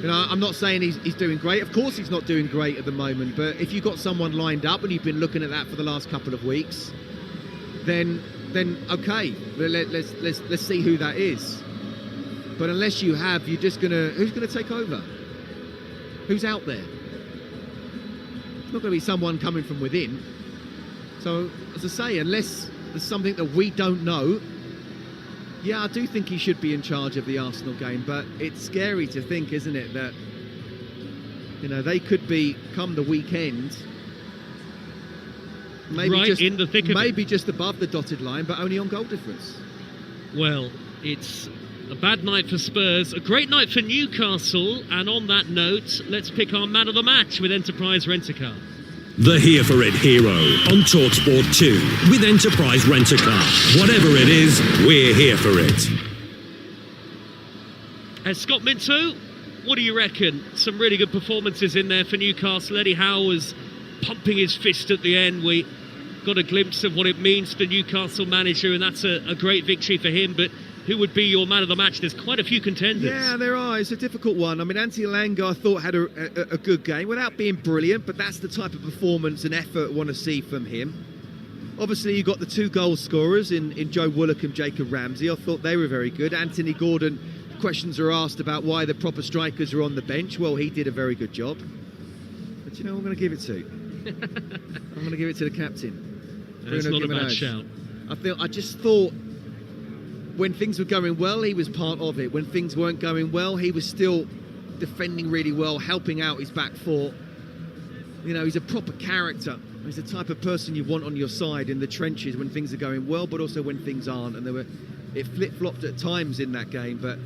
You know, I'm not saying he's doing great. Of course he's not doing great at the moment, but if you've got someone lined up and you've been looking at that for the last couple of weeks, then okay, let's see who that is. But unless you have, you're just who's gonna take over? Who's out there? It's not gonna be someone coming from within. So, as I say, unless there's something that we don't know, yeah, I do think he should be in charge of the Arsenal game. But it's scary to think, isn't it, that you know they could be come the weekend. Maybe right just, in the thick of maybe it. Just above the dotted line, but only on goal difference. Well, it's a bad night for Spurs, a great night for Newcastle, and on that note, let's pick our man of the match with Enterprise Rent-A-Car. The Here For It hero on Talksport 2 with Enterprise Rent-A-Car. Whatever it is, we're here for it. Scott Minto, what do you reckon? Some really good performances in there for Newcastle. Eddie Howe was pumping his fist at the end. We got a glimpse of what it means for the Newcastle manager, and that's a great victory for him. But who would be your man of the match? There's quite a few contenders. Yeah, there are. It's a difficult one. I mean, Antti Elanga, I thought, had a good game without being brilliant, but that's the type of performance and effort I want to see from him. Obviously, you got the two goal scorers in Joe Willock and Jacob Ramsey. I thought they were very good. Anthony Gordon, questions are asked about why the proper strikers are on the bench. Well, he did a very good job. But you know, I'm going to give it to. I'm going to give it to the captain. That's not a bad shout. I just thought when things were going well, he was part of it. When things weren't going well, he was still defending really well, helping out his back four. You know, he's a proper character. He's the type of person you want on your side in the trenches when things are going well, but also when things aren't. And it flip-flopped at times in that game. But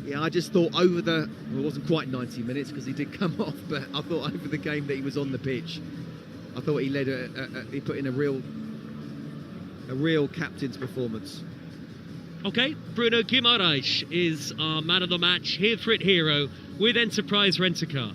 yeah, I just thought well, it wasn't quite 90 minutes because he did come off, but I thought over the game that he was on the pitch, I thought he led he put in a real captain's performance. Okay, Bruno Guimaraes is our man of the match, Here For It hero with Enterprise Rent-A-Car.